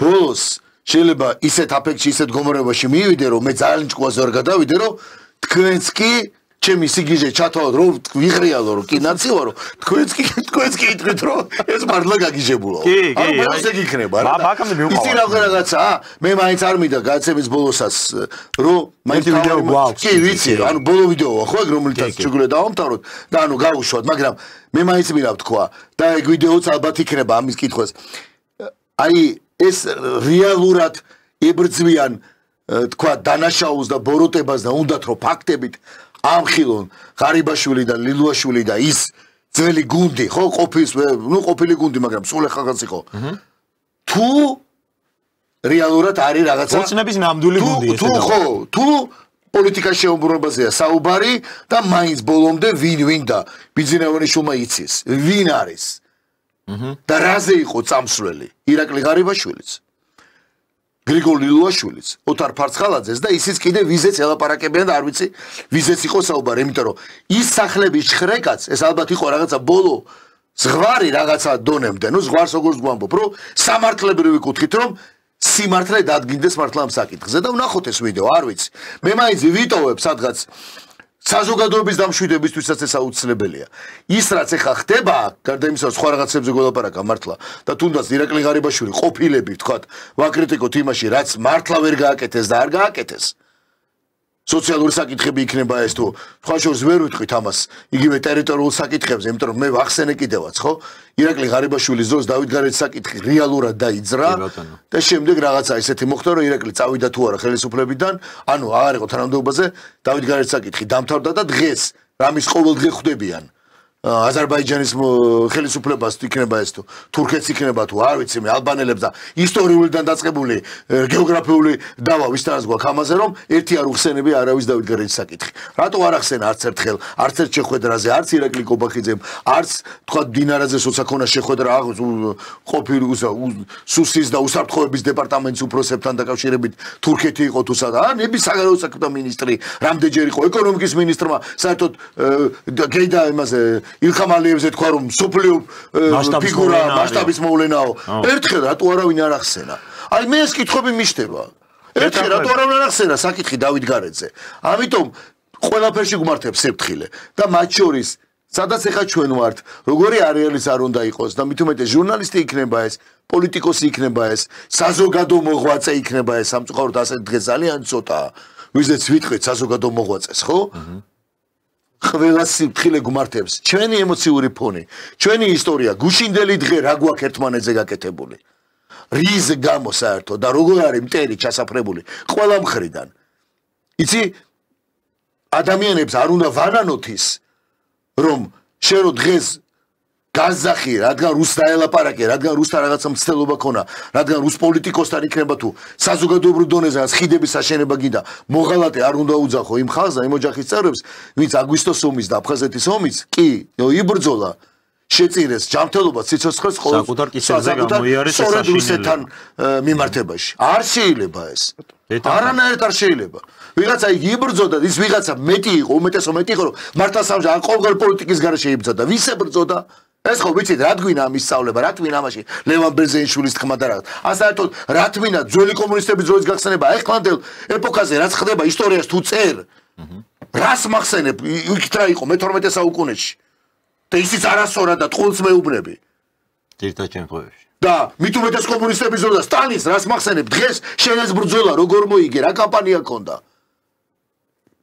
ბოლოს შეიძლება ისეთ აფექტში ისეთ გომორებაში მივიდე რომ მე ძალიან ჭკუაზე ვერ გადავიდე რომ თქვენც კი ჩემი სიგიჟე ჩათვალოთ რომ ვიღრიალო რომ კი ნაცი ვარო თქვენც კი იტყვით რომ ეს მართლა გაგიჟებულო ანუ ბოლოს ეგ იქნება რა მაგამდე მივყავ ისი რაღაცა მე მაინც არ მინდა გადაცემის ბოლოსაც რომ მაინც ვიდეო გვაქვს კი ვიცი ანუ ბოლო ვიდეოა ხო ეგ რომელთაც შეგვიძლია დავამთავროთ და ანუ გავუშვათ მაგრამ მე მაინც მინდა ვთქვა და ეგ ვიდეოც ალბათ იქნება ამის კითხვას აი ეს რეალურად ებრძვიან თქვა დანაშაულს და ბოროტებას და უნდათ რომ ფაქტებით ამხილონ ღარიბაშვილი და ლილუაშვილი და ის ძველი გუნდი ხო ყოფილი გუნდი მაგრამ სულ ხალხს იყო თუ რეალურად არის რაღაცა ოცნების ნამდვილი გუნდი ესე და თუ პოლიტიკაში შეუბრუნებაზეა საუბარი და მაინც ბოლომდე ვინ და ბიძინავანიშვილმა იცის ვინ არის და რაზე იყო წამსვლელი ირაკლი ღარიბაშვილიც გრიგოლ ლილუაშვილიც, ოთარ ფარცხალაძეს და ისიც კიდე ვიზეც ელაპარაკებიან და არ ვიცი ვიზეც იყო საუბარი, იმიტომ რომ ის სახლების შხრეკაც ეს ალბათ იყო რაღაცა ბოლო ზღვარი რაღაცა დონემდე, ნუ ზღვარს როგორც გვამბობ, რომ სამართლებრივი კუთხით რომ სიმართლე დადგინდეს მართლა ამ საკითხზე და ვნახოთ ეს ვიდეო, არ ვიცი. მე მაინც ვიტოვებ სადღაც საზოგადოების დამშვიდებისთვისაც ეს აუცილებელია. ის რაც ეხა ხდება, გარდა იმისა, სხვა რაღაცებზე გველაპარაკა მართლა და თუნდაც ირაკლი ღარიბაშვილი ყოფილები, თქვათ, ვაკრიტიკოთ იმაში, რაც მართლა ვერ გააკეთეს და არ გააკეთეს. სოციალური საკითხები იქნება ეს თუ სხვა შორის ვერ ვიტყვით ამას, იგივე ტერიტორიულ საკითხებზე, იმიტომ რომ მე ვახსენე კიდევაც, ხო? ირაკლი ღარიბაშვილის დროს დავით გარეჯის საკითხი რეალურად დაიძრა და შემდეგ რაღაცა ისეთი მოხდა, რომ ირაკლი წავიდა თუ არა ხელისუფლებიდან, ანუ აღარ იყო თანამდებობაზე, დავით გარეჯის საკითხი დამთავრდა და დღეს რამის ყოველდღე ხვდებიან. აზერბაიჯანის ხელისუფლებას იქნება ეს თუ თურქეთს იქნება თუ არ ვიცი მე ალბანელებს და ისტორიულიდან დაწყებული გეოგრაფიული დავა ვისთანაც გვაქვს ამაზე რომ ერთი არ უხსენები არავის დავით გარეჯის საკითხი. რატო არ ახსენა არც ერთხელ, არც ერთ შეხვედრაზე, არც ირაკლი კობახიძემ, არც თქვა დინარაძე სოცაქონა შეხვედრა ყოფილი სუსის და უსაფრთხოების დეპარტამენტის უფროსებთან დაკავშირებით თურქეთი იყო თუ სადა. ნების საგარეო საქმეთა მინისტრი, რამდენჯერ იყო ეკონომიკის მინისტრმა, საერთოდ გეიდა იმაზე ილხამ ალიევზე თქვა რომ სოფლიო ფიგურა მასშტაბის მოვლენაო ერთხელ რატო არავინ არ ახსენა აი მე ეს კითხვები მიშდება ერთხელ რატო არავინ არ ახსენა საკითხი დავით გარეჯზე ამიტომ ყველაფერში გმართებს სიფრთხილე და მათ შორის სადაც ეხა ჩვენ ვართ როგორი არეალის არ უნდა იყოს და მით უმეტეს ჟურნალისტი იქნება ეს პოლიტიკოსი იქნება ეს საზოგადო მოღვაწე იქნება ეს სამწუხაროდ ასეთ დღეს ძალიან ცოტაა ვიზეც ვიტყვით საზოგადო მოღვაწეს ხო ყველა სიფრთხილე გმართებს ჩვენი ემოციური ფონი ჩვენი ისტორია გუშინდელი დღე რა გვაქვს ერთმანეთზე გაკეთებული რის გამო საერთოდ და როგორ არის მტერი ჩასაფრებული ყველა მხრიდან იცი ადამიანებს არ უნდა ვანანოთ ის რომ შენ რო დღეს გაზახი, რადგან რუს დაელაპარაკე, რადგან რუსთან რაღაცა მცდელობა ქონა, რადგან რუს პოლიტიკოსთან იქნება თუ საზოგადოებრივ დონეზე ხიდების აშენება გინდა, მოღალატე არ უნდა უძახო იმ ხალხს, იმ ოჯახის წევრებს, ვინც აგვისტოს ომის და აფხაზეთის ომის კი იბრძოლა შეწირეს ჯანმრთელობა სიცოცხლეს ყოველ საკუთარ კისერზე გამოიარეს სწორედ რუსეთთან მიმართებაში. არ შეიძლება ეს. არანაირად არ შეიძლება. ვიღაცა იბრძოდა, ის ვიღაცა მეტი იყო, უმეტესო მეტი იყო, რომ მართლასამჯა ან ყოველ პოლიტიკის გარეშე იბრძოდა. ვის ებრძოდა? ეს ხო ვიცით, რა თქმა ამის სწავლება, რა თქმა ამაში ლევან ბერძენიშვილის თქმა და რაღაც. ასაერთოდ რა თქმა ძველი კომუნისტების დროის გახსენება, ეხლანდელ ეპოქაზე რაც ხდება ისტორიას თუ წერ. რას მახსენებ? იქით რა იყო მე-12 საუკუნეში. და ისიც არასწორად და ტყუილს მეუბნები. ძირითად შემთხვევაში. და მით უმეტეს კომუნისტების დროზე სტალინს რას მახსენებ? დღეს შენ ეს ბრძოლა როგორ მოიგე, რა კამპანია ქონდა?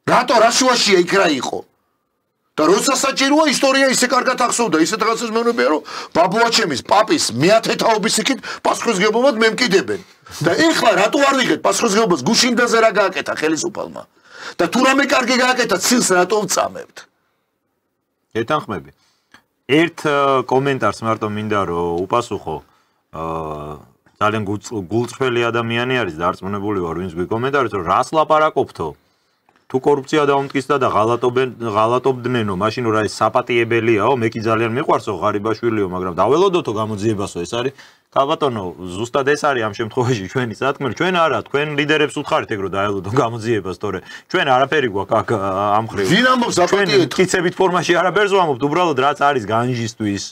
რატო რა შუაშია იქ რა იყო? და როცა საჭიროა ისტორია ისე კარგად ახსოვდა, ისეთ რაღაცას მეუბნებია, რომ ბაბუაჩემის პაპის მე-10 თაობის იქით პასუხისმგებლობად მემკიდებენ. და ეხლა რატო არ ვიღეთ პასუხისმგებლობას გუშინდაზე რა გააკეთა ხელისუფალმა? და თუ რამე კარგი გააკეთა, ცილს რატო ვწამებთ? ეთანხმები. ერთ კომენტარს მარტო მინდა რომ უპასუხო ძალიან გულწრფელი ადამიანი არის და არწმუნებული ვარ ვინც გვიკომენტარებს რომ რას ლაპარაკობთო თუ კორუფცია დაუმტკიცდა და ღალატობდნენო მაშინ რა ეს საპატიებელიაო მე კი ძალიან მიყვარსო ღარიბაშვილიო მაგრამ დაველოდოთო გამოძიებასო ეს არის კაბატონო ზუსტად ეს არის ამ შემთხვევაში ჩვენი სათქმელი ჩვენ არა თქვენ ლიდერებს უთხარით ეგ რომ დაელოდო გამოძიებას თორე ჩვენ არაფერი გვაქვს აქ ამ ხრივ ვინ ამბობს აპატიეთ მტკიცებით ფორმაში არაფერს ვამბობთ უბრალოდ რაც არის განჯისთვის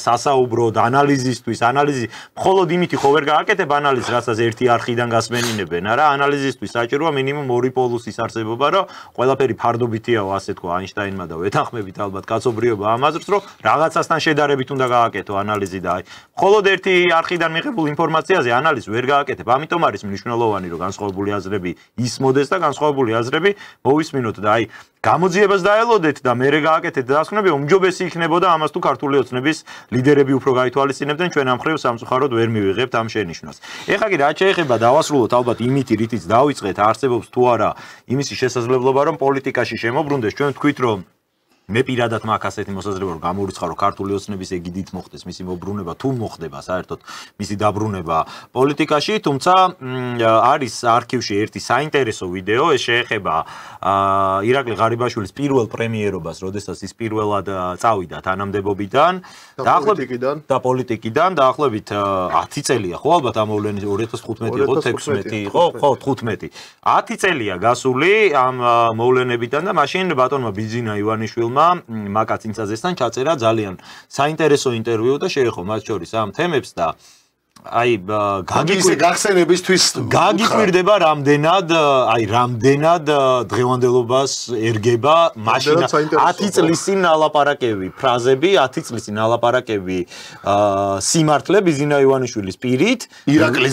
სასაუბროდ ანალიზისთვის ანალიზი მხოლოდ იმითი ხო ვერ გააკეთებ ანალიზს რასაც ერთი არხიდან გასმენინებენ არა ანალიზისთვის საჭიროა მინიმუმ ორი პოლუსის არსებობა რომ ყველაფერი ფარდობითიაო ასე თქვა აინშტაინმა და ვეთანხმებით ალბათ კაცობრიობა ამაზრს რომ რაღაცასთან შედარებით უნდა გააკეთო ანალიზი და აი მხოლოდ ერთი არხიდან მიღებულ ინფორმაციაზე ანალიზს ვერ გააკეთებ. ამიტომ არის მნიშვნელოვანი რომ განსხვავებული აზრები ისმოდეს და განსხვავებული აზრები მოვისმინოთ და აი გამოძიებას დაელოდეთ და მე გააკეთეთ დასკვნები უმჯობესი იქნებოდა ამას თუ ქართული ოცნების ლიდერები უფრო გაითვალისწინებდნენ ჩვენ ამ ხრივ სამწუხაროდ ვერ მივიღებთ ამ შენიშვნას. ეხლა კი რაც შეეხება დავასრულოთ ალბათ იმითი რითიც დავიწყეთ არსებობს თუ არა იმისი შესაძლებლობა რომ პოლიტიკაში შემოbrunდეს ჩვენ ვთქვით რომ მე პირადად მაქვს ასეთი მოსაზრება რომ გამორიცხა რომ ქართული ოცნების ეგიდით მოხდეს მისი მოbrunება თუ მოხდება საერთოდ მისი დაბრუნება პოლიტიკაში თუმცა არის არქივში ერთი საინტერესო ვიდეო ეს შეეხება ირაკლი ღარიბაშვილის პირველ პრემიერობას როდესაც ის პირველად წავიდა თანამდებობიდან და პოლიტიკიდან დაახლოებით 10 წელია ხო ალბათ ამ მოვლენის 2015 იყო 16 იყო ხო 15 10 წელია გასული ამ მოვლენებიდან და მაშინ ბატონმა ბიძინა ივანიშვილმა მაკაცინცაძესთან ჩაწერა ძალიან საინტერესო ინტერვიუ და შეეხო მათ შორის ამ თემებს და აი გახსენებისთვის გაგიკვირდება რამდენად დღევანდელობას ერგება მაშინ 10 წლის წინ ალაპარაკები ფრაზები 10 წლის წინ ალაპარაკები სიმართლე ბიზინა ივანიშვილის პირით ირაკლი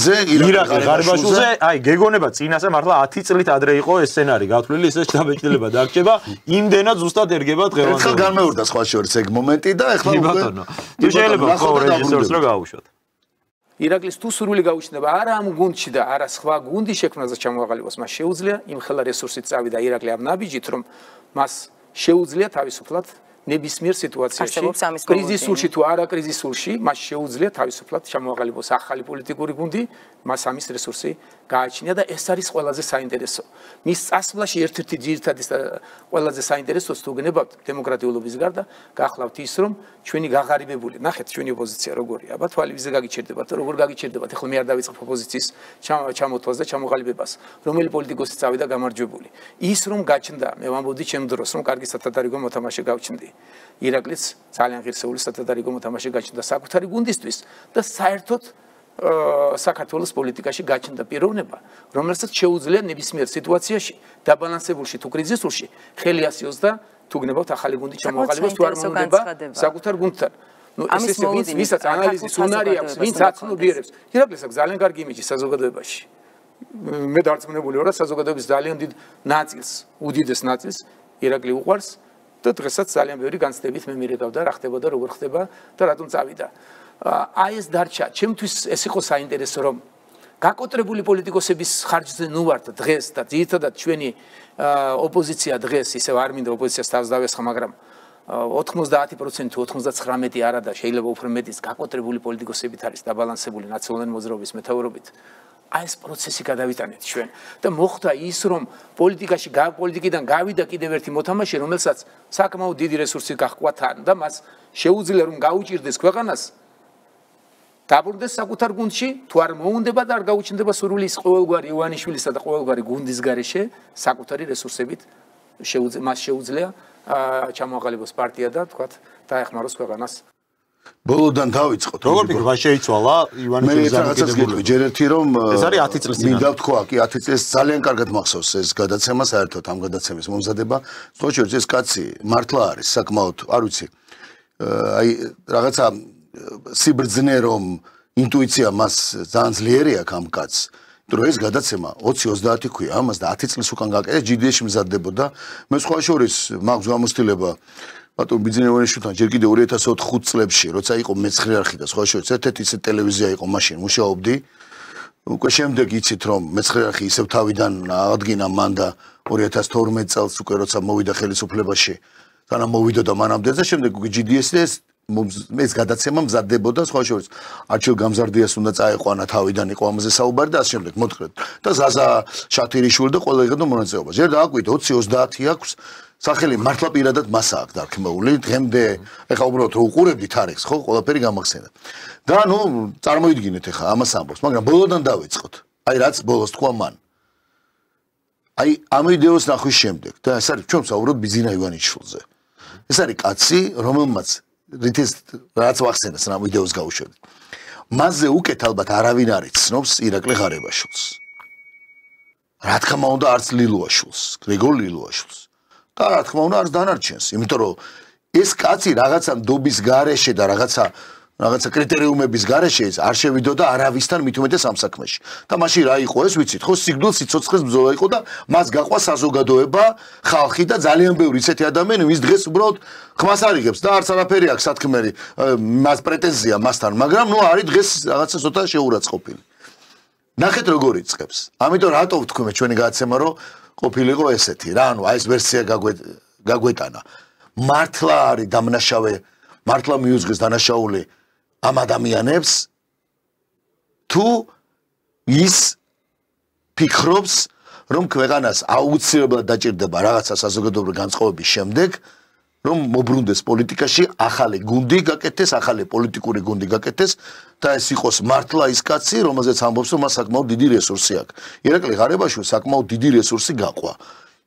ღარიბაშვილზე აი გეგონება წინასე მართლა 10 წლით ადრე იყო ეს სცენარი გათვლილი ისე შთაბეჭდილება დარჩება იმდენად ზუსტად ერგება დღევანდელობას ერთხელ განმეორდა სხვა შორის ეგ მომენტი და ეხლა უკვე თუ შეიძლება ხო რეჟისორს რა გაუშვათ ირაკლის თუ სურვილი გაუჩნდება არა ამ გუნდში და არა სხვა გუნდის შექმნაზე ჩამოაყალიბოს მას შეუძლია იმ ხელა რესურსით წავიდა ირაკლი ამ ნაბიჯით რომ მას შეუძლია თავისუფლად ნებისმიერ სიტუაციაში კრიზისულში თუ არა კრიზისულში მას შეუძლია თავისუფლად ჩამოაყალიბოს ახალი პოლიტიკური გუნდი მას ამის რესურსი გააჩნია და ეს არის ყველაზე საინტერესო მის წასვლაში ერთ-ერთი ძირითადი ყველაზე საინტერესოც თუ გნებავთ დემოკრატიულობის გარდა გახლავთ ის რომ ჩვენი გაღარიბებული ნახეთ ჩვენი ოპოზიცია როგორია აბა თვალი ვიზე გაგიჩერდებათ როგორ გაგიჩერდებათ ეხლა მე არ დავიწყებ ოპოზიციის ჩამოთვალს და ჩამოყალიბებას რომელი პოლიტიკოსი წავიდა გამარჯვებული ის რომ გაჩნდა მე ვამბობდი ჩემ დროს რომ კარგი სათადარიგო მოთამაშე გავჩნდი ირაკლიც ძალიან ღირსეული სათადარიგო მოთამაშე გაჩნდა საკუთარი გუნდისთვის და საერთოდ საქართველოს პოლიტიკაში გაჩნდა პიროვნება, რომელსაც შეუძლია ნებისმიერ სიტუაციაში, დაბალანსებულში თუ კრიზისულში, ხელი ასიოს და თუ გნებავთ ახალი გუნდი ჩამოაყალიბოს თუ არ მომდება საკუთარ გუნდთან. ნუ ეს ვისაც ანალიზის უნარი აქვს, ვინც აცნობიერებს. ირაკლის აქვს ძალიან კარგი იმიჯი საზოგადოებაში. მე დარწმუნებული ვარ, საზოგადოების ძალიან დიდ ნაწილს, უდიდეს ნაწილს ირაკლი უყვარს და დღესაც ძალიან ბევრი განცდებით მე მირეკავდა რა ხდება და როგორ ხდება და რატომ წავიდა. აი ეს დარჩა, ჩემთვის ეს იყო საინტერესო რომ გაკოტრებული პოლიტიკოსების ხარჯზე ნუ ვართ დღეს და ძირითადად ჩვენი ოპოზიცია დღეს ისევ არ მინდა ოპოზიციას თავს დავესხა, მაგრამ 90% თუ 99 არა და შეიძლება უფრო მეტის გაკოტრებული პოლიტიკოსებით არის დაბალანსებული ნაციონალური მოძრაობის მეთაურობით. აი ეს პროცესი გადავიტანეთ ჩვენ და მოხდა ის რომ პოლიტიკიდან გავიდა კიდევ ერთი მოთამაშე რომელსაც საკმაოდ დიდი რესურსი გაჰყვა თან და მას შეუძლია რომ გაუჭირდეს ქვეყანას დაბრუნდეს საკუთარ გუნდში თუ არ მოუნდება და არ გაუჩნდება სურვილი ის ყოველგვარი ივანიშვილისა და ყოველგვარი გუნდის გარეშე საკუთარი რესურსებით მას შეუძლია ჩამოაყალიბოს პარტია და თქვათ დაეხმაროს ქვეყანას ბოლოდან დავიწყოთ. როგორ ფიქრობ, შეიცვალა ივანიშვილის დამოკიდებულება? ჯერ ერთი რომ ეს არის 10 წლის წინ. მინდა ვთქვა, კი 10 წელს ძალიან კარგად მახსოვს ეს გადაცემა, საერთოდ ამ გადაცემის მომზადება. სწორედ ეს კაცი მართლა არის საკმაოდ, არ ვიცი. აი რაღაცა სიბრძნე რომ ინტუიცია მას ძალიან ძლიერი აქვს ამ კაცს. რომ ეს გადაცემა 20-30 ქვია ამას და 10 წლის უკან გააკეთეს GDS-ში მზადდებოდა. მე სხვა შორის მაქვს გამოცდილება ბატონ ბიძინეოვანიშვილთან ჯერ კიდევ 2005 წლებში, როცა იყო მეცხრე არხი და სხვა შორის ერთ-ერთი ისეთი ტელევიზია იყო მაშინ მუშაობდი. უკვე შემდეგ იცით რომ მეცხრე არხი ისევ თავიდან აღადგინა მან და 2012 წელს უკვე როცა მოვიდა ხელისუფლებაში, თანამ მოვიდოდა მანამდე და შემდეგ უკვე GDS-ს ეს გადაცემა მზადდებოდა სხვა შორის არჩილ გამზარდიას უნდა წაეყვანა თავიდან იყო ამაზე საუბარი და ასე შემდეგ მოთხრეთ და ზაზა შათირიშვილი და ყველა იღებდა მონაწილეობა. ჯერ დააკვირდა 20-30 აქვს სახელი მართლა პირადად მასა აქვს დარქმეული დღემდე ეხა უბრალოდ რო უყურებდი თარიღს ხო ყველაფერი გამახსენდა და ნუ წარმოიდგინეთ ეხა ამას ამბობს მაგრამ ბოლოდან დავიწყოთ აი რაც ბოლოს თქვა მან აი ამ ვიდეოს ნახვის შემდეგ და ეს არის ჩვენ ვსაუბრობთ ბიძინა ივანიშვილზე ეს არის კაცი რომელმაც რითის რაც ვახსენეს რა ვიდეოს გავუშვებთ მასზე უკეთ ალბათ არავინ არ იცნობს ირაკლი ღარიბაშვილს რა თქმა უნდა არც ლილუაშვილს გრიგორ ლილუაშვილს და რა თქმა უნდა არც დანარჩენს იმიტომ რომ ეს კაცი რაღაცა ნდობის გარეშე და რაღაცა კრიტერიუმების გარეშე არ შევიდოდა არავისთან მით უმეტეს ამ საქმეში და მაშინ რა იყო ეს ვიცით ხო სიგნალ სიცოცხლეს ბრძოლა იყო და მას გაყვა საზოგადოება ხალხი და ძალიან ბევრი ისეთი ადამიანი ვის დღეს უბრალოდ ხმას არიგებს და არც არაფერი აქვს სათქმელი მას პრეტენზია მასთან მაგრამ ნუ არის დღეს რაღაცა ცოტა შეურაცხყოფილი ნახეთ როგორ იწყებს ამიტომ რატო ვთქვი მე ჩვენი გადაცემა რომ ყოფილიყო ესეთი რა ანუ აი ეს ვერსია გაგვეტანა მართლა არის დამნაშავე მართლა მიუძღვის დანაშაული ამ ადამიანებს თუ ის ფიქრობს რომ ქვეყანას აუცილებლად დაჭირდება რაღაცა საზოგადოებრივი განწყობების შემდეგ რომ მობრუნდეს პოლიტიკაში ახალი გუნდი გაკეთდეს ახალი პოლიტიკური გუნდი გაკეთდეს და ეს იყოს მართლა ის კაცი რომელზეც ამბობს რომ მას საკმაოდ დიდი რესურსი აქვს ირაკლი ღარიბაშვილს საკმაოდ დიდი რესურსი გაყვა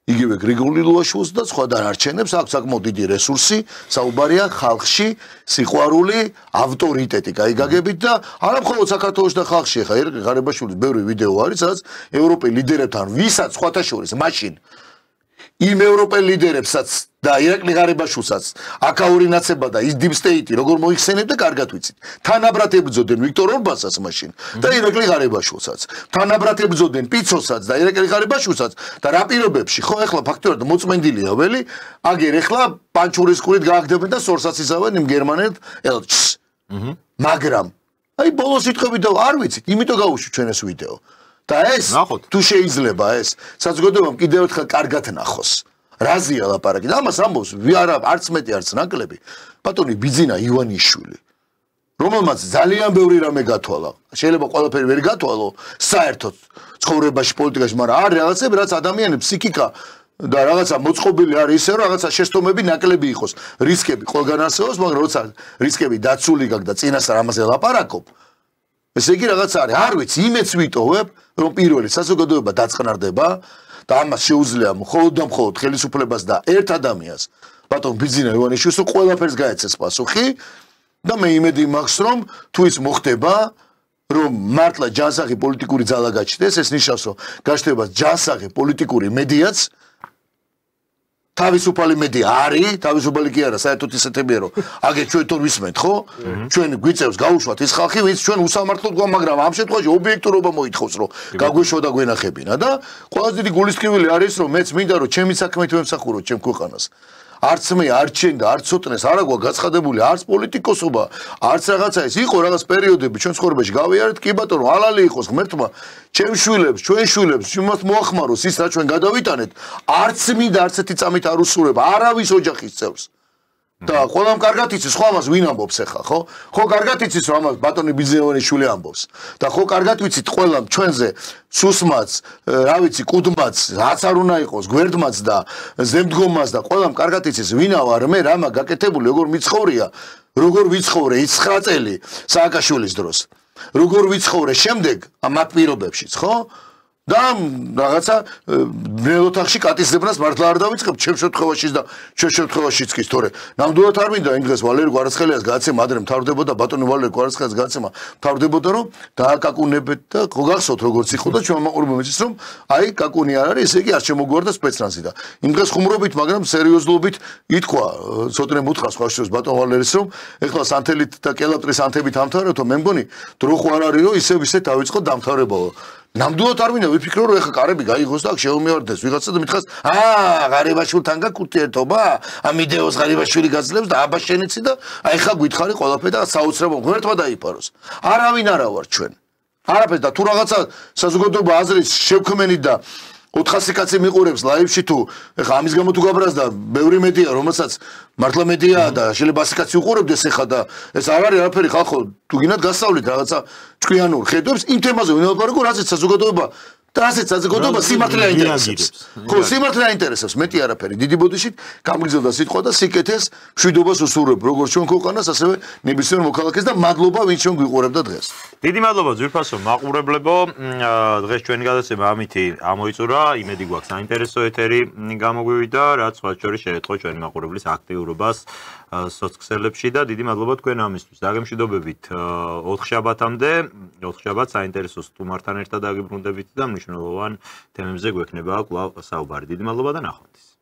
იგივე გრიგორ ლილუაშვილს და სხვა დანარჩენებს აქვს საკმაოდ დიდი რესურსი საუბარია ხალხში სიყვარული ავტორიტეტი გაიგაგებით და არა მხოლოდ საქართველოს და ხალხში ხა ირაკლი ღარიბაშვილის ბევრი ვიდეო არის სადაც ევროპელ ლიდერებთან ვისაც სხვათა შორის მაშინ იმ ევროპელ ლიდერებსაც და ირაკლი ღარიბაშვილსაც აკაური ნაცება და ის 딥 სტეიტი როგორ მოიხსენებდა კარგად ვიცით თანაბრად ებრძოდნენ ვიქტორ ორბანსაც მაშინ და ირაკლი ღარიბაშვილსაც თანაბრად ებრძოდნენ პიცოსაც და ირაკლი ღარიბაშვილსაც და რა პირობებში ხო ეხლა ფაქტობრივად მოწმენდილია ველი აგერ ეხლა პანჩურის ყურით გააგდებენ და სორსაც იზავენ იმ გერმანელ ელჩს მაგრამ აი ბოლოს სიტყვები და არ ვიცით იმიტომ გავუშვი ჩვენ ეს ვიდეო და ეს თუ შეიძლება ეს საზოგადოებამ კიდევ ერთხელ კარგად ნახოს რაზეა ლაპარაკი და ამას ამბობს არა არც მეტი არც ნაკლები ბატონი ბიძინა ივანიშვილი რომელმაც ძალიან ბევრი რამე გათვალა შეიძლება ყველაფერი ვერ გათვალო საერთოდ ცხოვრებაში პოლიტიკაში მაგრამ არის რაღაცები რაც ადამიანის ფსიქიკა და რაღაცა მოწყობილი არის ისე რომ რაღაცა შეცდომები ნაკლები იყოს რისკები ყველგან არსებობს მაგრამ როცა რისკები დაცული გაქვს და წინასწარ ამაზე ლაპარაკობ ესე იგი რაღაც არის არ ვიცი იმეც ვიტოვებ რომ პირველი საზოგადოება დაწყნარდება და ამას შეუძლია მხოლოდ და მხოლოდ ხელისუფლებას და ერთ ადამიანს ბატონ ბიძინა ივანიშვილს რომ ყველაფერს გაეცეს პასუხი და მე იმედი მაქვს რომ თუ ის მოხდება რომ მართლა ჯანსაღი პოლიტიკური ძალა გაჩნდეს ეს ნიშნავს რომ გაჩნდება ჯანსაღი პოლიტიკური მედიაც თავისუფალი მედია არის, თავისუფალი კი არა, საერთოდ ისეთებია რომ აგერ ჩვენ თორ ვისმენთ, ხო? ჩვენ გვიწევს გაუშვათ ის ხალხი, ვინც ჩვენ უსამართლოდ გვა, მაგრამ ამ შემთხვევაში ობიექტურობა მოითხოვს, რომ გაგვეშვა და გვენახებინა და ყველაზე დიდი გულისხმობილი არის რომ მეც მინდა რომ ჩემი საქმით ვემსახურო ჩემ ქვეყანას. არც მე არ ჩენ და არც ცოტნეს არ აქვს გაცხადებული არც პოლიტიკოსობა, არც რაღაცა ის იყო რაღაც პერიოდები ჩვენ ცხოვრებაში გავიარეთ, კი ბატონო, ალალი იყოს ღმერთმა, ჩვენ შვილებს, იმას მოახმაროს ის რა ჩვენ გადავიტანეთ, არც მინდა არც ერთი წამით არ უსურვება, არავის ოჯახის წევს. და ყველამ კარგად იცის, ხო ამას ვინ ამბობს ახლა, ხო? ხო კარგად იცის, რომ ამას ბატონი ბიძინიშვილი ამბობს. და ხო კარგად ვიცით ყველამ ჩვენზე სუსმაც, რა ვიცი, კუდმაც, რაც არ უნდა იყოს, გვერდმაც და ზემდგომაც და ყველამ კარგად იცის, ვინა ვარ მე, რამა გაკეთებული, როგორ მიცხოვრია, როგორ ვიცხოვრე 9 წელი სააკაშვილის დროს. როგორ ვიცხოვრე შემდეგ ამ პირობებშიც, ხო? და რაღაცა ნელოთახში კატისებრას მართლა არ დავიწყებ ჩემ შემთხვევაშიც და ჩვენ შემთხვევაშიც კი, თორე ნამდვილად არ მინდა იმ დღეს ვალერი კვარაცხელიას გააცემა ადრე მთავრდებოდა ბატონი ვალერი კვარაცხელიას გააცემა მთავრდებოდა რომ დააკაკუნებეთ და ხო გახსოვთ როგორც იყო და ჩვენ მაყურებელმა იცის რომ აი კაკუნი არ არის ესე იგი არ შემოგვარდა სპეცნაზი და იმ დღეს ხუმრობით მაგრამ სერიოზულობით ითქვა ცოტნე მუთხას ხაშოს ბატონ ვალერის რომ ეხლა სანთელით და კელაპტრის ანთებით ამთავრებთო მე მგონი დრო ხო არ არის რომ ისევ ისე დავიწყო დამთავრებაო ნამდვილად არ მინდა ვიფიქრო რომ ეხა კარები გაიღოს და შემომიარდეს ვიღაცა და მითხას ღარიბაშვილთან გაქვს ურთიერთობა ამიდეოს ღარიბაშვილი გაძლევს და აბა შენიცი და აი ხა გითხარი ყველაფერი და საოცრებო ღმერთმა დაიფაროს არავინ არა ვარ ჩვენ არაფერს და თუ რაღაცა საზოგადოება აზრის შევქმენით და 400 კაცი მიყურებს ლაივში თუ ეხა ამის გამო თუ გაბრაზდა ბევრი მედია რომელსაც მართლა მედიაა და შეიძლება 100 კაცი უყურებდეს ეხა და ეს არ არის არაფერი ხალხო თუ გინდათ გასწავლით რაღაცა ჭკვიანურ ხედვებს იმ თემაზე ვილაპარაკო რასაც საზოგადოება და ასეც საზოგადოება სიმართლე აინტერესებს ხო სიმართლე აინტერესებს მეტი არაფერი დიდი ბოდიშით გამგრძელდა სიტყვა და სიკეთეს მშვიდობას უსურვებ როგორც ჩვენ ქვეყანას ასევე ნებისმიერ მოქალაქეს და მადლობა ვინც ჩვენ გვიყურებდა დღეს დიდი მადლობა ძვირფასო მაყურებლებო დღეს ჩვენი გადაცემა ამითი ამოიწურა იმედი გვაქვს საინტერესო ეთერი გამოგვივიდა რაც სხვა შორის შეეწყო ჩვენი მაყურებლის აქტიურობას სოციალებში და დიდი მადლობა თქვენ ამისთვის დაგემშვიდობებით 4 შაბათამდე 4 შაბათს საინტერესო სტუმართან ერთად დაგიბრუნდებით და მნიშვნელოვან თემებზე გვექნება კვლავ საუბარი დიდი მადლობა და ნახვამდის